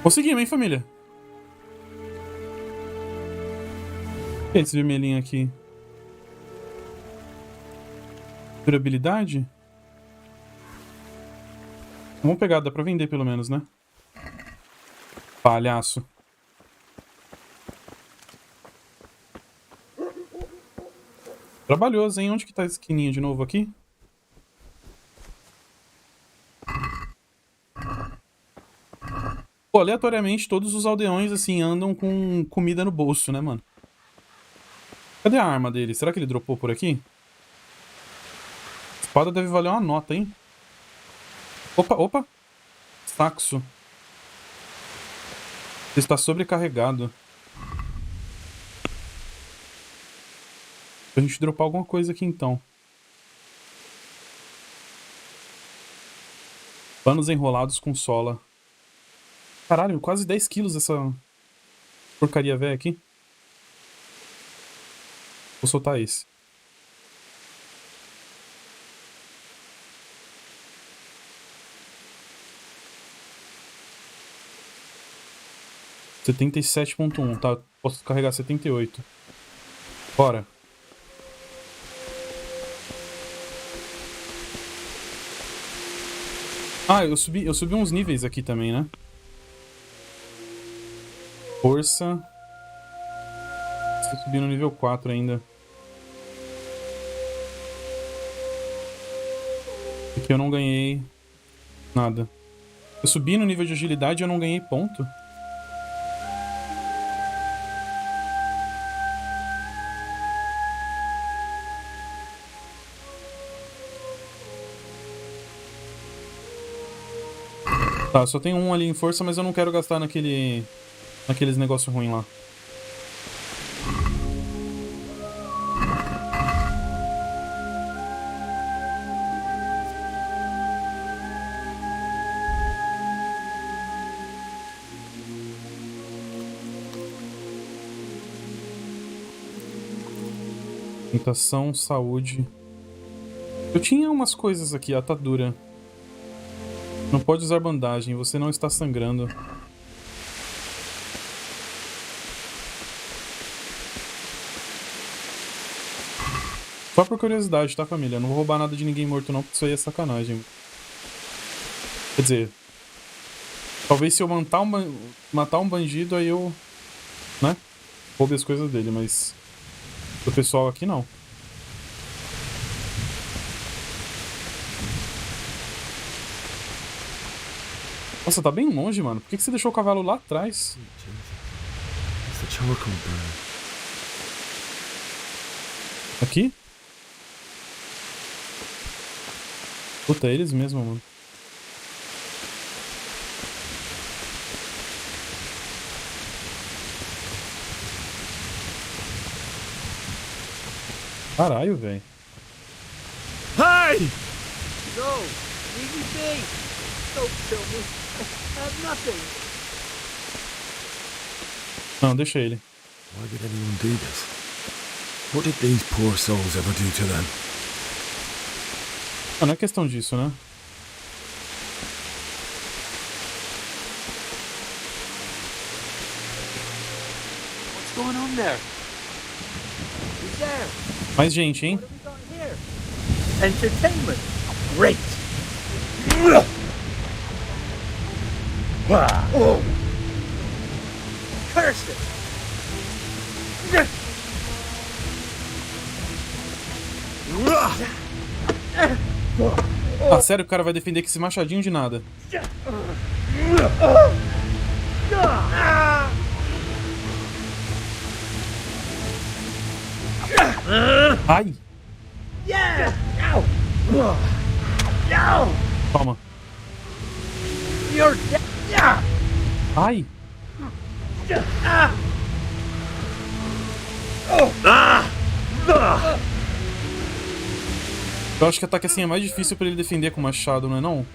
Conseguimos, hein, família? O que é esse vermelhinho aqui? Durabilidade? Vamos pegar, dá pra vender pelo menos, né? Palhaço. Trabalhoso, hein? Onde que tá esse esquininho de novo aqui? Pô, aleatoriamente todos os aldeões, assim, andam com comida no bolso, né, mano? Cadê a arma dele? Será que ele dropou por aqui? A espada deve valer uma nota, hein? Opa, opa! Saxo. Está sobrecarregado. Pra gente dropar alguma coisa aqui, então. Panos enrolados com sola. Caralho, quase 10 quilos essa porcaria velha aqui. Vou soltar esse. (77.1), tá? Posso carregar 78. Bora. Ah, eu subi uns níveis aqui também, né? Força. Estou subindo no nível 4 ainda. Aqui eu não ganhei nada. Eu subi no nível de agilidade e eu não ganhei ponto. Tá, só tem um ali em força, mas eu não quero gastar naqueles negócios ruins lá. Tentação, saúde. Eu tinha umas coisas aqui, atadura. Não pode usar bandagem, você não está sangrando. Só por curiosidade, tá, família? Não vou roubar nada de ninguém morto não, porque isso aí é sacanagem. Quer dizer, talvez se eu matar um bandido, aí eu, né, roube as coisas dele, mas do pessoal aqui não. Nossa, tá bem longe, mano. Por que você deixou o cavalo lá atrás? Aqui? Puta, é eles mesmo, mano. Caralho, velho. Hey! No! Leave me be! Don't kill me! I have nothing! Não, deixa ele. Why would anyone do this? What did these poor souls ever do to them? Ah, não é questão disso, né? What's going on there? Who's there? Mais gente, hein? What have we got here? Entertainment! Great! Oh. Curse it! Ah, sério, o cara vai defender com esse machadinho de nada. Ai! Toma. You're dead! Ai! Eu acho que ataque assim é mais difícil pra ele defender com machado, não é não?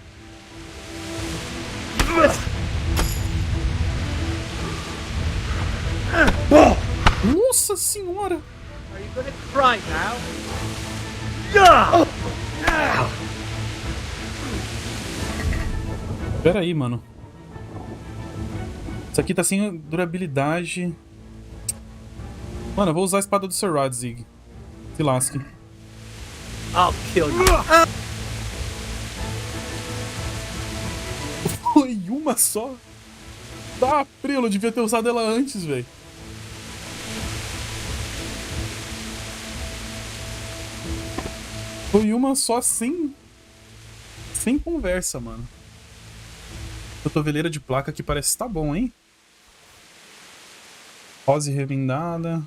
Nossa senhora! Are you gonna cry now? Pera aí, mano. Isso aqui tá sem durabilidade. Mano, eu vou usar a espada do Sir Radzig. Se lasque. I'll kill you. Foi uma só? Tá, prelo, eu devia ter usado ela antes, velho. Foi uma só sem conversa, mano. Cotoveleira de placa que parece que tá bom, hein? Rose remendada.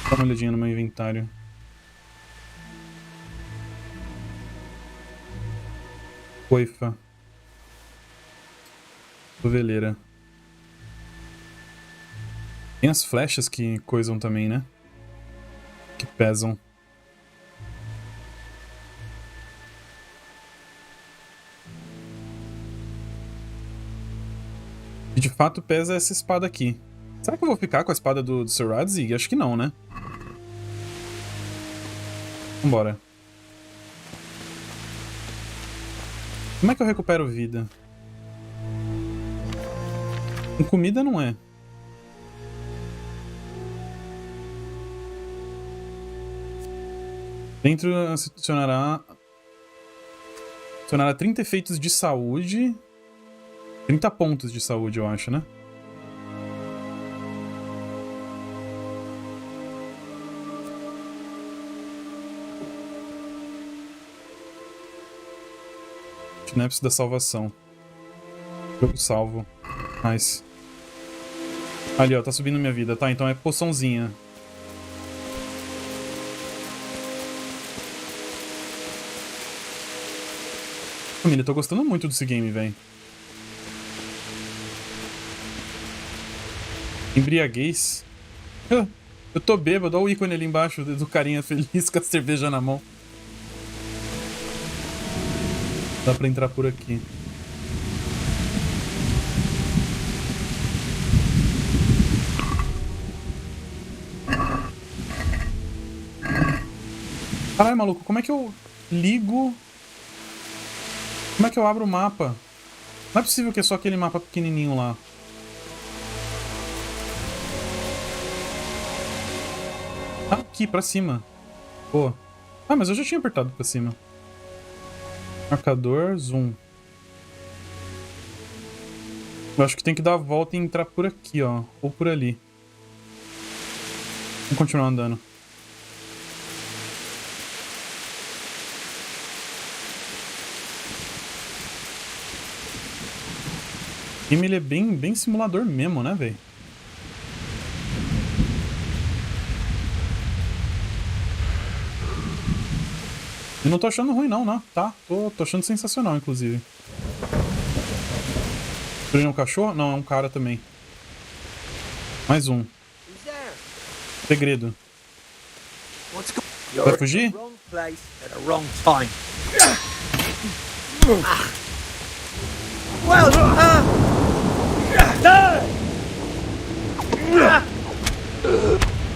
Dá uma olhadinha no meu inventário. Coifa. Cotoveleira. Tem as flechas que coisam também, né? Que pesam. E de fato pesa essa espada aqui. Será que eu vou ficar com a espada do Sir Radzig? Acho que não, né? Vambora. Como é que eu recupero vida? Com comida não é. Dentro se adicionará 30 efeitos de saúde. 30 pontos de saúde, eu acho, né? Snaps da salvação. Jogo salvo. Nice. Ali, ó, tá subindo minha vida. Tá, então é poçãozinha. Família, tô gostando muito desse game, velho. Embriaguez. Eu tô bêbado, olha o ícone ali embaixo do carinha feliz com a cerveja na mão. Dá pra entrar por aqui. Caralho, maluco, como é que eu ligo? Como é que eu abro o mapa? Não é possível que é só aquele mapa pequenininho lá. Aqui, pra cima. Pô. Ah, mas eu já tinha apertado pra cima. Marcador, zoom. Eu acho que tem que dar a volta e entrar por aqui, ó. Ou por ali. Vamos continuar andando. O game ele é bem simulador mesmo, né, velho? Eu não tô achando ruim não, né? Tá, tô achando sensacional, inclusive. Ele é um cachorro? Não, é um cara também. Mais um. Segredo. Vai fugir?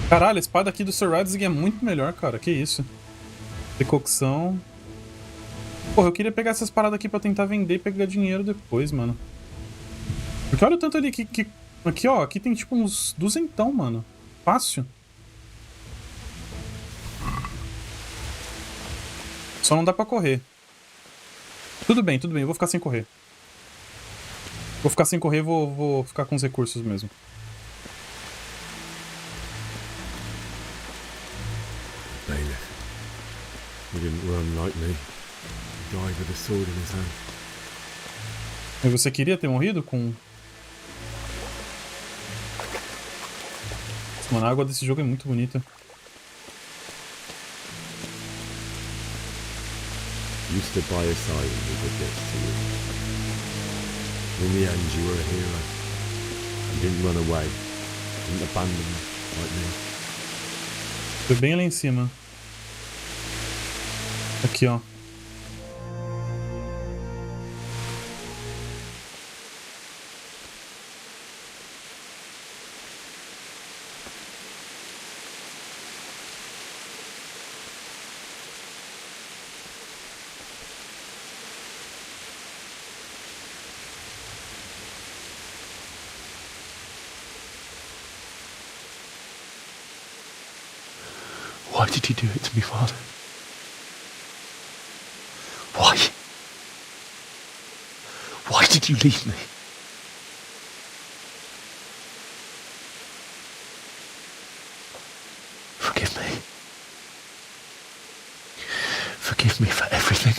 Caralho, a espada aqui do Sir Radzig é muito melhor, cara. Que isso? Decocção. Porra, eu queria pegar essas paradas aqui pra tentar vender e pegar dinheiro depois, mano. Porque olha o tanto ali que... Aqui, ó. Aqui tem tipo uns 200, mano. Fácil. Só não dá pra correr. Tudo bem, eu vou ficar sem correr. Vou ficar sem correr, vou ficar com os recursos mesmo. He didn't run like me. He died with a sword in his hand. E você queria ter morrido com... Mano, a água desse jogo é muito bonita. You stood by his side and he did this to you. In the end, you were a hero. You didn't run away. You didn't abandon me like me. Foi bem lá em cima. Aqui, ó. Why did you do it to me, Father? Why? Why did you leave me? Forgive me. Forgive me for everything.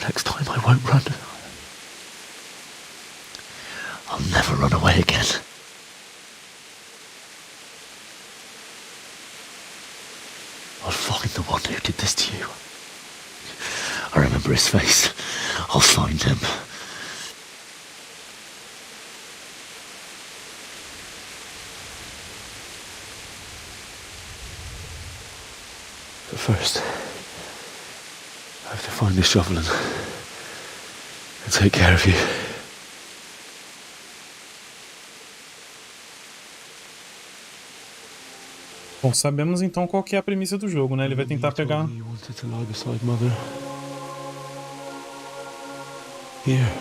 Next time I won't run. I'll never run away again. I'll find the one who did this to you. I remember his face. I'll find him. But first, I have to find this shovel and take care of you. Bom, sabemos então qual que é a premissa do jogo, né? Ele vai tentar pegar... Here,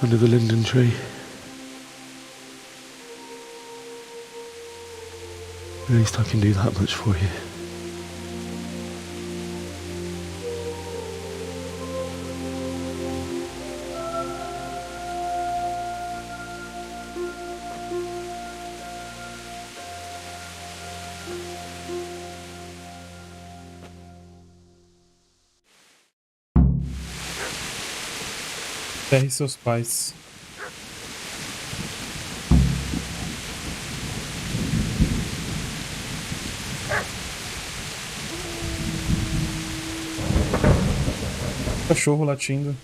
under the linden tree. At least I can do that much for you. Enterre seus pais. Cachorro latindo.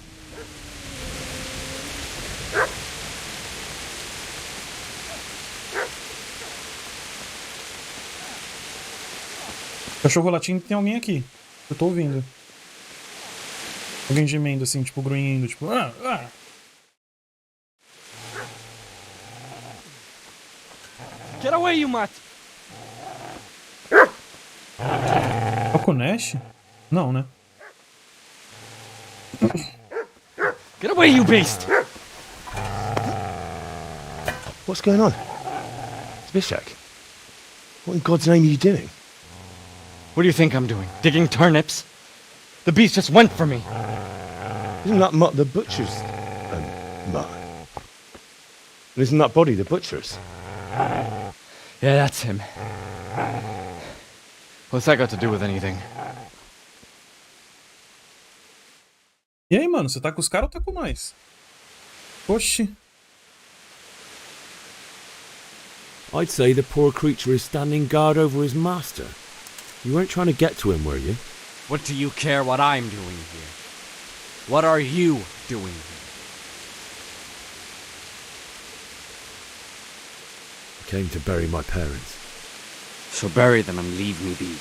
Cachorro latindo, tem alguém aqui. Eu tô ouvindo. Alguém gemendo assim, tipo, grunhindo, tipo... Get away, you mutt! É o Kunesh? Não, né? Get away, you beast! What's going on? Zbyszek, what in God's name are you doing? What do you think I'm doing? Digging turnips? The beast just went for me. Isn't that Mutt the butcher's Mutt? And isn't that body the butcher's? Yeah, that's him. What's that got to do with anything? E aí, mano? Você tá com os caras ou tá com nós? Oxi. I'd say the poor creature is standing guard over his master. You weren't trying to get to him, were you? What do you care what I'm doing here? What are you doing here? I came to bury my parents. So bury them and leave me be.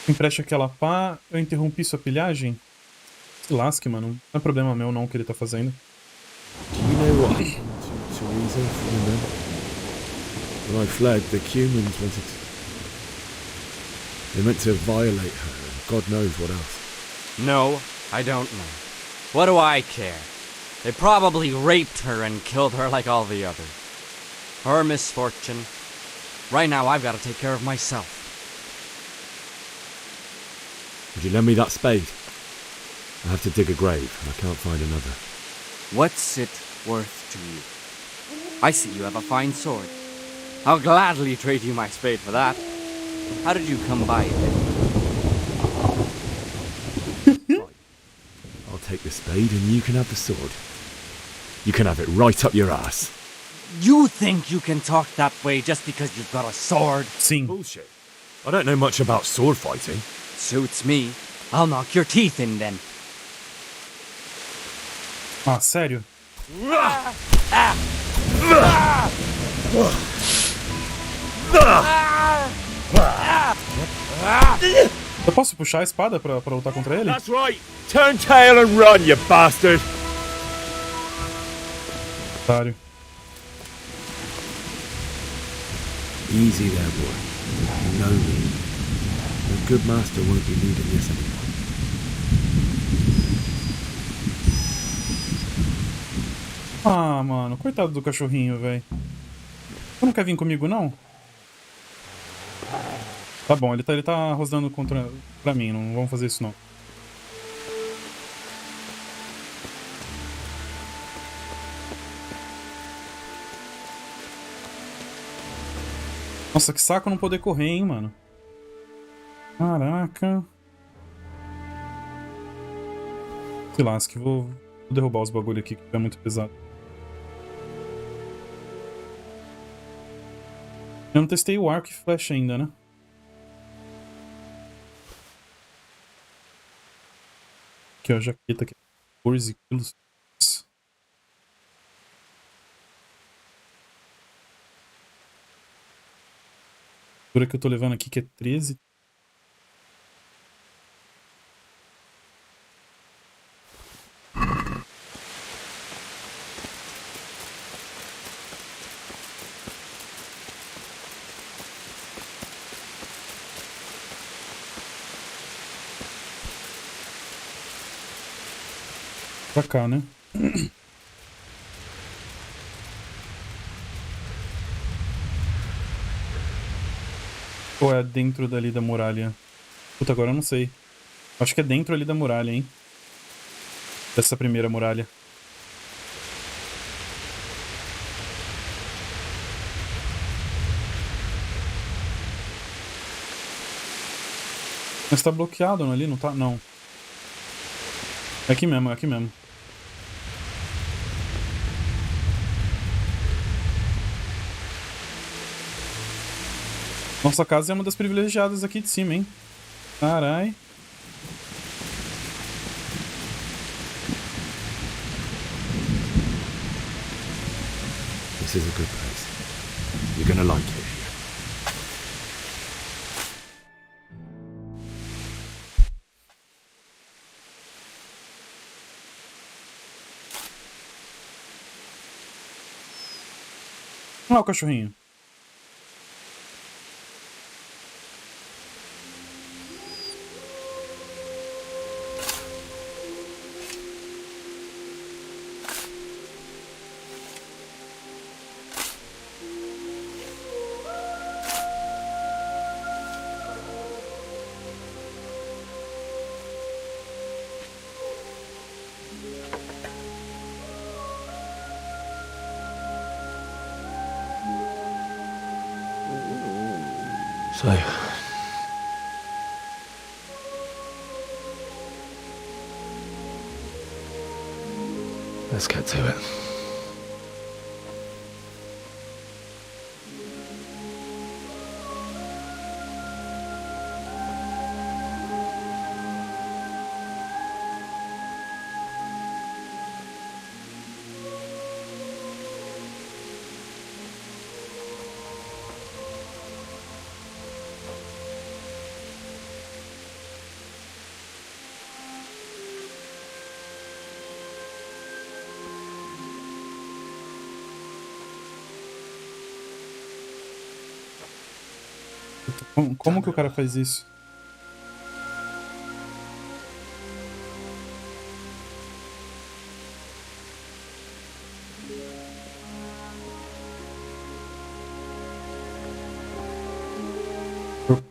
Empreste aquela pá. Eu interrompi sua pilhagem? Se lasque, mano. Não é problema meu não o que ele tá fazendo. Do you know what happened to Teresa from the men? When I fled, the humans wanted to... They meant to violate her, and God knows what else. No, I don't know. What do I care? They probably raped her and killed her like all the others. Her misfortune. Right now I've got to take care of myself. Would you lend me that spade? I have to dig a grave, and I can't find another. What's it worth to you? I see you have a fine sword. I'll gladly trade you my spade for that. How did you come by it? I'll take the spade and you can have the sword. You can have it right up your ass. You think you can talk that way just because you've got a sword? Sim. Bullshit. I don't know much about sword fighting. Suits me. I'll knock your teeth in then. Ah, sério? Eu posso puxar a espada pra lutar contra ele? That's right. Turn tail and run, you bastard. Otário. Easy there, boy. You know me. A good master won't be needing this anymore. Ah, mano, coitado do cachorrinho, velho. Você não quer vir comigo, não? Tá bom, ele tá rosnando pra mim, não vamos fazer isso, não. Nossa, que saco não poder correr, hein, mano. Caraca. Se lasque, vou derrubar os bagulho aqui que é muito pesado. Eu não testei o arco e flecha ainda, né? Aqui, ó, jaqueta aqui. 14 quilos. Nossa. A altura que eu tô levando aqui que é 13. Pra cá, né? Ou é dentro dali da muralha? Puta, agora eu não sei. Acho que é dentro ali da muralha, hein? Dessa primeira muralha. Mas tá bloqueado ali, não tá? Não. É aqui mesmo, é aqui mesmo. Nossa casa é uma das privilegiadas aqui de cima, hein? Carai. This is a good place. You're gonna like it here. Olha lá o cachorrinho. So, let's get to it. Como que o cara faz isso?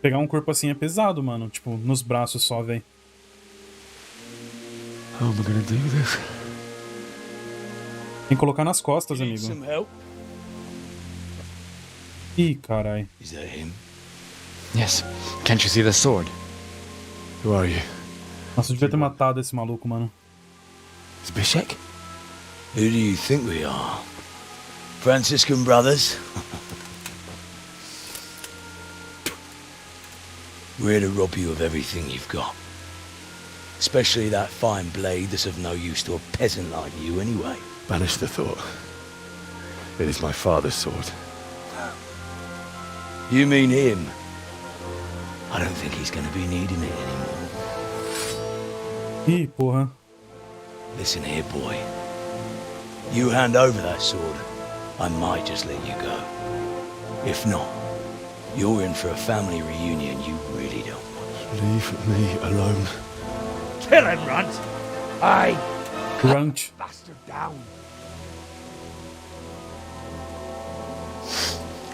Pegar um corpo assim é pesado, mano. Tipo, nos braços só, velho. How am I gonna do this? Tem que colocar nas costas, amigo. Ih, carai. Is that him? Yes. Can't you see the sword? Who are you? Nossa, eu devia ter matado esse maluco, mano. Zbyszek? Who do you think we are? Franciscan brothers? We're here to rob you of everything you've got. Especially that fine blade that's of no use to a peasant like you anyway. Banish the thought. It is my father's sword. You mean him? I don't think he's gonna be needing it anymore. Ih, porra. Listen here, boy. You hand over that sword, I might just let you go. If not, you're in for a family reunion you really don't want. Leave me alone. Kill him, Runt! Aye. Runt. Bastard down.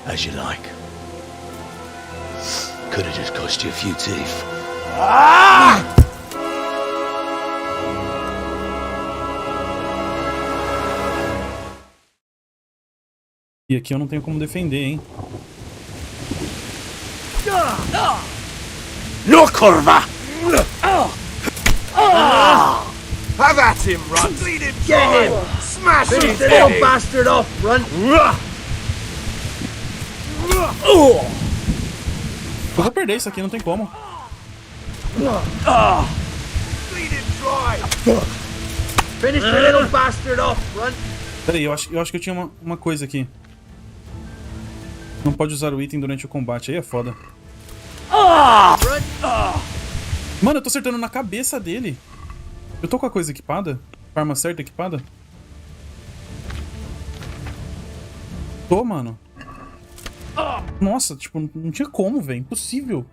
As you like. Could have just cost you a few teeth. E aqui eu não tenho como defender, hein? No curva! Have at him, Runt! Get him! Smash his little bastard off, Runt! Eu vou perder isso aqui, não tem como. Bleed him dry! Finish the little bastard off, Runt! Peraí, eu acho que eu tinha uma coisa aqui. Não pode usar o item durante o combate, aí é foda. Mano, eu tô acertando na cabeça dele. Eu tô com a coisa equipada? Com a arma certa equipada? Tô, mano. Nossa, tipo, não tinha como, velho. Impossível.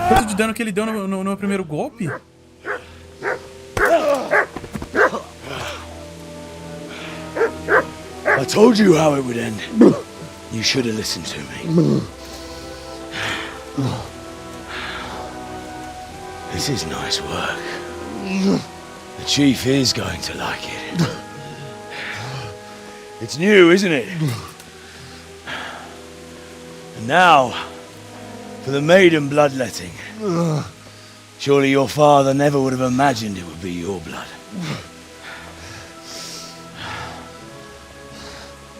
Quanto de dano que ele deu no meu primeiro golpe? I told you how it would end. You should have listened to me. This is nice work. The chief is going to like it. It's new, isn't it? And now, for the maiden bloodletting. Surely your father never would have imagined it would be your blood.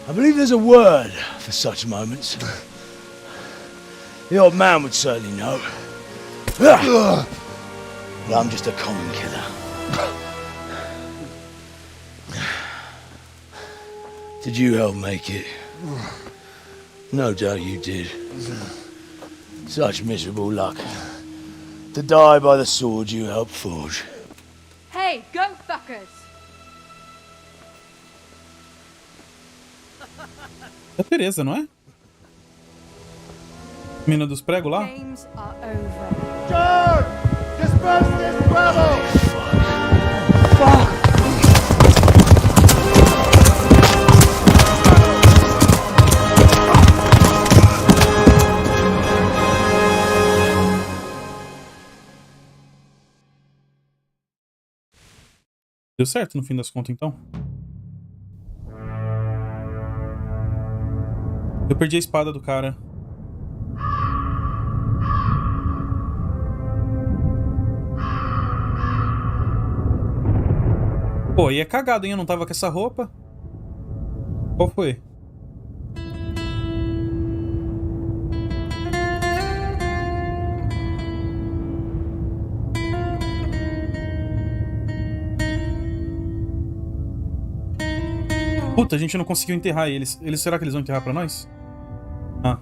I believe there's a word for such moments. The old man would certainly know. But I'm just a common killer. Did you help make it? No doubt you did. Such miserable luck. To die by the sword you helped forge. Hey, go fuckers! É Teresa, não é? Mina dos pregos lá? Games are over. George! Disperse this rabble! Fuck! Deu certo no fim das contas, então? Eu perdi a espada do cara. Pô, e é cagado, hein? Eu não tava com essa roupa. Qual foi? Puta, a gente não conseguiu enterrar eles. Será que eles vão enterrar pra nós? Ah.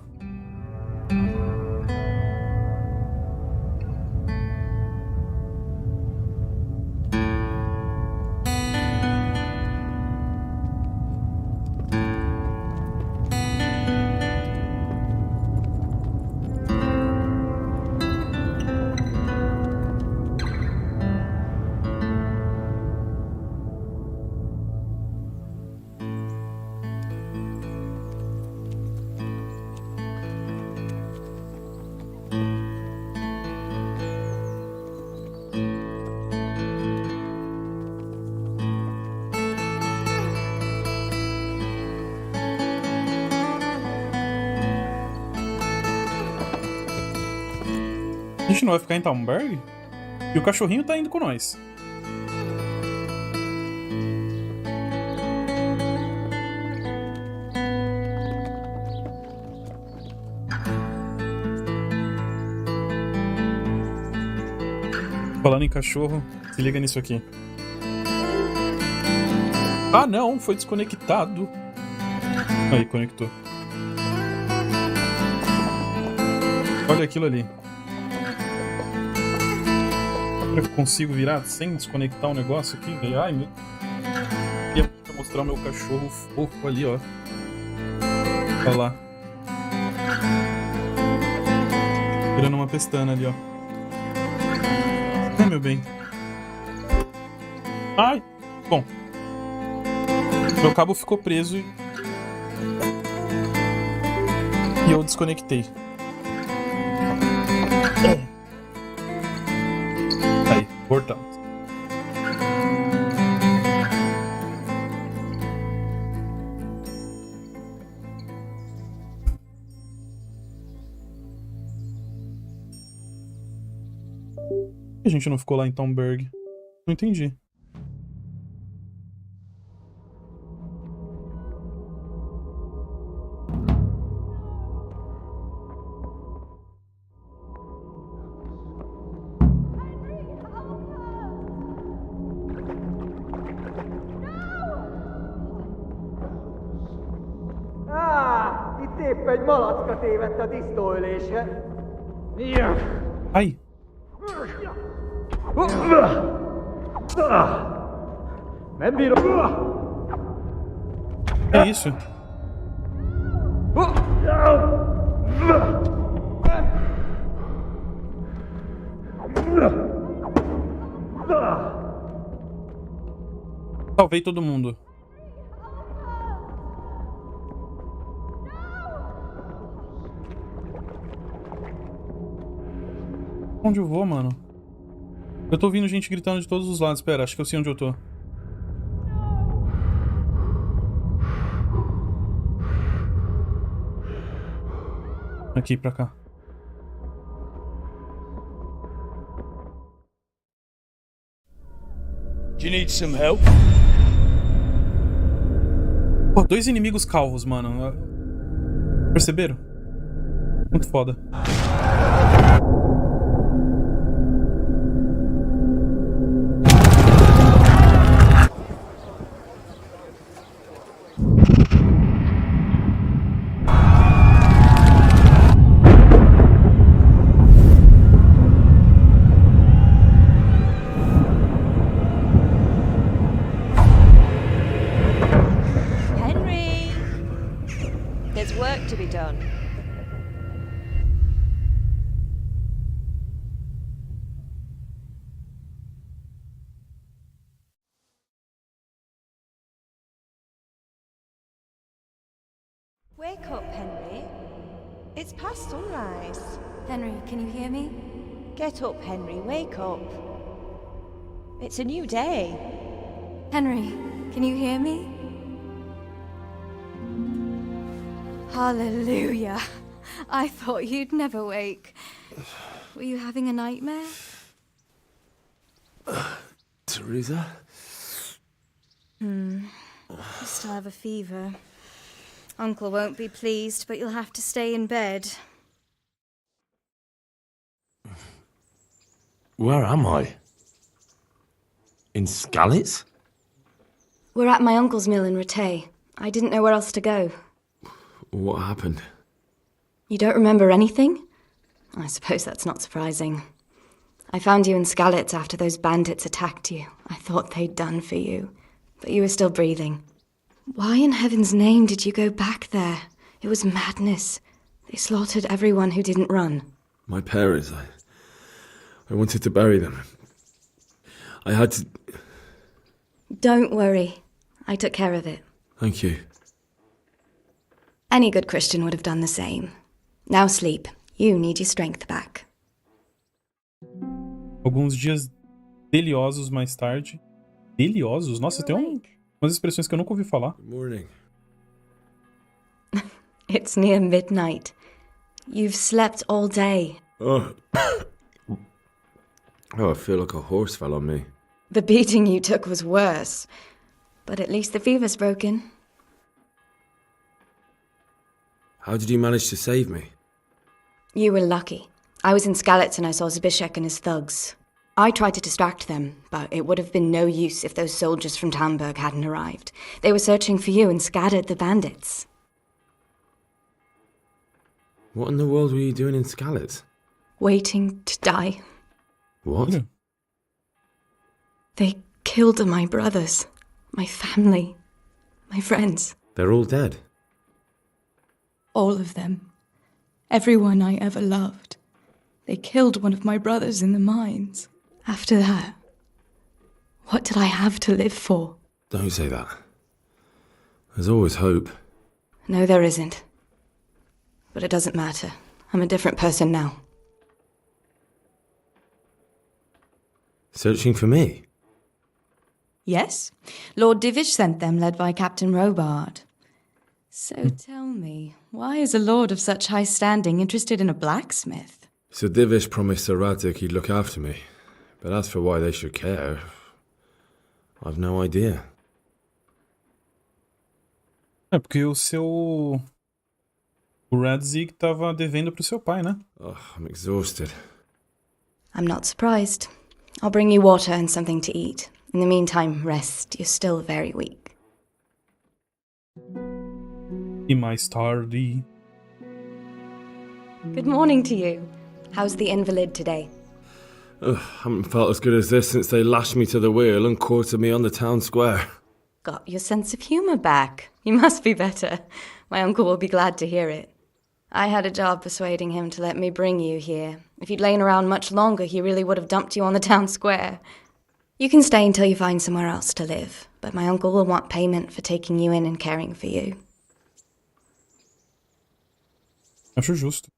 A gente não vai ficar em Talmberg? E o cachorrinho tá indo com nós. Falando em cachorro, se liga nisso aqui. Ah não, foi desconectado. Aí, conectou. Olha aquilo ali. Eu consigo virar sem desconectar o negócio aqui? Ai, meu... Queria mostrar o meu cachorro fofo ali, ó. Olha lá. Tirando uma pestana ali, ó. Ai, meu bem. Ai! Bom. Meu cabo ficou preso e... E eu desconectei. Aí, voltamos. Por que a gente não ficou lá em Tomberg? Não entendi. Itt épp egy malacka tévedt a tisztólésre. Ai! Nem bírom. Que isso? Salvei todo mundo. Onde eu vou, mano? Eu tô ouvindo gente gritando de todos os lados. Espera, acho que eu sei onde eu tô. Aqui, pra cá. Do you need some help? Pô, 2 inimigos calvos, mano. Perceberam? Muito foda. Henry! There's work to be done. Wake up, Henry. It's past sunrise. Henry, can you hear me? Get up, Henry. Wake up. It's a new day. Henry, can you hear me? Hallelujah. I thought you'd never wake. Were you having a nightmare? Teresa? You still have a fever. Uncle won't be pleased, but you'll have to stay in bed. Where am I? In Skalitz? We're at my uncle's mill in Rattay. I didn't know where else to go. What happened? You don't remember anything? I suppose that's not surprising. I found you in Skalitz after those bandits attacked you. I thought they'd done for you, but you were still breathing. Why in heaven's name did you go back there? It was madness. They slaughtered everyone who didn't run. My parents, I wanted to bury them. I had to... Don't worry. I took care of it. Thank you. Any good Christian would have done the same. Now sleep. You need your strength back. Alguns dias deliosos mais tarde. Deliosos? Nossa, tem umas expressões que eu nunca ouvi falar. Good morning. It's near midnight. You've slept all day. Oh. Oh, I feel like a horse fell on me. The beating you took was worse. But at least the fever's broken. How did you manage to save me? You were lucky. I was in Skalitz and I saw Zbyszek and his thugs. I tried to distract them, but it would have been no use if those soldiers from Tamberg hadn't arrived. They were searching for you and scattered the bandits. What in the world were you doing in Skalitz? Waiting to die. What? They killed my brothers, my family, my friends. They're all dead. All of them. Everyone I ever loved. They killed one of my brothers in the mines. After that, what did I have to live for? Don't say that. There's always hope. No, there isn't. but it doesn't matter. I'm a different person now. Searching for me? Yes. Lord Divish sent them, led by Captain Robard. So tell me, why is a lord of such high standing interested in a blacksmith? Sir Divish promised Sir Radzig he'd look after me. But as for why they should care, I've no idea. É porque o Radzig tava devendo pro seu pai, né? Oh, I'm exhausted. I'm not surprised. I'll bring you water and something to eat. In the meantime, rest. You're still very weak. E mais tarde. Good morning to you. How's the invalid today? Ugh, haven't felt as good as this since they lashed me to the wheel and quartered me on the town square. Got your sense of humour back. You must be better. My uncle will be glad to hear it. I had a job persuading him to let me bring you here. If you'd lain around much longer, he really would have dumped you on the town square. You can stay until you find somewhere else to live, but my uncle will want payment for taking you in and caring for you. Acho justo.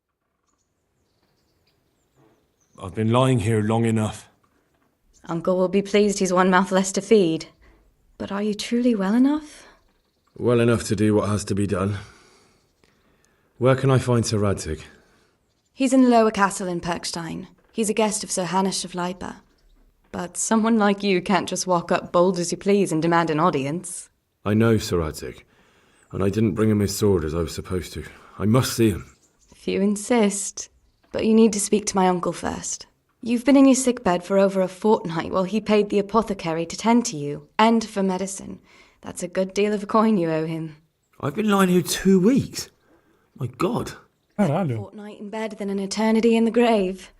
I've been lying here long enough. Uncle will be pleased he's one mouth less to feed. But are you truly well enough? Well enough to do what has to be done. Where can I find Sir Radzig? He's in the lower castle in Perkstein. He's a guest of Sir Hanush of Leipa. But someone like you can't just walk up bold as you please and demand an audience. I know Sir Radzig, and I didn't bring him his sword as I was supposed to. I must see him. If you insist. But you need to speak to my uncle first. You've been in your sickbed for over a fortnight while he paid the apothecary to tend to you, and for medicine. That's a good deal of coin you owe him. I've been lying here 2 weeks. My God. Caralho. A fortnight in bed, then an eternity in the grave.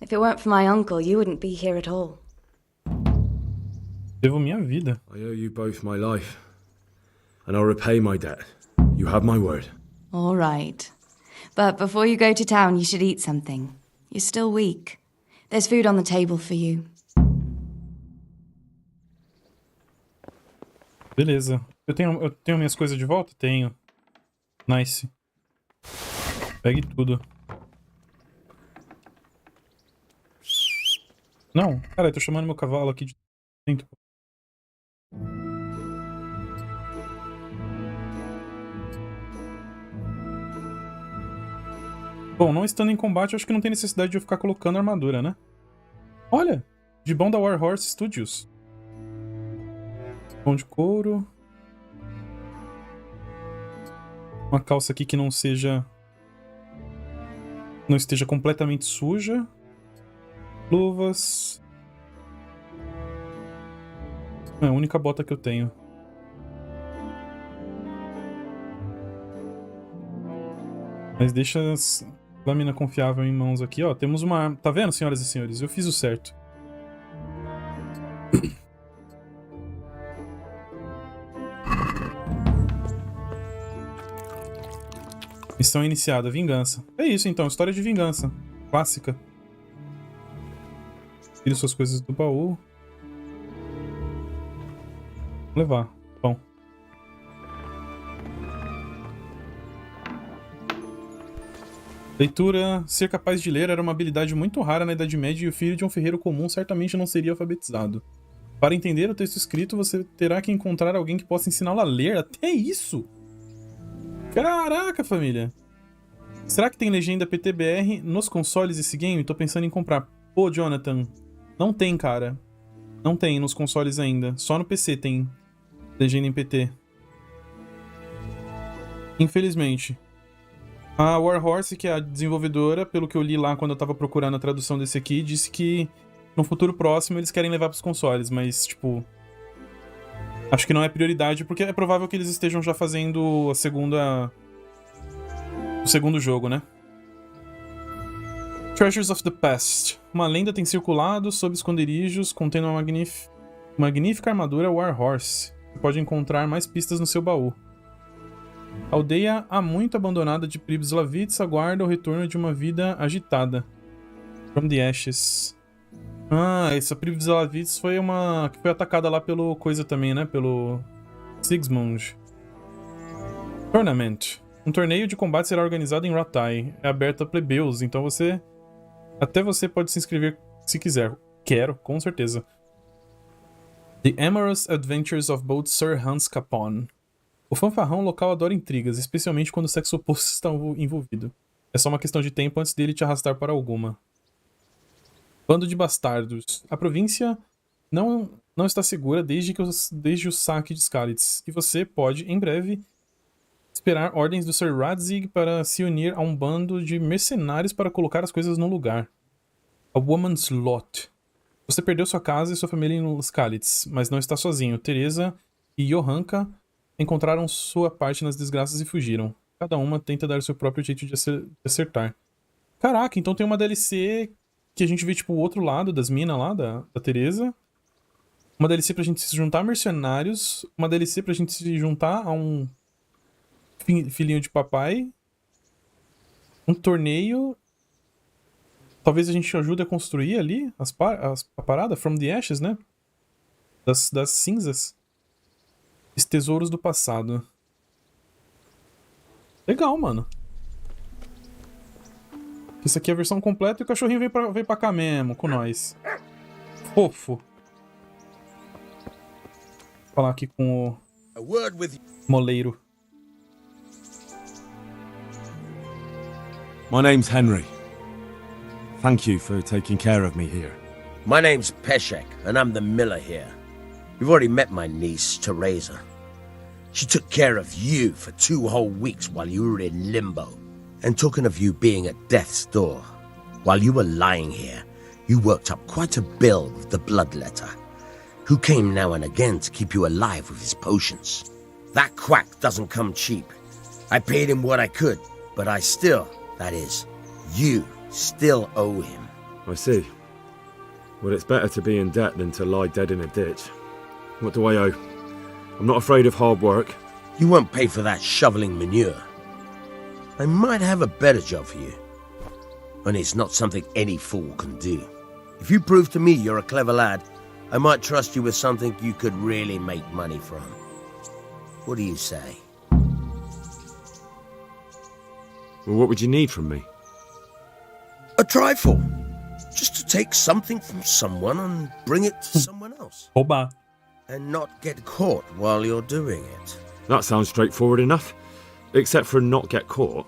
If it weren't for my uncle, you wouldn't be here at all. Devo minha vida. I owe you both my life, and I'll repay my debt. You have my word. All right. But before you go to town, you should eat something. You're still weak. There's food on the table for you. Beleza. Eu tenho minhas coisas de volta? Tenho. Nice. Pegue tudo. Não, cara, eu tô chamando meu cavalo aqui de dentro. Bom, não estando em combate, eu acho que não tem necessidade de eu ficar colocando armadura, né? Olha! De bom da Warhorse Studios. Pão de couro. Uma calça aqui que não esteja completamente suja. Luvas. É a única bota que eu tenho. Mas deixa as lâmina confiável em mãos aqui, ó. Temos uma arma. Tá vendo, senhoras e senhores? Eu fiz o certo. Missão iniciada, vingança. É isso então, história de vingança. Clássica. Tire suas coisas do baú. Vou levar. Bom. Leitura. Ser capaz de ler era uma habilidade muito rara na Idade Média e o filho de um ferreiro comum certamente não seria alfabetizado. Para entender o texto escrito, você terá que encontrar alguém que possa ensiná-lo a ler. Até isso! Caraca, família! Será que tem legenda PTBR nos consoles desse game? Tô pensando em comprar. Pô, Jonathan, não tem, cara. Não tem nos consoles ainda. Só no PC tem legenda em PT. Infelizmente. A Warhorse, que é a desenvolvedora, pelo que eu li lá quando eu tava procurando a tradução desse aqui, disse que no futuro próximo eles querem levar pros consoles, mas, tipo... acho que não é prioridade, porque é provável que eles estejam já fazendo a segunda... o segundo jogo, né? Treasures of the Past. Uma lenda tem circulado sob esconderijos, contendo uma magnífica armadura Warhorse. Você pode encontrar mais pistas no seu baú. A aldeia há muito abandonada de Pribyslavitz aguarda o retorno de uma vida agitada. From the Ashes. Ah, essa Pribyslavitz foi uma... que foi atacada lá pelo coisa também, né? Pelo Sigismund. Tournament. Um torneio de combate será organizado em Rattay. É aberto a plebeus, então até você pode se inscrever se quiser. Quero, com certeza. The Amorous Adventures of Both Sir Hans Capone. O fanfarrão local adora intrigas, especialmente quando o sexo oposto está envolvido. É só uma questão de tempo antes dele te arrastar para alguma. Bando de bastardos. A província não está segura desde o saque de Skalitz, e você pode, em breve, esperar ordens do Sir Radzig para se unir a um bando de mercenários para colocar as coisas no lugar. A Woman's Lot. Você perdeu sua casa e sua família em Skalitz, mas não está sozinho. Teresa e Johanka encontraram sua parte nas desgraças e fugiram. Cada uma tenta dar o seu próprio jeito de acertar. Caraca, então tem uma DLC que a gente vê, tipo, o outro lado das minas lá, da Teresa. Uma DLC pra gente se juntar a mercenários. Uma DLC pra gente se juntar a um filhinho de papai. Um torneio. Talvez a gente ajude a construir ali a parada, From the Ashes, né? Das cinzas. Os tesouros do passado. Legal, mano. Isso aqui é a versão completa e o cachorrinho veio pra cá mesmo, com nós. Fofo. Vou falar aqui com o moleiro. My name's Henry. Thank you for taking care of me here. My name's Peshek, and I'm the miller here. You've already met my niece, Teresa. She took care of you for 2 whole weeks while you were in limbo. And talking of you being at death's door, while you were lying here, you worked up quite a bill with the bloodletter, who came now and again to keep you alive with his potions. That quack doesn't come cheap. I paid him what I could, but I still, that is, you still owe him. I see. Well, it's better to be in debt than to lie dead in a ditch. What do I owe? I'm not afraid of hard work. You won't pay for that shoveling manure. I might have a better job for you. And it's not something any fool can do. If you prove to me you're a clever lad, I might trust you with something you could really make money from. What do you say? Well, what would you need from me? A trifle. Just to take something from someone and bring it to someone else. Oba. And not get caught while you're doing it. That sounds straightforward enough. Except for not get caught.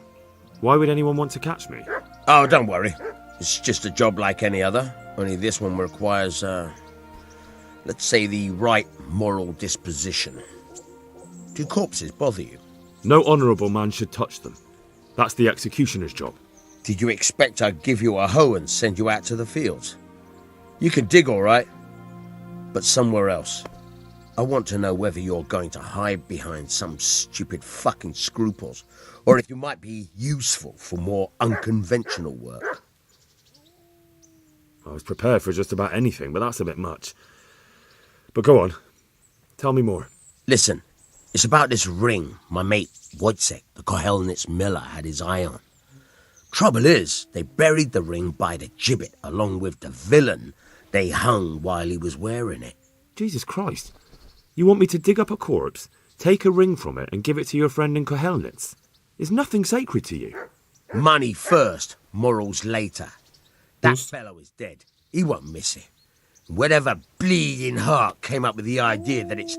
Why would anyone want to catch me? Oh, don't worry. It's just a job like any other. Only this one requires, let's say, the right moral disposition. Do corpses bother you? No honourable man should touch them. That's the executioner's job. Did you expect I'd give you a hoe and send you out to the fields? You can dig all right, but somewhere else. I want to know whether you're going to hide behind some stupid fucking scruples, or if you might be useful for more unconventional work. I was prepared for just about anything, but that's a bit much. But go on. Tell me more. Listen, it's about this ring my mate Wojciech, the Kohelnitz miller, had his eye on. Trouble is, they buried the ring by the gibbet along with the villain they hung while he was wearing it. Jesus Christ. You want me to dig up a corpse, take a ring from it, and give it to your friend in Kohelnitz? Is nothing sacred to you? Money first, morals later. That fellow is dead. He won't miss it. Whatever bleeding heart came up with the idea that it's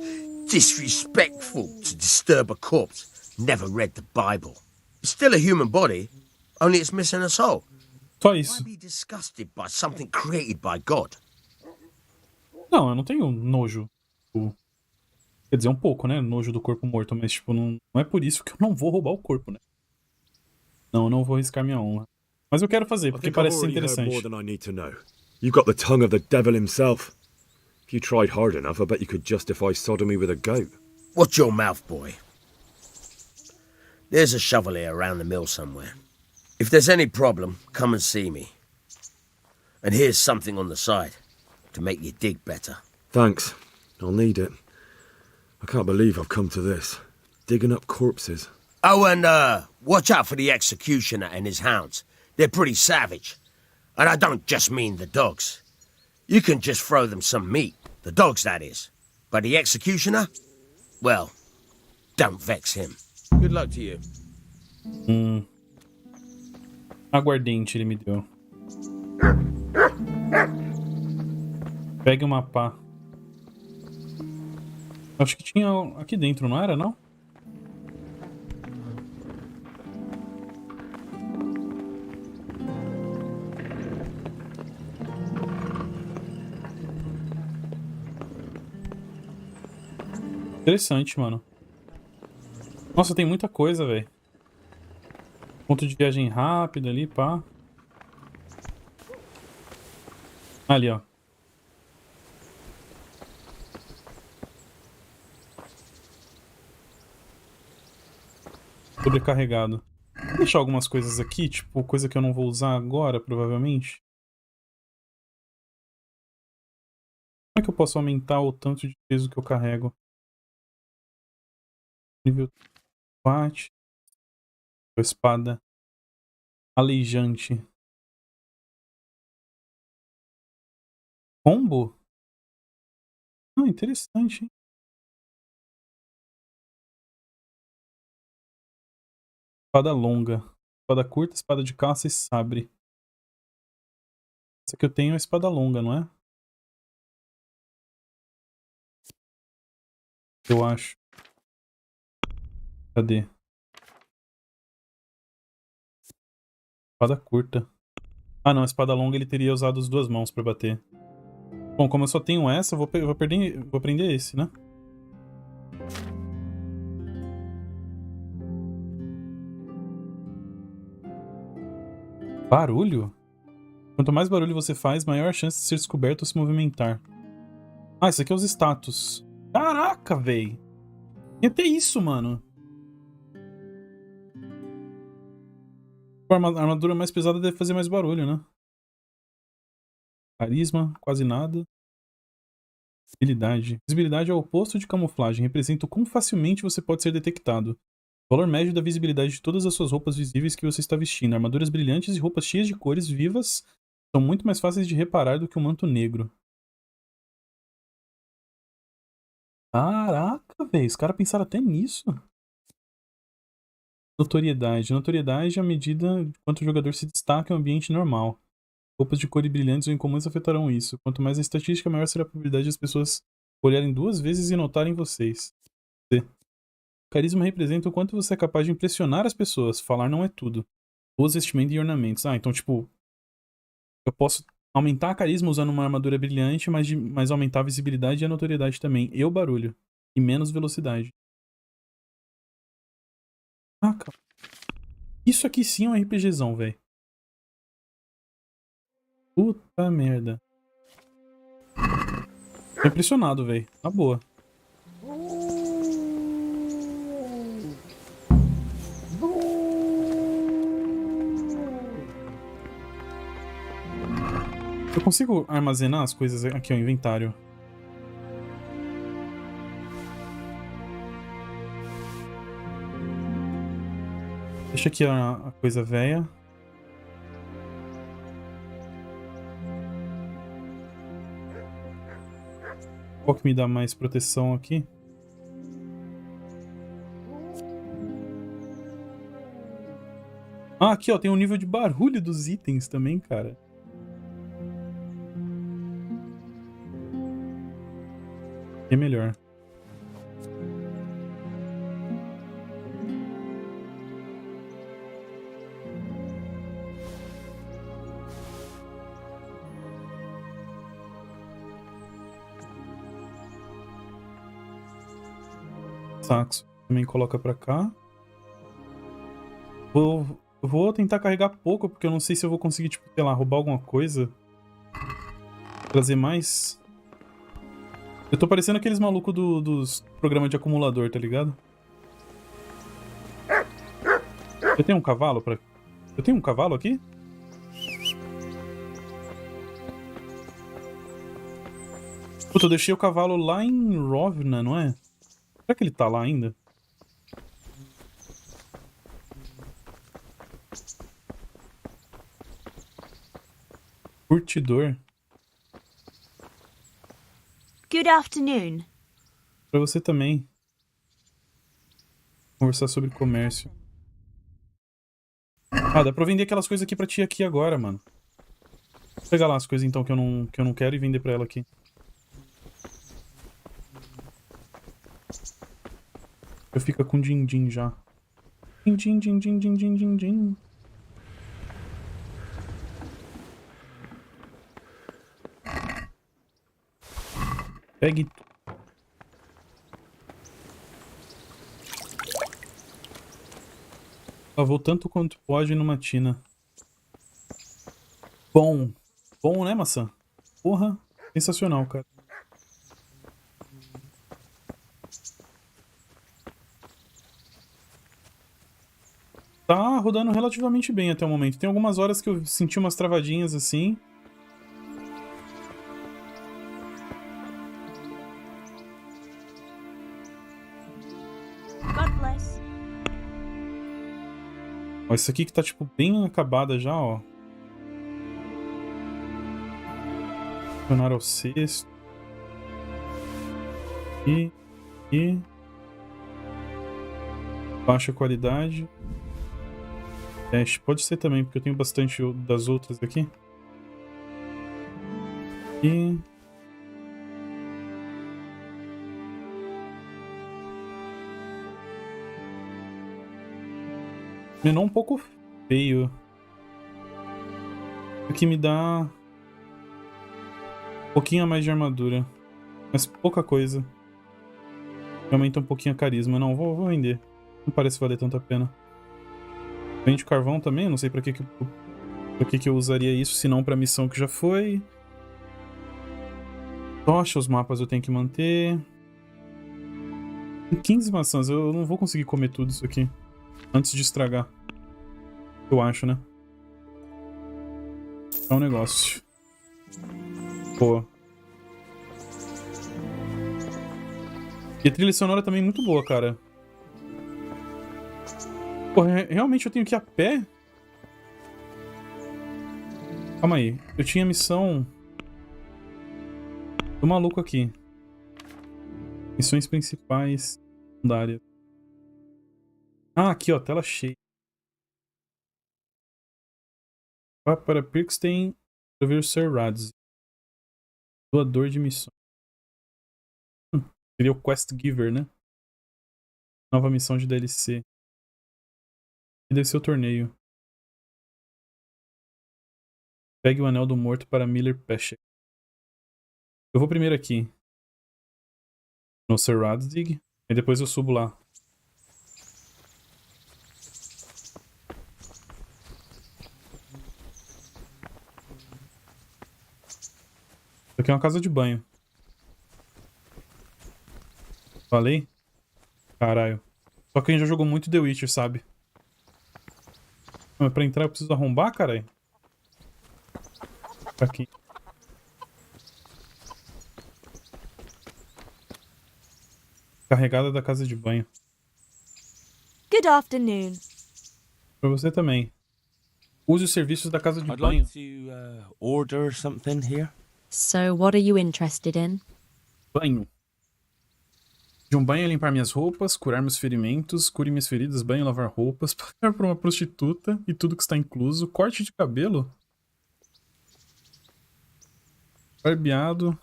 disrespectful to disturb a corpse never read the Bible. It's still a human body, only it's missing a soul. Why be disgusted by something created by God? Não, eu não tenho nojo. Quer dizer, um pouco, né? Nojo do corpo morto, mas, tipo, não é por isso que eu não vou roubar o corpo, né? Não, eu não vou arriscar minha honra. Mas eu quero fazer, porque parece ser interessante. You've got the tongue of the devil himself. If you tried hard enough, I bet you could justify sodomy with a goat. Watch your mouth, boy. There's a shovel here around the mill somewhere. If there's any problem, come and see me. And here's something on the side to make you dig better. Thanks. I'll need it. I can't believe I've come to this. Digging up corpses. Oh, and watch out for the executioner and his hounds. They're pretty savage. And I don't just mean the dogs. You can just throw them some meat. The dogs, that is. But the executioner? Well, don't vex him. Good luck to you. Aguardente ele me deu. Pegue uma pá. Acho que tinha aqui dentro, não era, não? Interessante, mano. Nossa, tem muita coisa, velho. Ponto de viagem rápido ali, pá. Ali, ó. Sobrecarregado. Vou deixar algumas coisas aqui, tipo, coisa que eu não vou usar agora, provavelmente. Como é que eu posso aumentar o tanto de peso que eu carrego? Nível 4. Espada. Aleijante. Combo? Ah, interessante, hein? Espada longa. Espada curta, espada de caça e sabre. Essa que eu tenho é a espada longa, não é? Eu acho. Cadê? Espada curta. Ah, não. A espada longa ele teria usado as duas mãos pra bater. Bom, como eu só tenho essa, eu vou aprender esse, né? Barulho? Quanto mais barulho você faz, maior a chance de ser descoberto ou se movimentar. Ah, isso aqui é os status. Caraca, véi! E até isso, mano. A armadura mais pesada deve fazer mais barulho, né? Carisma, quase nada. Visibilidade. Visibilidade é o oposto de camuflagem. Representa o quão facilmente você pode ser detectado. O valor médio da visibilidade de todas as suas roupas visíveis que você está vestindo. Armaduras brilhantes e roupas cheias de cores vivas são muito mais fáceis de reparar do que um manto negro. Caraca, velho. Os caras pensaram até nisso. Notoriedade. Notoriedade é a medida de quanto o jogador se destaca em um ambiente normal. Roupas de cores brilhantes ou incomuns afetarão isso. Quanto mais a estatística, maior será a probabilidade das pessoas olharem duas vezes e notarem vocês. C. Carisma representa o quanto você é capaz de impressionar as pessoas. Falar não é tudo. Boas vestimenta e ornamentos. Ah, então, tipo, eu posso aumentar a carisma usando uma armadura brilhante, mas aumentar a visibilidade e a notoriedade também. E o barulho. E menos velocidade. Ah, cara. Isso aqui sim é um RPGzão, velho. Puta merda. Tô impressionado, velho. Na boa. Eu consigo armazenar as coisas aqui, ó, inventário. Deixa aqui a coisa velha. Qual que me dá mais proteção aqui? Ah, aqui ó, tem um nível de barulho dos itens também, cara. É melhor. Saxo também coloca pra cá. Vou tentar carregar pouco, porque eu não sei se eu vou conseguir, tipo, sei lá, roubar alguma coisa. Trazer mais. Eu tô parecendo aqueles malucos dos programas de acumulador, tá ligado? Eu tenho um cavalo pra... Eu tenho um cavalo aqui? Puta, eu deixei o cavalo lá em Rovna, não é? Será que ele tá lá ainda? Curtidor. Good afternoon. Pra você também. Conversar sobre comércio. Ah, dá pra vender aquelas coisas aqui pra tia aqui agora, mano. Vou pegar lá as coisas então que eu não quero e vender pra ela aqui. Eu fico com din-din já. Din-din, din-din, din-din, din-din. Pegue. Lavou tanto quanto pode numa tina. Bom. Bom, né, maçã? Porra. Sensacional, cara. Tá rodando relativamente bem até o momento. Tem algumas horas que eu senti umas travadinhas assim. God bless. Ó, isso aqui que tá, tipo, bem acabada já, ó. Funcionar ao sexto. E... Baixa qualidade. Teste. Pode ser também, porque eu tenho bastante das outras aqui. E... Menor um pouco feio. Aqui me dá um pouquinho a mais de armadura. Mas pouca coisa. Aumenta um pouquinho a carisma. Não, vou vender. Não parece valer tanto a pena. Vende carvão também. Não sei pra que eu usaria isso, se não pra missão que já foi. Tocha, os mapas eu tenho que manter. Tem 15 maçãs. Eu não vou conseguir comer tudo isso aqui antes de estragar. Eu acho, né? É um negócio. Pô. E a trilha sonora também é muito boa, cara. Pô, realmente eu tenho que ir a pé? Calma aí. Eu tinha a missão do maluco aqui. Missões principais secundárias. Ah, aqui, ó. Tela cheia. Vá para Pirkstein ver Sir Radz. Doador de missões. Seria o Quest Giver, né? Nova missão de DLC. E deve ser o torneio. Pegue o Anel do Morto para Miller Peshek. Eu vou primeiro aqui. No Sir Radzig. E depois eu subo lá. Isso aqui é uma casa de banho. Falei? Caralho. Só que a gente já jogou muito The Witcher, sabe? Mas pra entrar eu preciso arrombar, caralho? Aqui. Carregada da casa de banho. Good afternoon. Pra você também. Use os serviços da casa de I'd banho. like to order something here. So, what are you interested in? Banho. De um banho é limpar minhas roupas, curar meus ferimentos, cure minhas feridas, banho, lavar roupas, pagar por uma prostituta e tudo que está incluso, corte de cabelo, barbeado,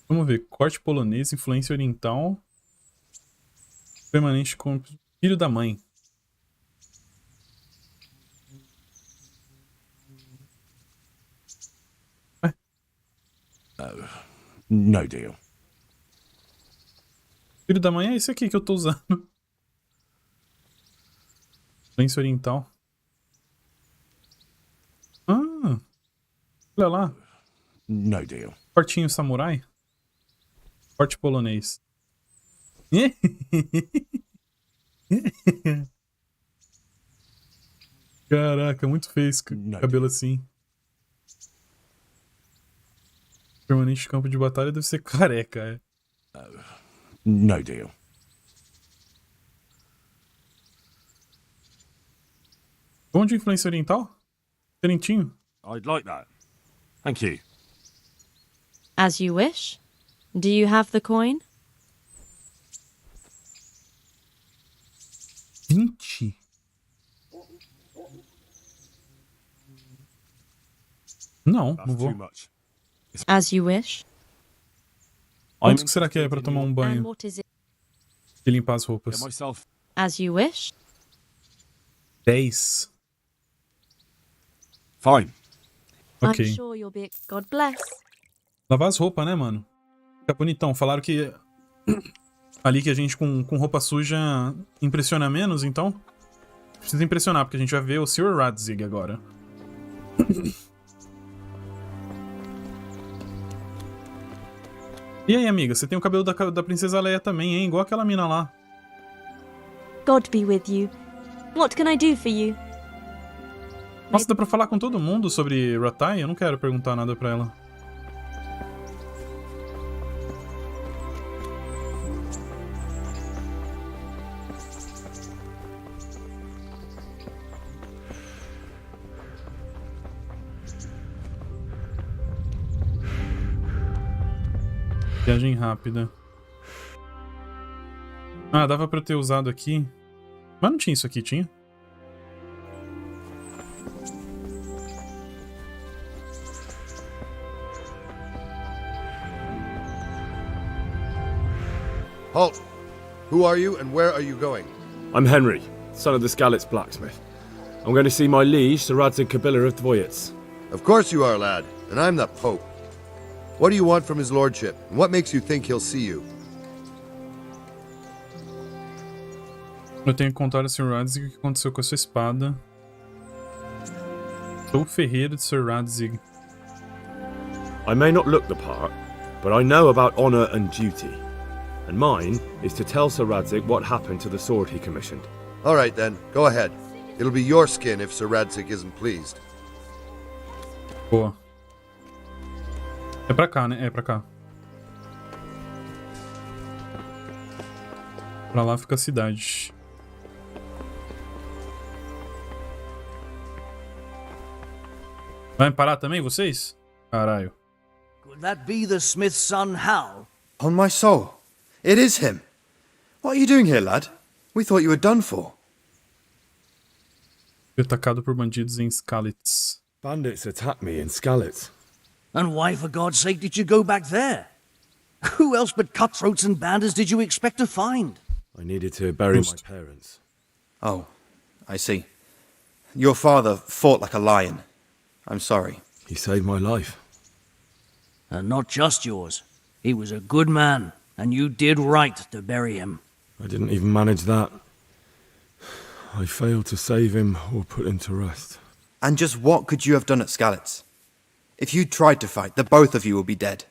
vamos ver, corte polonês, influência oriental, permanente com filho da mãe. No deal. Filho da mãe é esse aqui que eu tô usando. Influência oriental. Ah, olha lá. No deal. Cortinho samurai. Corte polonês. Caraca, muito feio esse cabelo assim. Permanente campo de batalha deve ser careca, é. No deal. Bom de influência oriental? Talentinho? I'd like that. Thank you. As you wish. Do you have the coin? 20? Não, não vou. As you wish. Quanto que será que é pra tomar um And banho what is it? e limpar as roupas? As you wish. 10. Fine. Ok. I'm sure you'll be. God bless. Lavar as roupas, né, mano? Fica bonitão. Falaram que ali que a gente com roupa suja impressiona menos, então precisa impressionar, porque a gente vai ver o Sr. Radzig agora. E aí, amiga, você tem o cabelo da Princesa Leia também, hein? Igual aquela mina lá. God be with you. What can I do for you? Nossa, dá pra falar com todo mundo sobre Rattay? Eu não quero perguntar nada pra ela. Viagem rápida. Ah, dava pra eu ter usado aqui. Mas não tinha isso aqui, tinha? Halt! Who are you and where are you going? I'm Henry, son of the Skalitz blacksmith. I'm going to see my liege, Sir Radzig Kabila of Dvoyets. Of course you are, lad, and I'm the Pope. What do you want from his lordship, and what makes you think he'll see you? Eu tenho que contar ao Sr. Radzig o que aconteceu com a sua espada. Sou o ferreiro de Sr. Radzig. I may not look the part, but I know about honour and duty. And mine is to tell Sir Radzig what happened to the sword he commissioned. All right, then. Go ahead. It'll be your skin if Sir Radzig isn't pleased. Boa. É pra cá, né? É pra cá. Pra lá fica a cidade. Vai me parar também, vocês? Caralho. Could that be the smith's son, Hal? On my soul. It is him. What are you doing here, lad? We thought you were done for. Fui atacado por bandidos em Skalitz. Bandits attacked me in Skalitz. And why, for God's sake, did you go back there? Who else but cutthroats and bandits did you expect to find? I needed to bury my parents. Oh, I see. Your father fought like a lion. I'm sorry. He saved my life. And not just yours. He was a good man, and you did right to bury him. I didn't even manage that. I failed to save him or put him to rest. And just what could you have done at Skalitz? If you'd tried to fight, the both of you will be dead.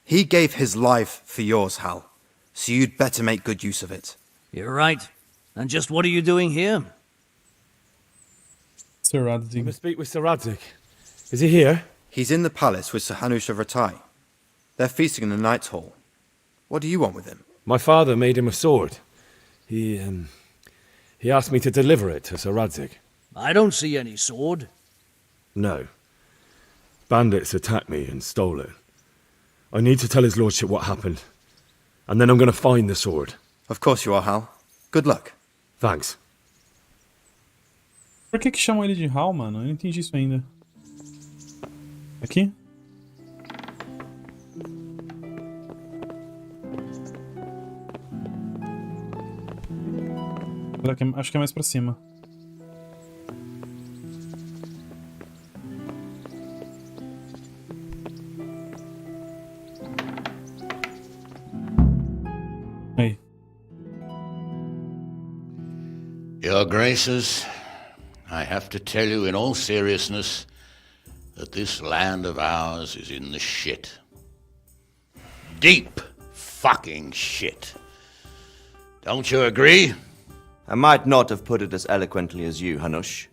He gave his life for yours, Hal. So you'd better make good use of it. You're right. And just what are you doing here? Sir Radzig. I'm to speak with Sir Radzig. Is he here? He's in the palace with Sir Hanush of Rattay. They're feasting in the Knight's Hall. What do you want with him? My father made him a sword. He asked me to deliver it to Sir Radzig. I don't see any sword. No. Bandits attacked me and stole it. I need to tell his lordship what happened. And then I'm going to find the sword. Of course you are, Hal. Good luck. Thanks. Por que chamam ele de Hal, mano? Eu não entendi isso ainda. Aqui? Acho que é mais pra cima. Aí. Your Graces, I have to tell you in all seriousness that this land of ours is in the shit. Deep fucking shit. Don't you agree? I might not have put it as eloquently as you, Hanush,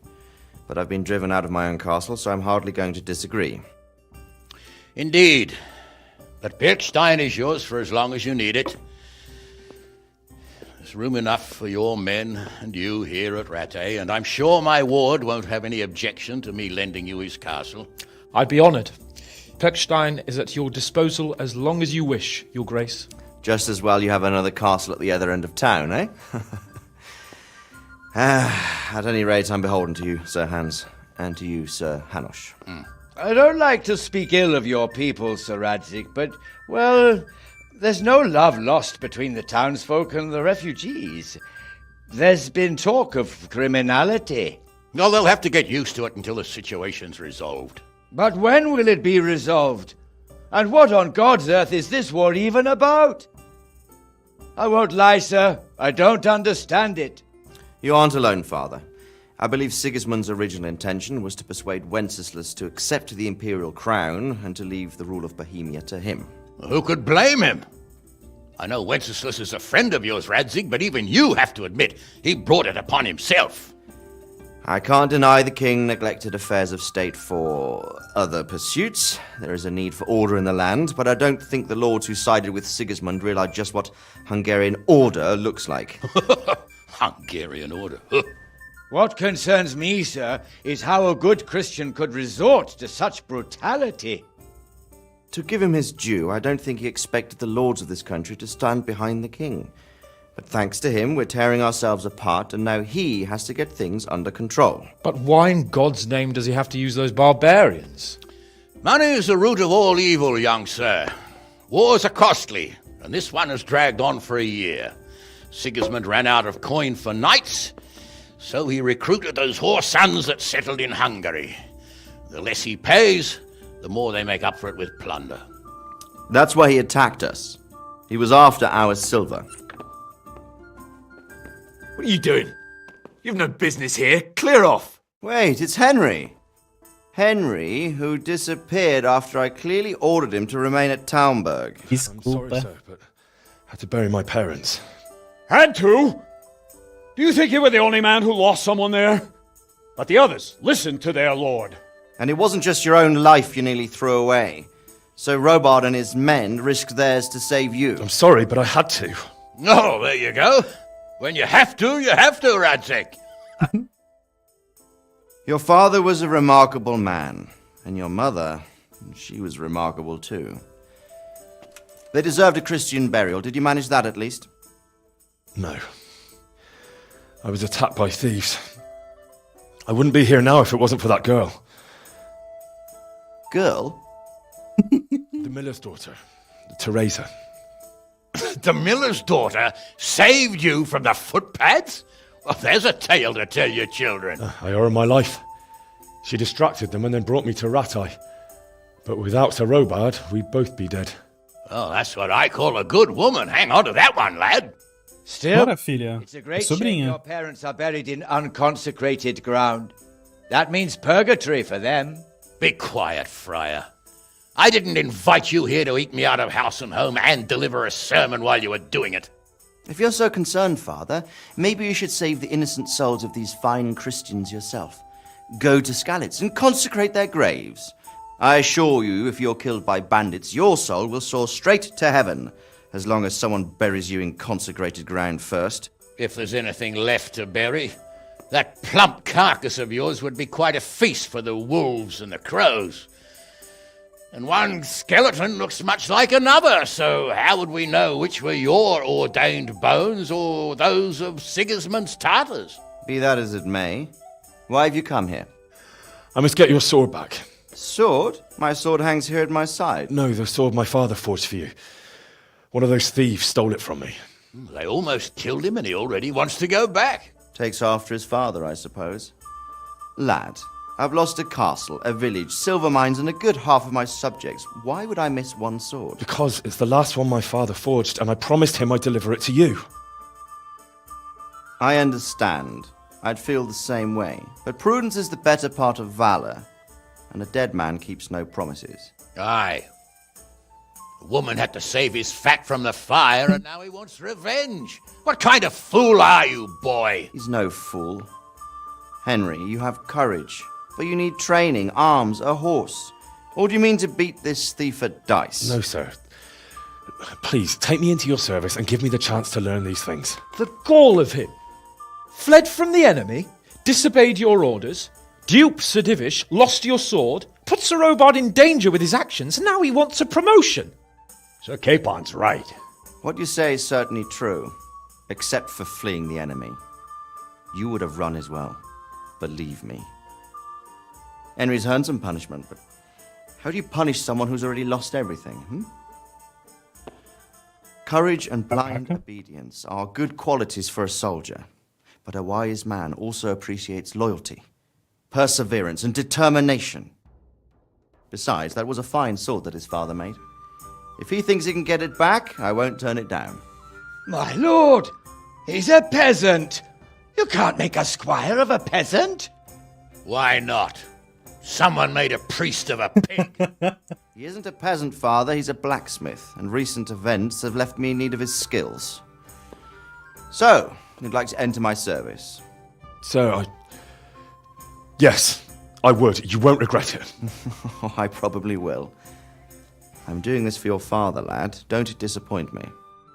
but I've been driven out of my own castle, so I'm hardly going to disagree. Indeed. But Birkstein is yours for as long as you need it. There's room enough for your men and you here at Rattay, and I'm sure my ward won't have any objection to me lending you his castle. I'd be honoured. Birkstein is at your disposal as long as you wish, Your Grace. Just as well you have another castle at the other end of town, eh? At any rate, I'm beholden to you, Sir Hans, and to you, Sir Hanush. I don't like to speak ill of your people, Sir Radzik, but, well, there's no love lost between the townsfolk and the refugees. There's been talk of criminality. No, they'll have to get used to it until the situation's resolved. But when will it be resolved? And what on God's earth is this war even about? I won't lie, sir. I don't understand it. You aren't alone, Father. I believe Sigismund's original intention was to persuade Wenceslas to accept the imperial crown and to leave the rule of Bohemia to him. Who could blame him? I know Wenceslas is a friend of yours, Radzig, but even you have to admit he brought it upon himself. I can't deny the king neglected affairs of state for other pursuits. There is a need for order in the land, but I don't think the lords who sided with Sigismund realized just what Hungarian order looks like. Hungarian order? What concerns me, sir, is how a good Christian could resort to such brutality. To give him his due, I don't think he expected the lords of this country to stand behind the king. But thanks to him, we're tearing ourselves apart, and now he has to get things under control. But why in God's name does he have to use those barbarians? Money is the root of all evil, young sir. Wars are costly, and this one has dragged on for a year. Sigismund ran out of coin for knights, so he recruited those whore sons that settled in Hungary. The less he pays, the more they make up for it with plunder. That's why he attacked us. He was after our silver. What are you doing? You've no business here. Clear off. Wait, it's Henry. Henry, who disappeared after I clearly ordered him to remain at Taumberg. I'm sorry, sir, but I had to bury my parents. Had to? Do you think you were the only man who lost someone there? But the others listened to their lord. And it wasn't just your own life you nearly threw away. So Robard and his men risked theirs to save you. I'm sorry, but I had to. Oh, there you go. When you have to, Radzig. Your father was a remarkable man, and your mother, she was remarkable too. They deserved a Christian burial. Did you manage that at least? No. I was attacked by thieves. I wouldn't be here now if it wasn't for that girl. Girl? The miller's daughter, Teresa. The miller's daughter saved you from the footpads? Well, there's a tale to tell your children. I owe her my life. She distracted them and then brought me to Ratai. But without Sir Robard, we'd both be dead. Oh, that's what I call a good woman. Hang on to that one, lad. Still, filha. It's a great shame your parents are buried in unconsecrated ground. That means purgatory for them. Be quiet, friar. I didn't invite you here to eat me out of house and home and deliver a sermon while you were doing it. If you're so concerned, Father, maybe you should save the innocent souls of these fine Christians yourself. Go to Skalitz and consecrate their graves. I assure you, if you're killed by bandits, your soul will soar straight to heaven, as long as someone buries you in consecrated ground first. If there's anything left to bury, that plump carcass of yours would be quite a feast for the wolves and the crows. And one skeleton looks much like another, so how would we know which were your ordained bones or those of Sigismund's Tartars? Be that as it may, why have you come here? I must get your sword back. Sword? My sword hangs here at my side. No, the sword my father forged for you. One of those thieves stole it from me. They almost killed him and he already wants to go back. Takes after his father, I suppose. Lad, I've lost a castle, a village, silver mines, and a good half of my subjects. Why would I miss one sword? Because it's the last one my father forged, and I promised him I'd deliver it to you. I understand. I'd feel the same way. But prudence is the better part of valor, and a dead man keeps no promises. Aye. The woman had to save his fat from the fire, and now he wants revenge. What kind of fool are you, boy? He's no fool. Henry, you have courage. But you need training, arms, a horse. Or do you mean to beat this thief at dice? No, sir. Please, take me into your service and give me the chance to learn these things. The gall of him! Fled from the enemy, disobeyed your orders, duped Sir Divish, lost your sword, put Sir Robard in danger with his actions, and now he wants a promotion. Sir Capon's right. What you say is certainly true, except for fleeing the enemy. You would have run as well. Believe me. Henry's earned some punishment, but How do you punish someone who's already lost everything, Courage and blind obedience are good qualities for a soldier, but a wise man also appreciates loyalty, perseverance, and determination. Besides, that was a fine sword that his father made. If he thinks he can get it back, I won't turn it down. My lord, he's a peasant. You can't make a squire of a peasant. Why not? Someone made a priest of a pig. He isn't a peasant, father, he's a blacksmith, and recent events have left me in need of his skills. So, you'd like to enter my service? Sir, yes, I would. You won't regret it. I probably will. I'm doing this for your father, lad. Don't disappoint me.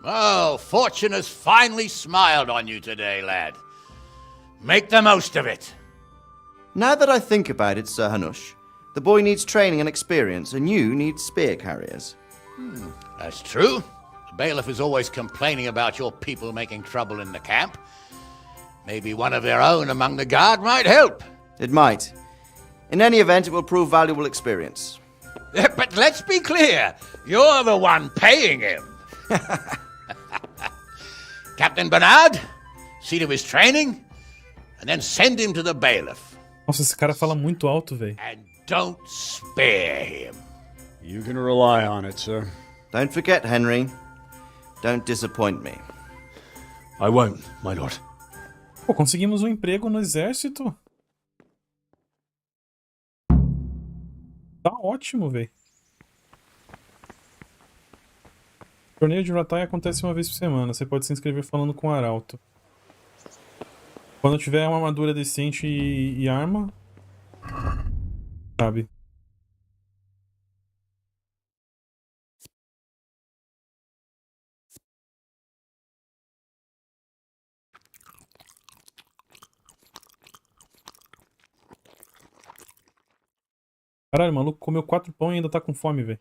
Oh, fortune has finally smiled on you today, lad. Make the most of it. Now that I think about it, Sir Hanush, the boy needs training and experience, and you need spear carriers. That's true. The bailiff is always complaining about your people making trouble in the camp. Maybe one of their own among the guard might help. It might. In any event, it will prove valuable experience. But let's be clear, you're the one paying him. Captain Bernard, see to his training, and then send him to the bailiff. Nossa, esse cara fala muito alto, velho. And don't spare him. You can rely on it, sir. Don't forget, Henry. Don't disappoint me. I won't, my lord. Pô, conseguimos um emprego no exército. Tá ótimo, velho. Torneio de Ratai acontece uma vez por semana. Você pode se inscrever falando com o Arauto. Quando tiver uma armadura decente e arma, sabe? Caralho, o maluco comeu 4 pão e ainda tá com fome, velho.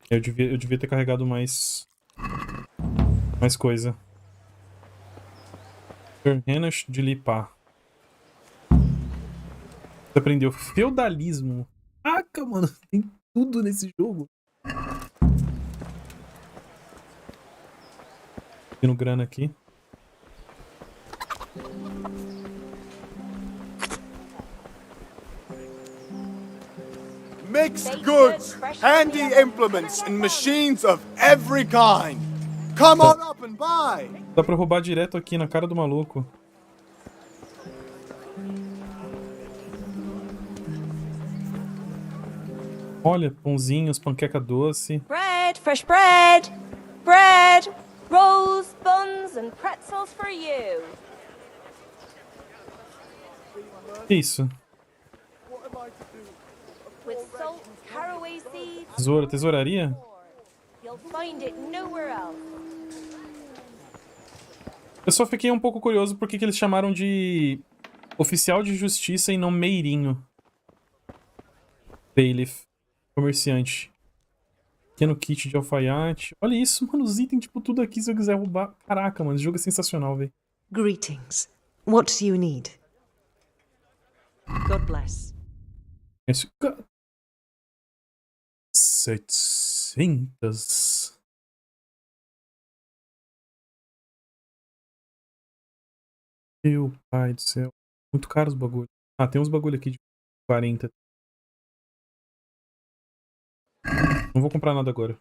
Eu devia ter carregado mais coisa. Sr. Renas de Lipar. Você aprendeu feudalismo. Caraca, mano, tem tudo nesse jogo. Tendo grana aqui. Mixed goods, handy implements, and machines of every kind. Come on up and buy. Dá pra roubar direto aqui na cara do maluco. Olha, pãozinhos, panqueca doce. Bread, fresh bread. Bread, rolls, buns, and pretzels for you. Que isso? With salt, caraway seeds. Tesouraria? You'll find it nowhere else. Eu só fiquei um pouco curioso porque que eles chamaram de oficial de justiça e não meirinho. Bailiff. Comerciante. Pequeno kit de alfaiate. Olha isso, mano. Os itens, tipo, tudo aqui se eu quiser roubar. Caraca, mano. Esse jogo é sensacional, velho. Greetings. What do you need? God bless. Esse... 700. Meu pai do céu. Muito caro os bagulhos. Ah, tem uns bagulho aqui de 40. Não vou comprar nada agora.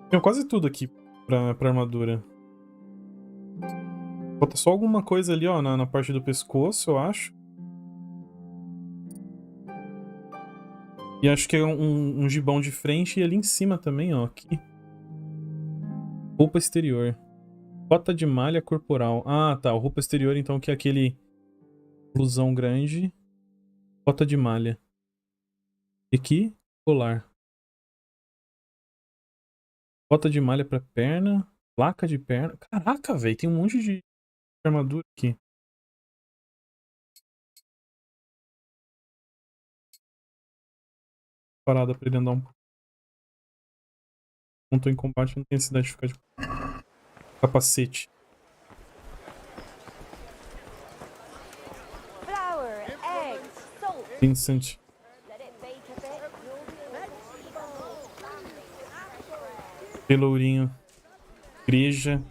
Tenho quase tudo aqui pra armadura. Falta só alguma coisa ali, ó, na parte do pescoço, eu acho. E acho que é um gibão de frente e ali em cima também, ó, aqui. Roupa exterior. Bota de malha corporal. Ah, tá. O roupa exterior, então, que é aquele blusão grande. Bota de malha. E aqui, colar. Bota de malha pra perna. Placa de perna. Caraca, velho. Tem um monte de armadura aqui. parada pra ele andar um pouco. Não tô em combate, não tem necessidade de ficar de capacete. Vincent. Pelourinho. Igreja.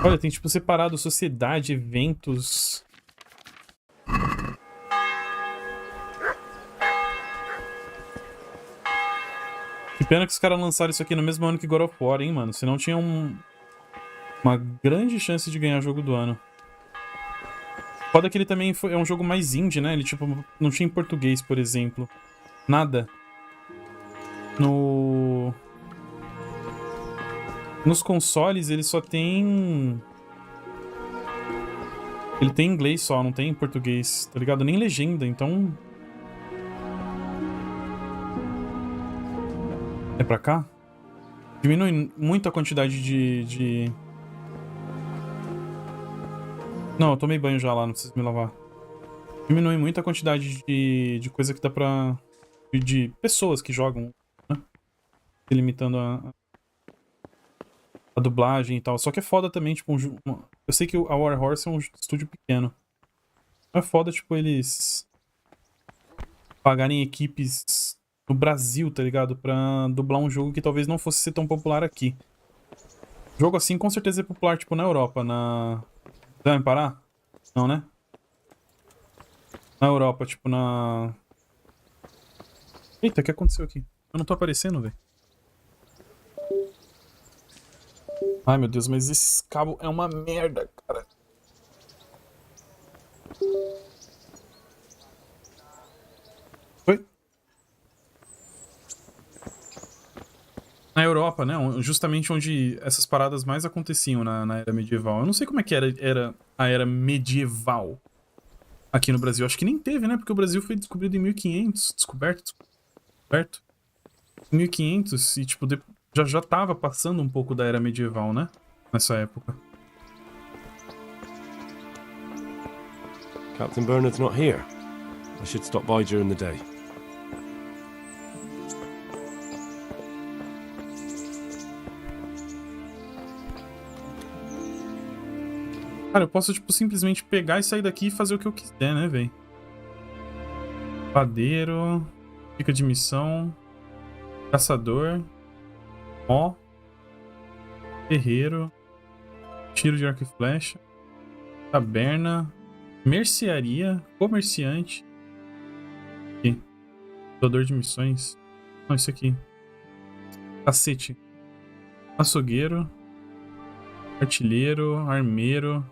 Olha, tem tipo separado sociedade, eventos. Que pena que os caras lançaram isso aqui no mesmo ano que God of War, hein, mano? Senão tinha uma grande chance de ganhar jogo do ano. Foda que ele também é um jogo mais indie, né? Ele, tipo, não tinha em português, por exemplo. Nada. Nos consoles, ele só tem... Ele tem em inglês só, não tem em português, tá ligado? Nem legenda, então... É pra cá? Diminui muito a quantidade de... Não, eu tomei banho já lá, não preciso me lavar. Diminui muito a quantidade de coisa que dá pra... De pessoas que jogam, né? Limitando a dublagem e tal. Só que é foda também, tipo... Eu sei que a Warhorse é um estúdio pequeno. É foda, tipo, eles... pagarem equipes no Brasil, tá ligado? Pra dublar um jogo que talvez não fosse ser tão popular aqui. Jogo assim com certeza é popular, tipo, na Europa, Vai me parar? Não, né? Na Europa, tipo, na... Eita, o que aconteceu aqui? Eu não tô aparecendo, velho. Ai, meu Deus, mas esse cabo é uma merda, cara. Oi? Na Europa, né? Justamente onde essas paradas mais aconteciam na era medieval. Eu não sei como é que era a era medieval aqui no Brasil. Acho que nem teve, né? Porque o Brasil foi descobrido em 1500. Descoberto. Em 1500 e, tipo, já tava passando um pouco da era medieval, né? Nessa época. Captain Bernard's not here. I should stop by during the day. Cara, eu posso, tipo, simplesmente pegar e sair daqui e fazer o que eu quiser, né, velho? Padeiro. Dica de missão. Caçador. Ó. Ferreiro. Tiro de arco e flecha. Taberna. Mercearia. Comerciante. Aqui. Doador de missões. Não, isso aqui. Cacete. Açougueiro. Artilheiro. Armeiro.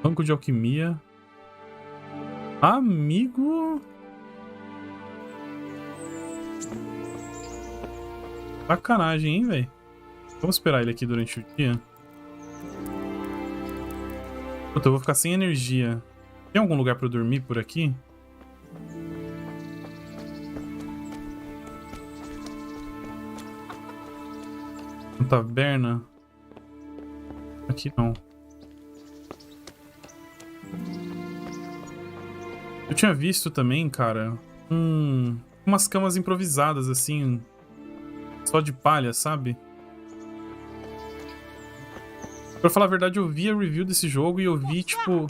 Banco de alquimia. Amigo. Sacanagem, hein, velho? Vamos esperar ele aqui durante o dia. Puta, eu vou ficar sem energia. Tem algum lugar pra eu dormir por aqui? Uma taberna? Aqui não. Eu tinha visto também, cara, umas camas improvisadas, assim, só de palha, sabe? Pra falar a verdade, eu vi a review desse jogo e eu vi, tipo...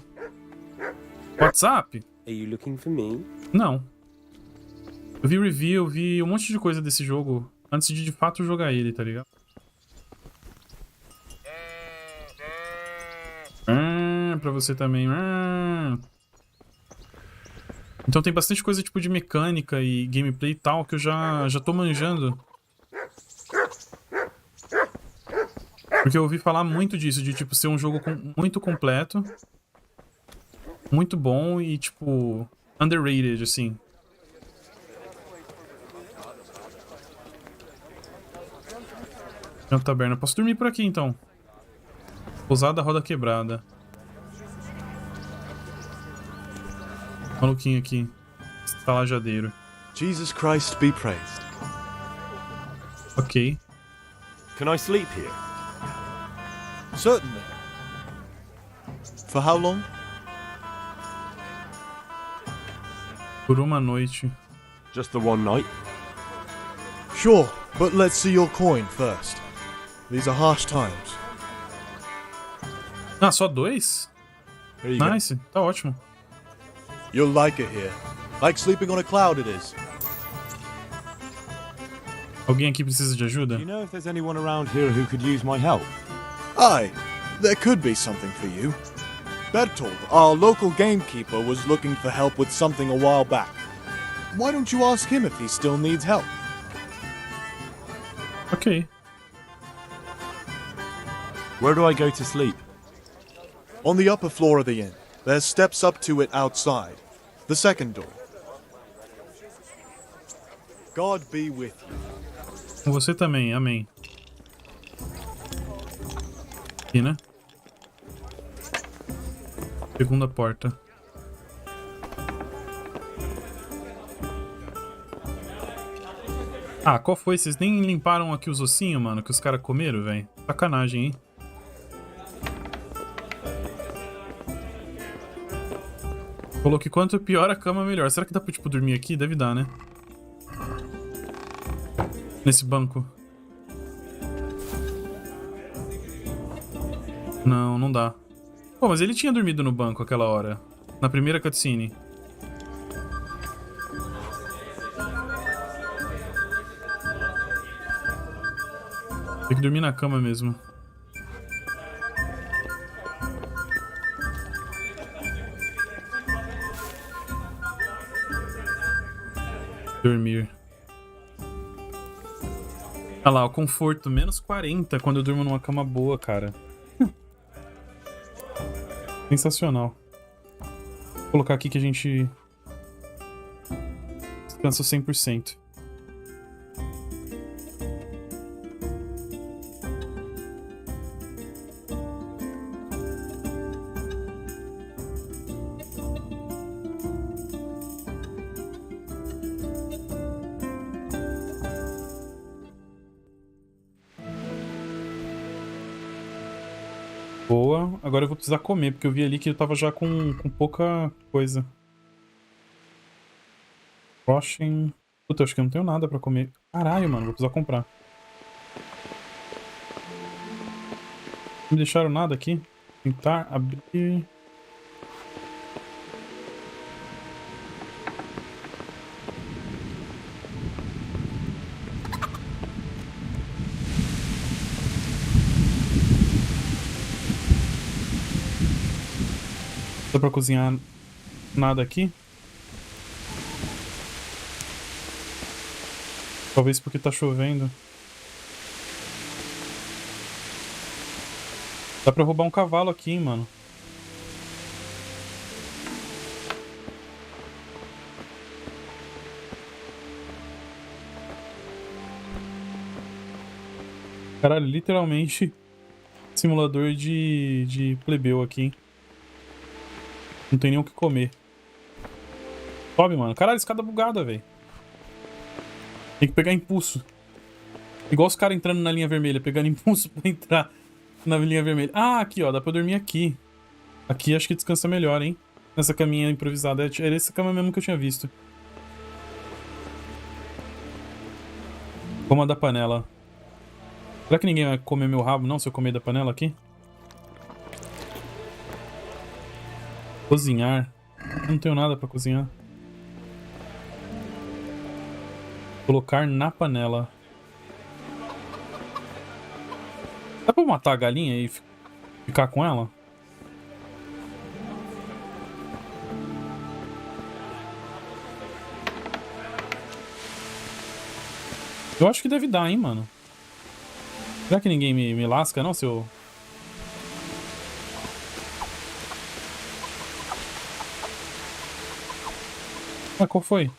WhatsApp? Are you looking for me? Não. Eu vi review, eu vi um monte de coisa desse jogo antes de fato jogar ele, tá ligado? Pra você também. Então tem bastante coisa tipo de mecânica e gameplay e tal que eu já tô manjando. Porque eu ouvi falar muito disso, de tipo ser um jogo muito completo, muito bom e tipo underrated, assim. Tem uma taberna. Posso dormir por aqui então. Pousada Roda Quebrada. Maluquinho aqui. Estalajadeiro. Jesus Christ be praised. Ok. Can I sleep here? Certainly. For how long? Por uma noite. Just the one night? Sure, but let's see your coin first. These are harsh times. Ah, só 2? Nice, tá ótimo. You'll like it here. Like sleeping on a cloud it is. Alguém aqui precisa de ajuda? Do you know if there's anyone around here who could use my help? Aye, there could be something for you. Bertold, our local gamekeeper, was looking for help with something a while back. Why don't you ask him if he still needs help? Ok. Where do I go to sleep? On the upper floor of the inn. There's steps up to it outside. The second door. God be with you. Com você também, amém. Aqui, né? Segunda porta. Ah, qual foi? Vocês nem limparam aqui os ossinhos, mano, que os caras comeram, velho. Sacanagem, hein? Falou que quanto pior a cama, melhor. Será que dá pra, tipo, dormir aqui? Deve dar, né? Nesse banco. Não, não dá. Pô, mas ele tinha dormido no banco aquela hora. Na primeira cutscene. Tem que dormir na cama mesmo. Dormir. Olha lá, o conforto. Menos 40 quando eu durmo numa cama boa, cara. Sensacional. Vou colocar aqui que a gente descansa 100%. Boa. Agora eu vou precisar comer, porque eu vi ali que eu tava já com pouca coisa. Washing. Puta, acho que eu não tenho nada pra comer. Caralho, mano, vou precisar comprar. Não me deixaram nada aqui? Tentar abrir... Dá pra cozinhar nada aqui? Talvez porque tá chovendo. Dá pra roubar um cavalo aqui, hein, mano. Caralho, literalmente simulador de plebeu aqui, hein? Não tem nem o que comer. Sobe, mano. Caralho, escada bugada, velho. Tem que pegar impulso. Igual os caras entrando na linha vermelha, pegando impulso pra entrar na linha vermelha. Ah, aqui, ó. Dá pra dormir aqui. Aqui acho que descansa melhor, hein? Nessa caminha improvisada. Era essa cama mesmo que eu tinha visto. Coma da panela. Será que ninguém vai comer meu rabo, não, se eu comer da panela aqui? Cozinhar. Eu não tenho nada pra cozinhar. Colocar na panela. Dá pra matar a galinha e ficar com ela? Eu acho que deve dar, hein, mano. Será que ninguém me lasca, não, seu... Ah, qual foi?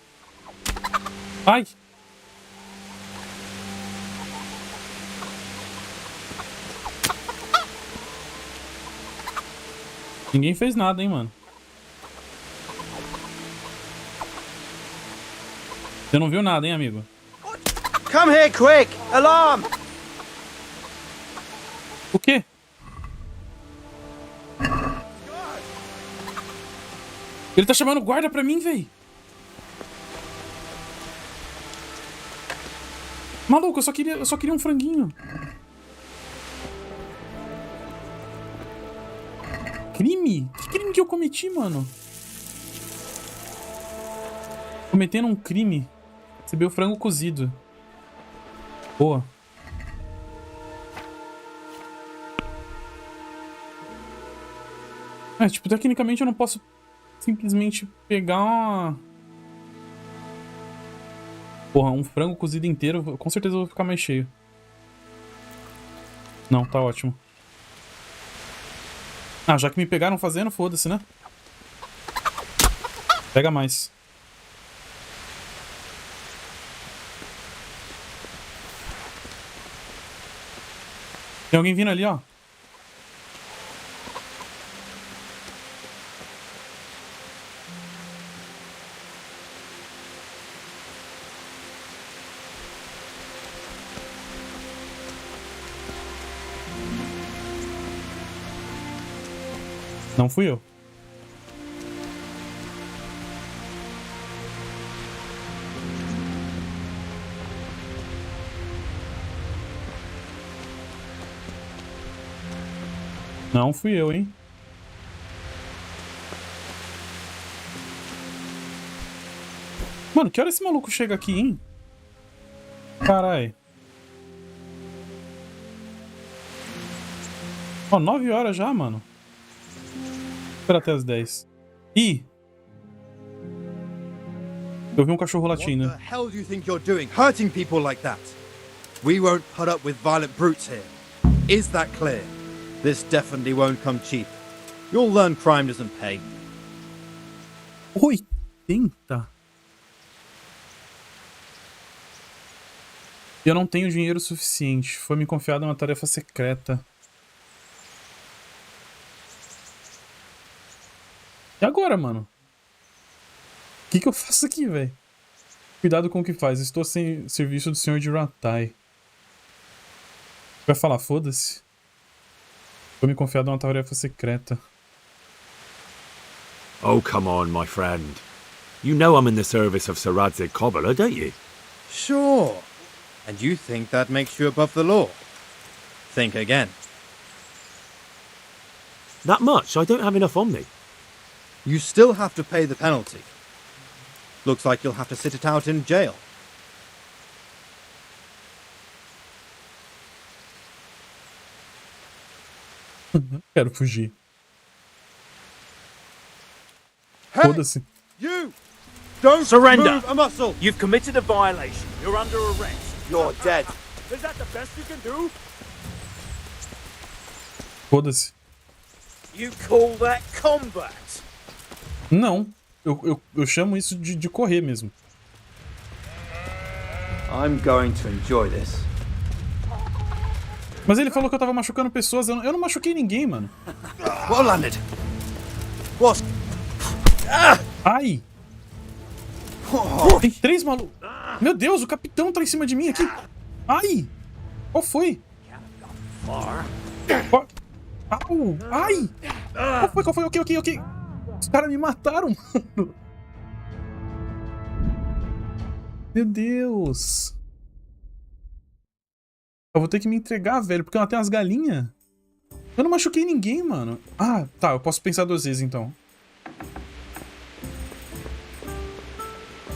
Ai! Ninguém fez nada, hein, mano. Você não viu nada, hein, amigo? Come here, quick! Alarm! O quê? Ele tá chamando guarda pra mim, véi. Maluco, eu só queria um franguinho. Crime? Que crime que eu cometi, mano? Cometendo um crime. Recebi o frango cozido. Boa. É, tipo, tecnicamente eu não posso simplesmente pegar uma... Porra, um frango cozido inteiro, com certeza eu vou ficar mais cheio. Não, tá ótimo. Ah, já que me pegaram fazendo, foda-se, né? Pega mais. Tem alguém vindo ali, ó. Não fui eu. Não fui eu, hein? Mano, que hora esse maluco chega aqui, hein? Carai. Ó, 9 horas já, mano. Espera até as 10. Ih! Eu vi um cachorro latindo. What the hell do you think you're doing, hurting people like that? We won't put up with violent brutes here. Is that clear? This definitely won't come cheap. You'll learn crime doesn't pay. 80? Eu não tenho dinheiro suficiente. Foi me confiada uma tarefa secreta. E agora, mano? O que eu faço aqui, velho? Cuidado com o que faz. Estou sem serviço do senhor de Ratai. Vai falar, foda-se. Foi me confiado uma tarefa secreta. Oh, come on, my friend. You know I'm in the service of Sir Radzig Cobbler, don't you? Sure. And you think that makes you above the law? Think again. That much? I don't have enough on me. You still have to pay the penalty. Looks like you'll have to sit it out in jail. Quero fugir. Hey, foda-se. You! Don't Surrender. move a muscle! You've committed a violation. You're under arrest. You're dead. Is that the best you can do? Foda-se. You call that combat? Não. Eu chamo isso de correr mesmo. I'm going to enjoy this. Mas ele falou que eu tava machucando pessoas. Eu não machuquei ninguém, mano. Well landed. What? Ai! Tem 3 malucos. Meu Deus, o capitão tá em cima de mim aqui. Ai! Qual foi? Au! Ai! Qual foi? Ok. Os caras me mataram, mano. Meu Deus. Eu vou ter que me entregar, velho, porque ela tem umas galinhas. Eu não machuquei ninguém, mano. Ah, tá, eu posso pensar 2 vezes, então.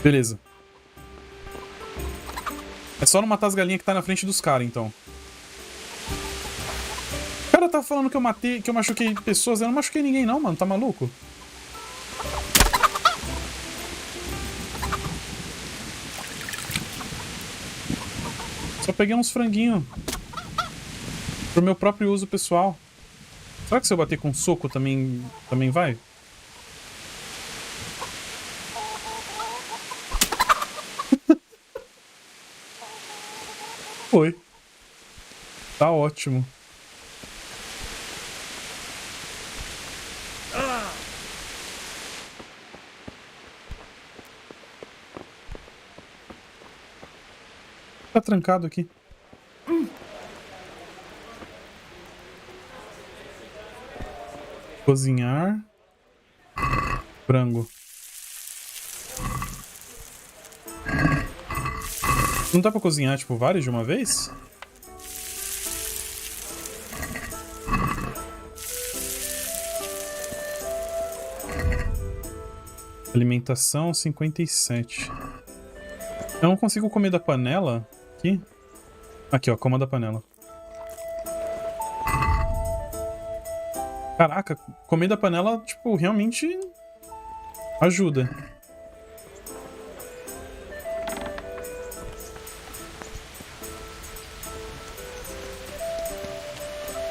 Beleza. É só não matar as galinhas que tá na frente dos caras, então. O cara tá falando que eu machuquei pessoas. Eu não machuquei ninguém, não, mano. Tá maluco? Só peguei uns franguinhos. Pro meu próprio uso pessoal. Será que se eu bater com soco também vai? Foi. Tá ótimo. Tá trancado aqui. Cozinhar. Frango. Não dá pra cozinhar, tipo, vários de uma vez? Alimentação 57. Eu não consigo comer da panela aqui. Aqui, ó, coma da panela. Caraca, comer da panela, tipo, realmente ajuda.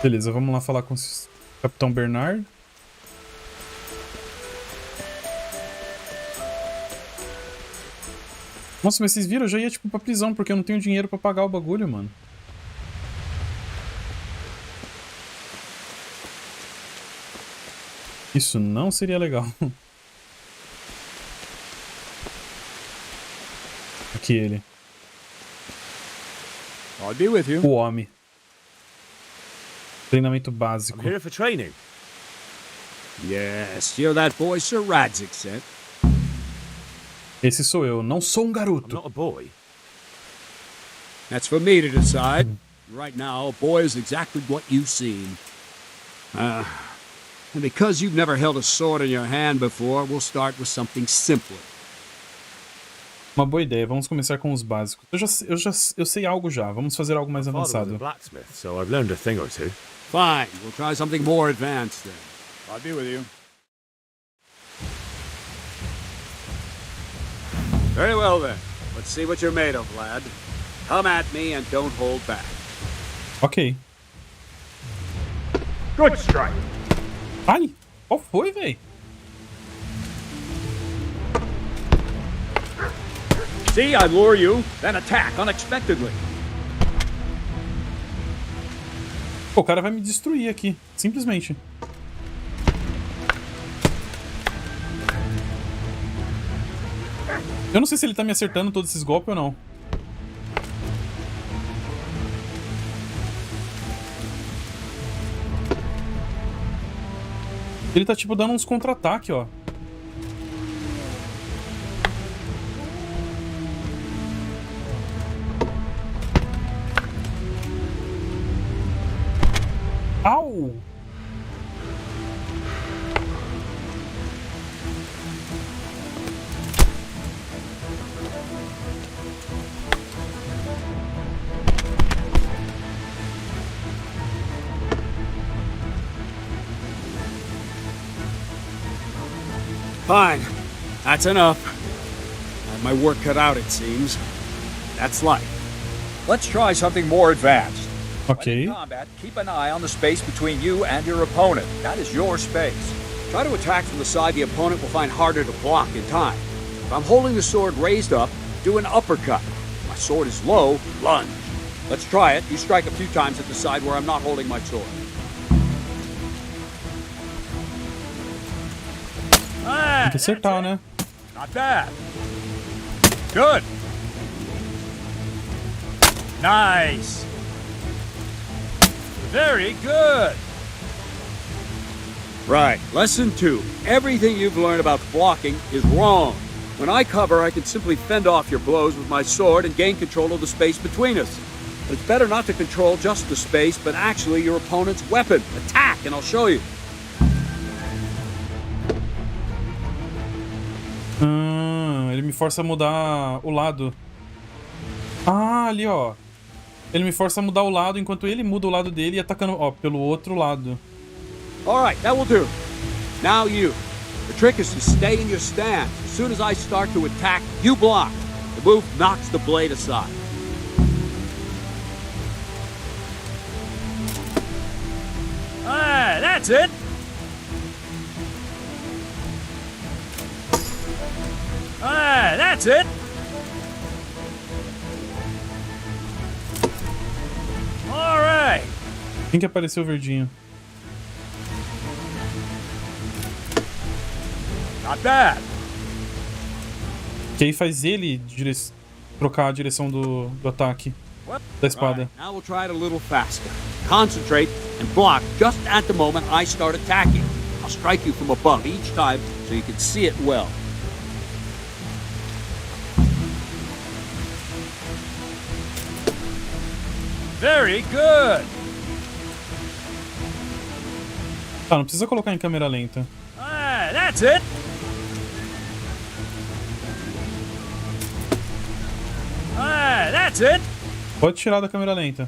Beleza, vamos lá falar com o Capitão Bernard. Nossa, mas vocês viram? Eu já ia, tipo, pra prisão, porque eu não tenho dinheiro pra pagar o bagulho, mano. Isso não seria legal. Aqui ele. I'll be with you. O homem. Treinamento básico. I'm here for training. Yes, you're that boy Sir Radzik sent. Esse sou eu, não sou um garoto. I'm not a boy. That's for me to decide. Right now, a boy is exactly what you've seen. And because you've never held a sword in your hand before, we'll start with something simpler. Uma boa ideia, vamos começar com os básicos. Eu sei algo já, vamos fazer algo mais avançado. Blacksmith, so I've learned a thing or two. Fine, we'll try something more advanced then. I'll be with you. Very well then. Let's see what you're made of, lad. Come at me and don't hold back. Ok. Good strike. Ai, qual foi, véi? See, I lure you, then attack unexpectedly. Pô, o cara vai me destruir aqui, simplesmente. Eu não sei se ele tá me acertando todos esses golpes ou não. Ele tá tipo dando uns contra-ataques, ó. Au! Fine. That's enough. I have my work cut out, it seems. That's life. Let's try something more advanced. Okay. When in combat, keep an eye on the space between you and your opponent. That is your space. Try to attack from the side the opponent will find harder to block in time. If I'm holding the sword raised up, do an uppercut. If my sword is low, lunge. Let's try it. You strike a few times at the side where I'm not holding my sword. Tem que acertar, né? Not bad. Good. Nice. Very good. Right. Lesson 2. Everything you've learned about blocking is wrong. When I cover, I can simply fend off your blows with my sword and gain control of the space between us. But it's better not to control just the space, but actually your opponent's weapon. Attack, and I'll show you. Ele me força a mudar o lado. Ah, ali, ó. Ele me força a mudar o lado enquanto ele muda o lado dele e atacando, ó, pelo outro lado. Alright, that will do. Now you. The trick is to stay in your stance. As soon as I start to attack, you block. The move knocks the blade aside. Ah, that's it. Ah, that's it. All right. Quem que apareceu verdinho? Not bad. Que aí faz ele trocar a direção do ataque da espada. Right, now we'll try it a little faster. Concentrate and block just at the moment I start attacking. I'll strike you from above each time so you can see it well. Very good. Tá, não precisa colocar em câmera lenta. Ah, that's it. Ah, that's it. Pode tirar da câmera lenta.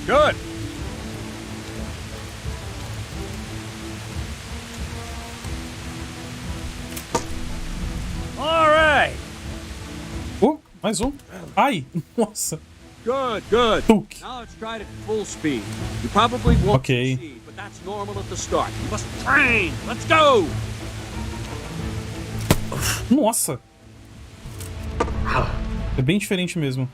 Good. All right. Mais um. Ai, nossa. Good, good. Tuk. Now let's try it at full speed. You probably won't Okay. succeed, but that's normal at the start. You must train. Let's go. Nossa. É bem diferente mesmo.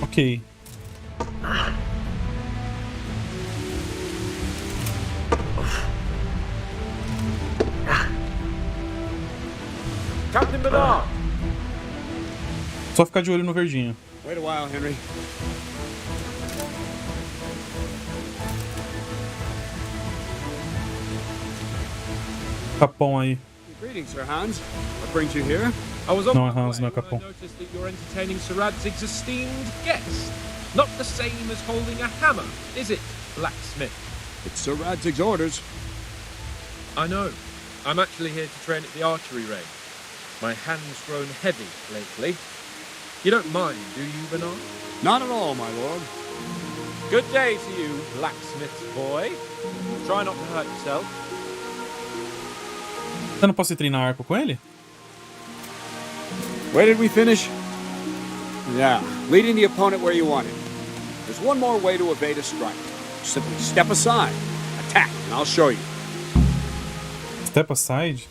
Ok. Captain Bernard. Só ficar de olho no verdinho. Wait a while, Henry. Capão aí. Greetings, Sir Hans. What brings you here? I was on Não é my Hans, way não é when I Capão. noticed that you're entertaining Sir Radzig's esteemed guest. Not the same as holding a hammer, is it, blacksmith? It's Sir Radzig's orders. I know. I'm actually here to train at the archery range. My hand's grown heavy lately. You don't mind, do you, Bernard? Not at all, my lord. Good day to you, blacksmith's boy. Try not to hurt yourself. Eu não posso ir treinar arco com ele? Where did we finish? Yeah, leading the opponent where you want him. There's one more way to evade a strike. Simply step aside, attack, and I'll show you. Step aside?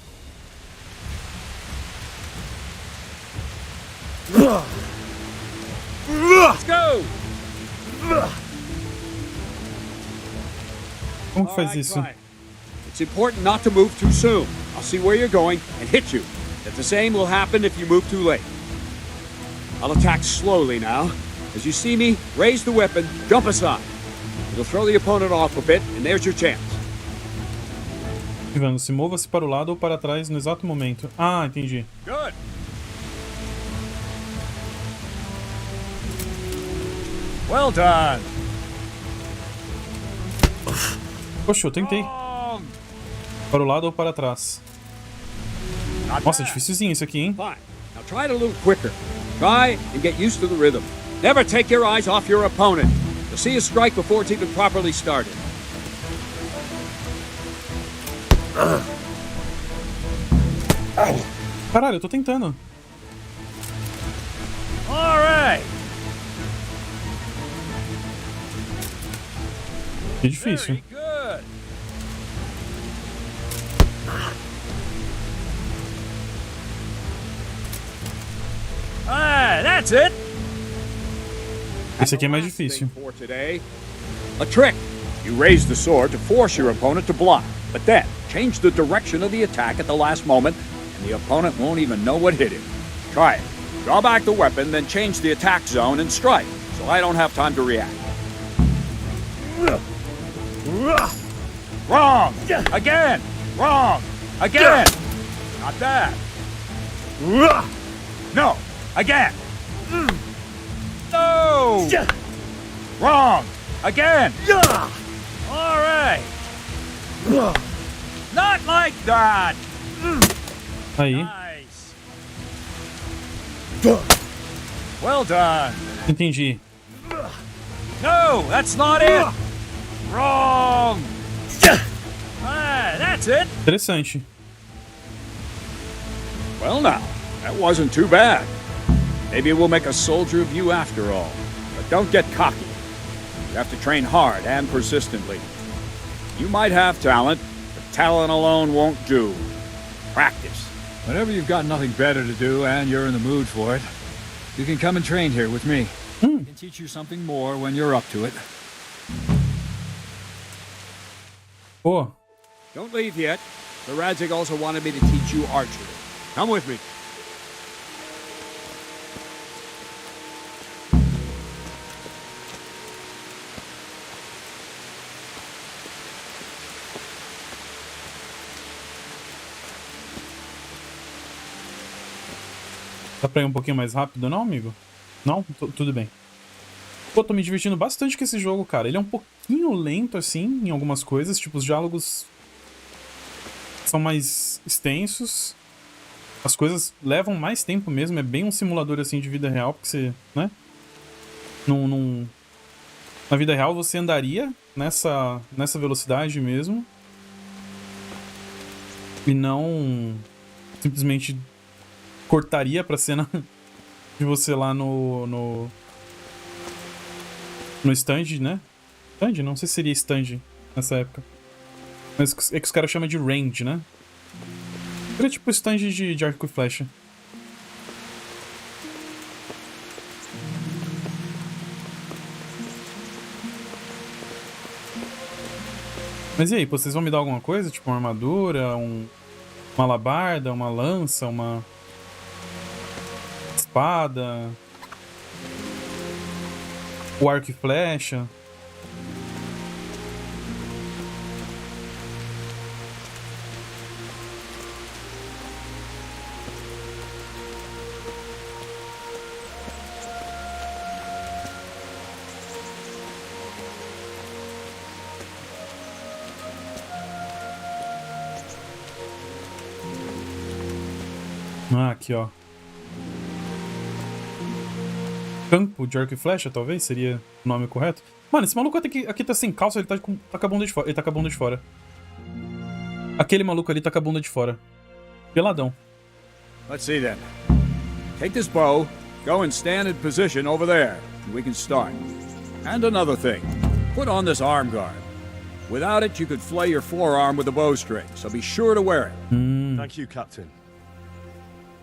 Let's go! Como que faz isso? It's important not to move too soon. I'll see where you're going and hit you. If the same will happen if you move too late. I'll attack slowly now. As you see me, raise the weapon, jump aside. It'll throw the opponent off a bit, and there's your chance. Ivano, se mova-se para o lado ou para trás no exato momento. Ah, entendi. Good. Well done. Poxa, eu tentei. Para o lado ou para trás. Nossa, é dificilzinho isso aqui, hein? Fine. Now try it a little quicker. Try and get used to the rhythm. Never take your eyes off your opponent. You'll see a strike before it's even properly started. Caralho, eu tô tentando. All right. Que difícil. Good. Ah, that's it. Esse aqui é mais difícil. For today, a trick. You raise the sword to force your opponent to block, but then change the direction of the attack at the last moment, and the opponent won't even know what hit him. Try it. Draw back the weapon, then change the attack zone and strike, so I don't have time to react. Wrong! Again! Wrong! Again! Not that! No! Again! No! Wrong! Again! All right! Not like that! Aí. Nice! Well done! Entendi. No, that's not it! Wrong! Ah, that's it! Interessante. Well now, that wasn't too bad. Maybe we'll make a soldier of you after all. But don't get cocky. You have to train hard and persistently. You might have talent, but talent alone won't do. Practice. Whenever you've got nothing better to do and you're in the mood for it, you can come and train here with me. I can teach you something more when you're up to it. Pô. Don't leave yet. The Radzig also wanted me to teach you archery. Come with me. Dá pra ir um pouquinho mais rápido, não, amigo? Não? Tudo bem. Pô, tô me divertindo bastante com esse jogo, cara. Ele é um pouquinho lento, assim, em algumas coisas. Tipo, os diálogos são mais extensos. As coisas levam mais tempo mesmo. É bem um simulador, assim, de vida real. Porque você, né? Na vida real, você andaria nessa velocidade mesmo. E não simplesmente cortaria pra cena de você lá no stand, né? Stand? Não sei se seria stand nessa época. Mas é que os caras chamam de range, né? Era tipo stand de arco e flecha. Mas e aí, vocês vão me dar alguma coisa? Tipo uma armadura, uma alabarda, uma lança, uma espada, o arco e flecha. Ah, aqui, ó. Campo de arco e flecha, talvez? Seria o nome correto? Mano, esse maluco aqui tá sem calça, ele tá com a bunda de fora. Ele tá com a bunda de fora. Aquele maluco ali tá com a bunda de fora. Peladão. Let's see then. Take this bow, go and stand in position over there, and we can start. And another thing, put on this arm guard. Without it, you could flay your forearm with a bowstring, so be sure to wear it. Thank you, Captain.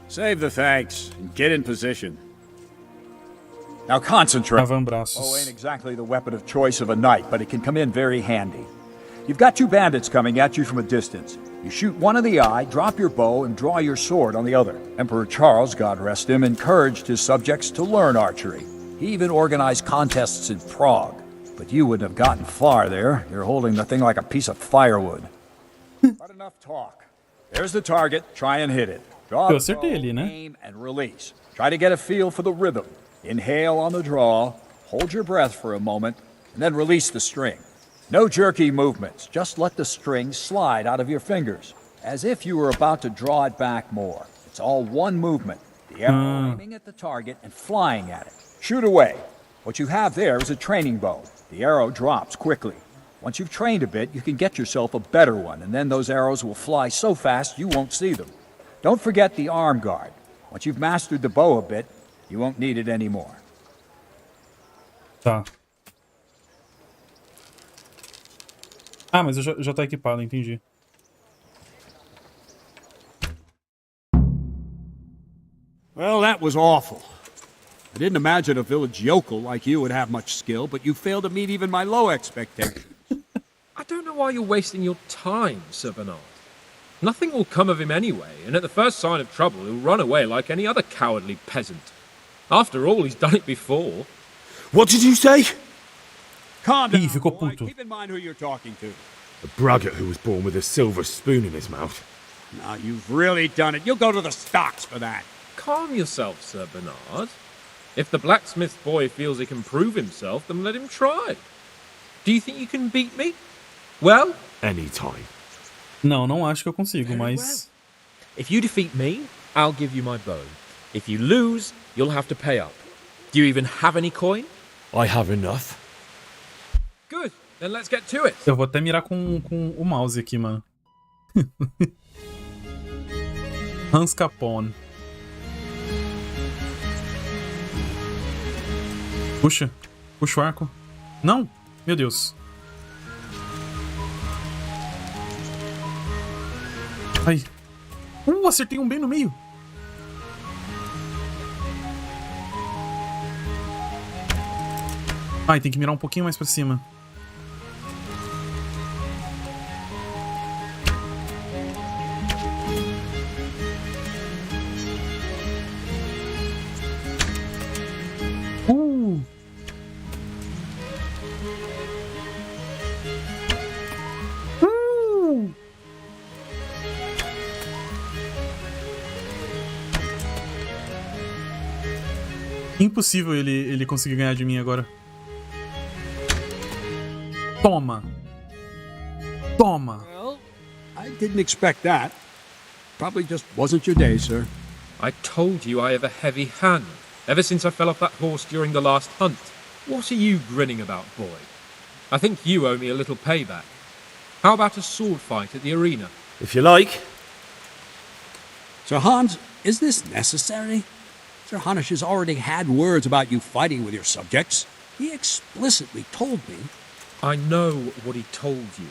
Save the thanks and get in position. Now concentrate. Avambraços. Bow ain't exactly the weapon of choice of a knight, but it can come in very handy. You've got two bandits coming at you from a distance. You shoot one in the eye, drop your bow, and draw your sword on the other. Emperor Charles, God rest him, encouraged his subjects to learn archery. He even organized contests in Prague. But you wouldn't have gotten far there. You're holding the thing like a piece of firewood. But enough talk. There's the target. Try and hit it. Draw the bow, aim, and release. Try to get a feel for the rhythm. Inhale on the draw, hold your breath for a moment, and then release the string. No jerky movements, just let the string slide out of your fingers, as if you were about to draw it back more. It's all one movement, the arrow aiming at the target and flying at it. Shoot away. What you have there is a training bow. The arrow drops quickly. Once you've trained a bit, you can get yourself a better one, and then those arrows will fly so fast you won't see them. Don't forget the arm guard. Once you've mastered the bow a bit, you won't need it anymore. Tá. Ah, mas já tá equipado, entendi. Well, that was awful. I didn't imagine a village yokel like you would have much skill, but you failed to meet even my low expectations. I don't know why you're wasting your time, Sir Bernard. Nothing will come of him anyway, and at the first sign of trouble, he'll run away like any other cowardly peasant. After all, he's done it before. What did you say? Calm down, ficou boy. puto. Keep in mind who you're talking to. A braggart who was born with a silver spoon in his mouth. Now, you've really done it. You'll go to the stocks for that. Calm yourself, Sir Bernard. If the blacksmith boy feels he can prove himself, then let him try. Do you think you can beat me? Well? Anytime. Não acho que eu consigo, mas... If you defeat me, I'll give you my bow. If you lose, you'll have to pay up. Do you even have any coin? I have enough. Good, then let's get to it. Eu vou até mirar com o mouse aqui, mano. Hans Capone. Puxa o arco. Não, meu Deus. Ai. Acertei um bem no meio. Ai, tem que mirar um pouquinho mais pra cima. Impossível ele conseguir ganhar de mim agora. Toma. Toma. Well, I didn't expect that. Probably just wasn't your day, sir. I told you I have a heavy hand, ever since I fell off that horse during the last hunt. What are you grinning about, boy? I think you owe me a little payback. How about a sword fight at the arena? If you like. Sir Hans, is this necessary? Sir Hanush has already had words about you fighting with your subjects. He explicitly told me. I know what he told you.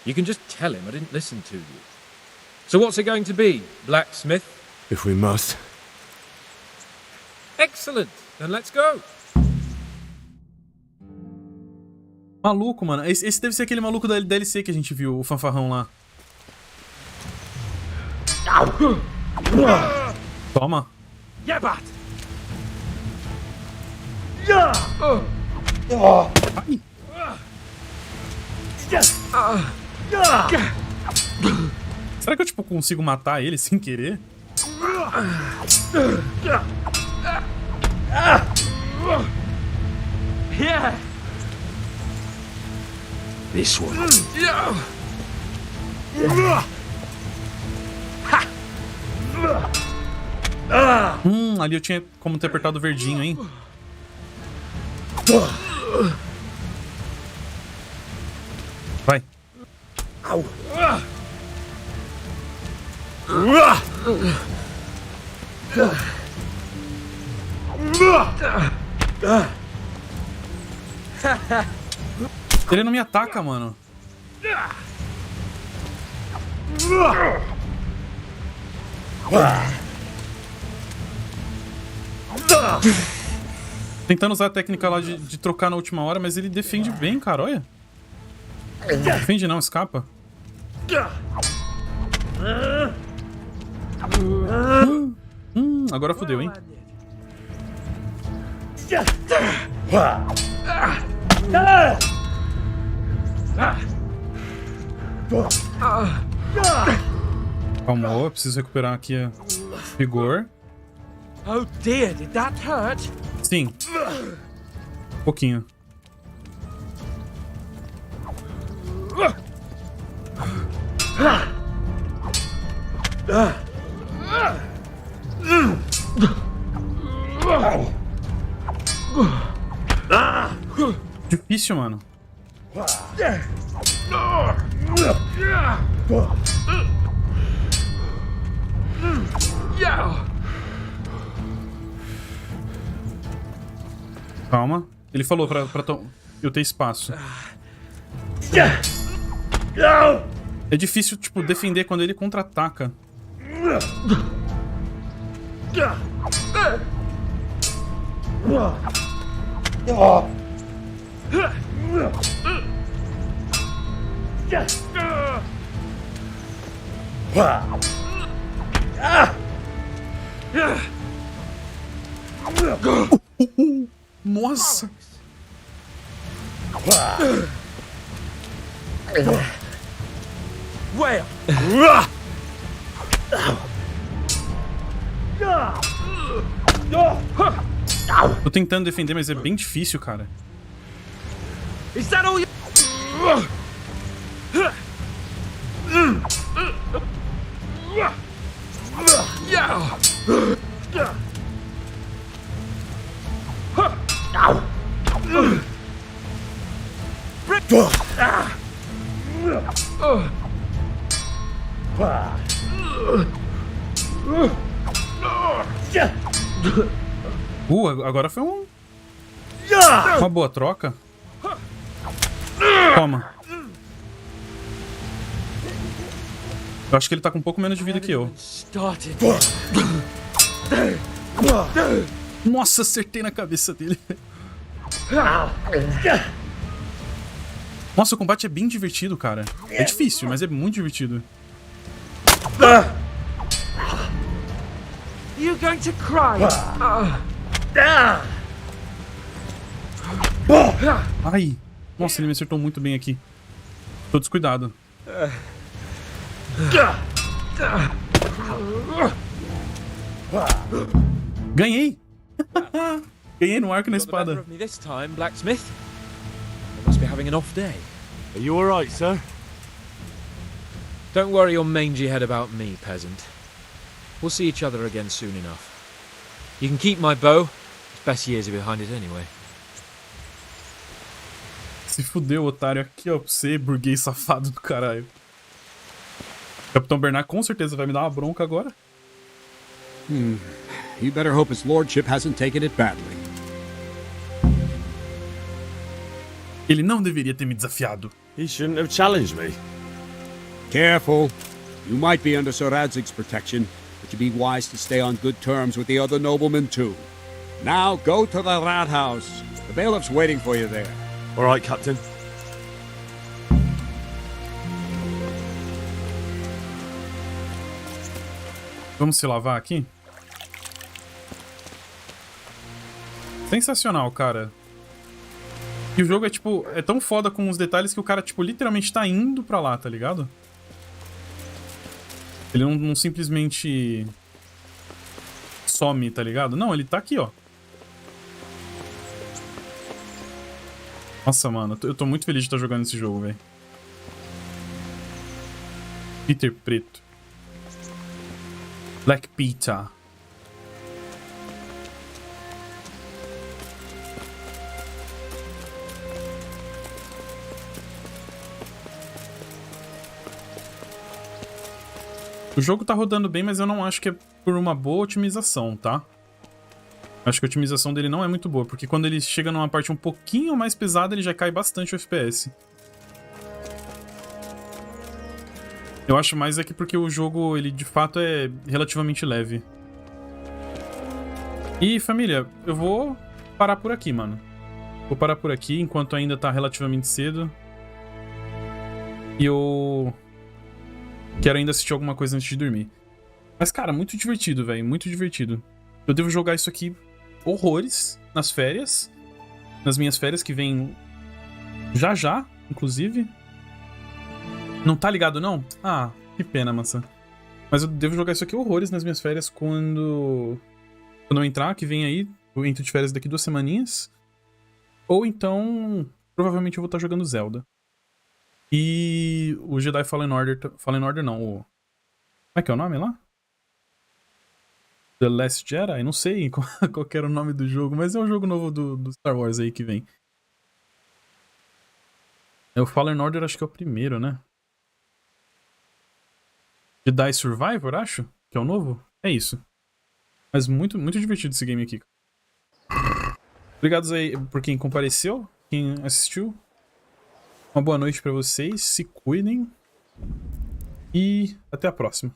You can just tell him I didn't listen to you. So what's it going to be, blacksmith? If we must. Excellent. Then let's go. Maluco, mano. Esse deve ser aquele maluco da DLC que a gente viu, o fanfarrão lá. Toma. Yebat! Ai. Será que eu, tipo, consigo matar ele sem querer? Here! This one. Ali eu tinha como ter apertado o verdinho, hein? Vai. Au. Ele não me ataca, mano. Tentando usar a técnica lá de trocar na última hora, mas ele defende bem, cara, olha. Defende não, escapa. Agora fodeu, hein? Calma, eu preciso recuperar aqui a vigor. Oh dear, did that hurt? Sim. Um pouquinho. Difícil, mano. Calma. Ele falou pra eu ter espaço. É difícil, tipo, defender quando ele contra-ataca. Nossa! Well. Tô tentando defender, mas é bem difícil, cara. Is that all you? Agora foi uma boa troca. Toma. Eu acho que ele tá com um pouco menos de vida que eu. Nossa, acertei na cabeça dele. Nossa, o combate é bem divertido, cara. É difícil, mas é muito divertido. You going to cry? Ai. Nossa, ele me acertou muito bem aqui. Tô descuidado. Ganhei! Ganhei no arco e na You got the better espada. of me this time, blacksmith. You must be having an off day. Are you alright, sir? Don't worry your mangy head about me, peasant. We'll see each other again soon enough. You can keep my bow. It's best years are behind it anyway. Se fudeu, otário. Aqui, ó, pra você, burguês safado do caralho. Capitão Bernard com certeza vai me dar uma bronca agora. You better hope his lordship hasn't taken it badly. Ele não deveria ter me desafiado. He shouldn't have challenged me. Careful. You might be under Sir Radzig's protection, but you'd be wise to stay on good terms with the other noblemen too. Now go to the Rathouse. The bailiff's waiting for you there. Alright, Captain. Vamos se lavar aqui? Sensacional, cara. E o jogo é, tipo, é tão foda com os detalhes que o cara, tipo, literalmente tá indo pra lá, tá ligado? Ele não simplesmente some, tá ligado? Não, ele tá aqui, ó. Nossa, mano, eu tô muito feliz de estar jogando esse jogo, velho. Peter Preto. Black Peter. O jogo tá rodando bem, mas eu não acho que é por uma boa otimização, tá? Acho que a otimização dele não é muito boa, porque quando ele chega numa parte um pouquinho mais pesada, ele já cai bastante o FPS. Eu acho mais é que porque o jogo, ele de fato é relativamente leve. E família, eu vou parar por aqui, mano. Vou parar por aqui enquanto ainda tá relativamente cedo. E eu quero ainda assistir alguma coisa antes de dormir. Mas cara, muito divertido, velho, muito divertido. Eu devo jogar isso aqui horrores nas férias. Nas minhas férias que vem já, inclusive. Não tá ligado, não? Ah, que pena, maçã. Mas eu devo jogar isso aqui horrores nas minhas férias quando eu entrar, que vem aí. Eu entro de férias daqui 2 semaninhas. Ou então, provavelmente eu vou estar jogando Zelda. E o Jedi Fallen Order não. Como é que é o nome lá? The Last Jedi? Não sei qual que era o nome do jogo, mas é um jogo novo do Star Wars aí que vem. O Fallen Order acho que é o primeiro, né? Jedi Survivor, acho? Que é o novo? É isso. Mas muito, muito divertido esse game aqui. Obrigado aí por quem compareceu, quem assistiu. Uma boa noite pra vocês, se cuidem. E até a próxima.